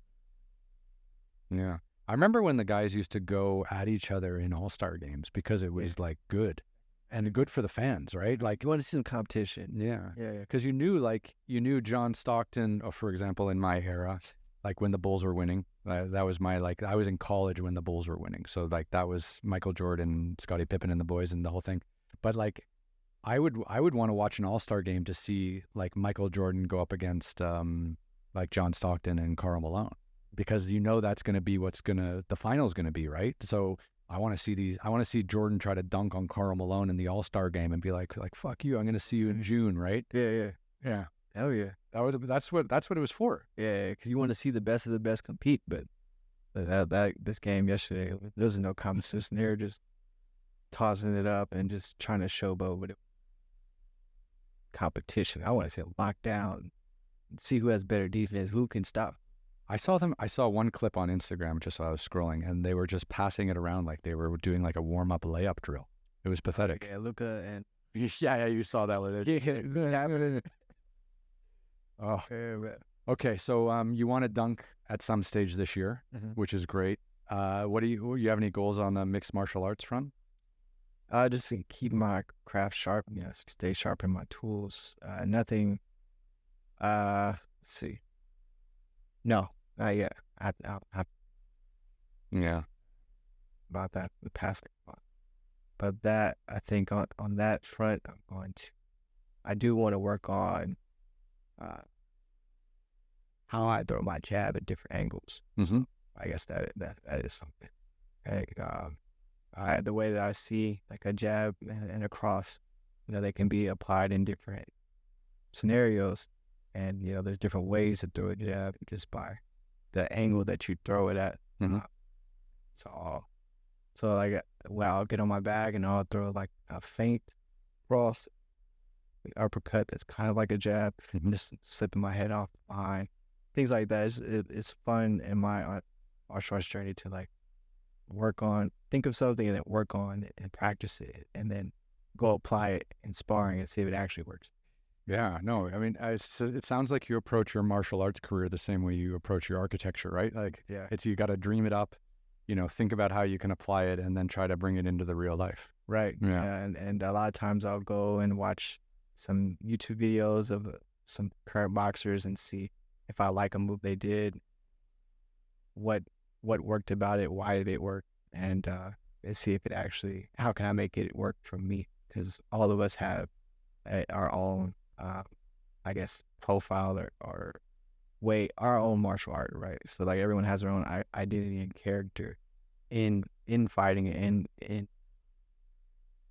S1: Yeah. I remember when the guys used to go at each other in all-star games because it was like good and good for the fans, right? Like
S2: you want to see some competition.
S1: Yeah.
S2: Yeah.
S1: Because you knew John Stockton, for example, in my era, like when the Bulls were winning. That was my, like, I was in college when the Bulls were winning. So like that was Michael Jordan, Scottie Pippen and the boys and the whole thing. But like I would want to watch an all-star game to see like Michael Jordan go up against like John Stockton and Karl Malone, because you know that's going to be the final's going to be, right? So I want to see Jordan try to dunk on Karl Malone in the all-star game and be like fuck you, I'm going to see you in June, right?
S2: Yeah. Hell yeah.
S1: That's what it was for.
S2: Yeah, because you want to see the best of the best compete, but this game yesterday, there was no competition. They were just tossing it up and just trying to showboat with it. Competition. I want to say lockdown and see who has better defense, who can stop.
S1: I saw one clip on Instagram just while I was scrolling, and they were just passing it around like they were doing like a warm-up layup drill. It was pathetic.
S2: Yeah, Luka and...
S1: Yeah, you saw that with it.
S2: Yeah.
S1: Oh.
S2: Yeah,
S1: okay, so you want to dunk at some stage this year, which is great. What do you have any goals on the mixed martial arts front?
S2: Just to keep my craft sharp, stay sharp in my tools. Nothing. Let's see. No, not yet. I
S1: Yeah.
S2: About that the past. But that, I think on that front, I do want to work on how I throw my jab at different angles.
S1: Mm-hmm.
S2: I guess that is something. Like, the way that I see like a jab and a cross, they can be applied in different scenarios, and there's different ways to throw a jab just by the angle that you throw it at. So like when I'll get on my bag and I'll throw like a feint cross, the uppercut that's kind of like a jab, just slipping my head off behind. Things like that. It's fun in my martial arts journey to like think of something and then work on it and practice it and then go apply it in sparring and see if it actually works.
S1: Yeah, no, I mean, it sounds like you approach your martial arts career the same way you approach your architecture, right? Like,
S2: Yeah.
S1: it's you got to dream it up, think about how you can apply it, and then try to bring it into the real life.
S2: Right.
S1: Yeah.
S2: Yeah, and a lot of times I'll go and watch some YouTube videos of some current boxers and see if I like a move they did, what worked about it, why did it work, and see if it actually, how can I make it work for me? Because all of us have our own, I guess, profile or way, our own martial art, right? So like everyone has their own identity and character in fighting and in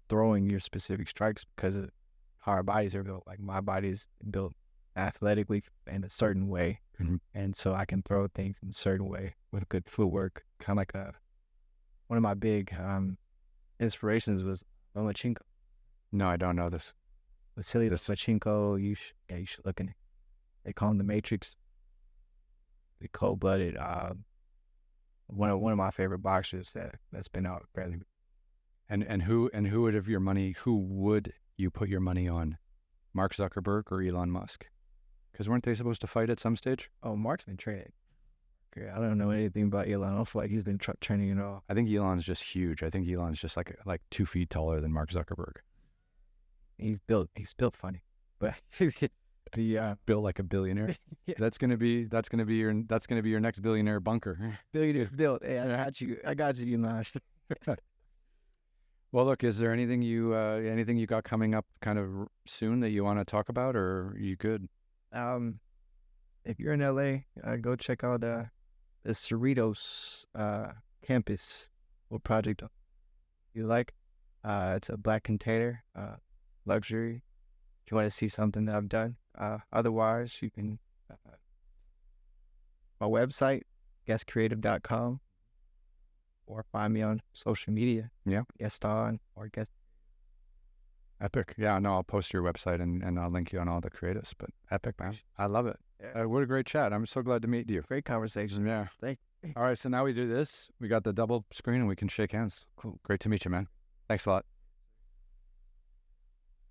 S2: throwing your specific strikes because of how our bodies are built. Like my body's built athletically in a certain way, and so I can throw things in a certain way with good footwork. Kind of like one of my big inspirations was Lomachenko.
S1: No, I don't know this.
S2: Vasily Lomachenko. You should look in it. They call him the Matrix. The cold-blooded. One of my favorite boxers that's been out fairly.
S1: And who would you put your money on? Mark Zuckerberg or Elon Musk? Because weren't they supposed to fight at some stage?
S2: Oh, Mark's been training. I don't know anything about Elon. I don't feel like he's been training at all.
S1: I think Elon's just huge. I think Elon's just like 2 feet taller than Mark Zuckerberg.
S2: He's built funny, but the
S1: Built like a billionaire.
S2: Yeah.
S1: That's gonna be your next billionaire bunker.
S2: billionaire built. Hey, I got you, Elon.
S1: Well, look, is there anything you got coming up kind of soon that you want to talk about, or are you good?
S2: If you're in LA, go check out the Cerritos campus. What project you like? It's a black container, luxury. If you want to see something that I've done, otherwise you can my website, guestcreative.com, or find me on social media.
S1: Yeah,
S2: Gueston or Guest.
S1: epic. Yeah, no, I'll post your website and I'll link you on all the creatives. But epic, man, I love it.
S2: Yeah.
S1: What a great chat. I'm so glad to meet you.
S2: Great conversation.
S1: Yeah.
S2: Thank you.
S1: All right, so now we do this. We got the double screen and we can shake hands. Cool. Great to meet you, man. Thanks a lot.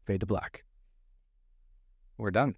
S2: Fade to black.
S1: We're done.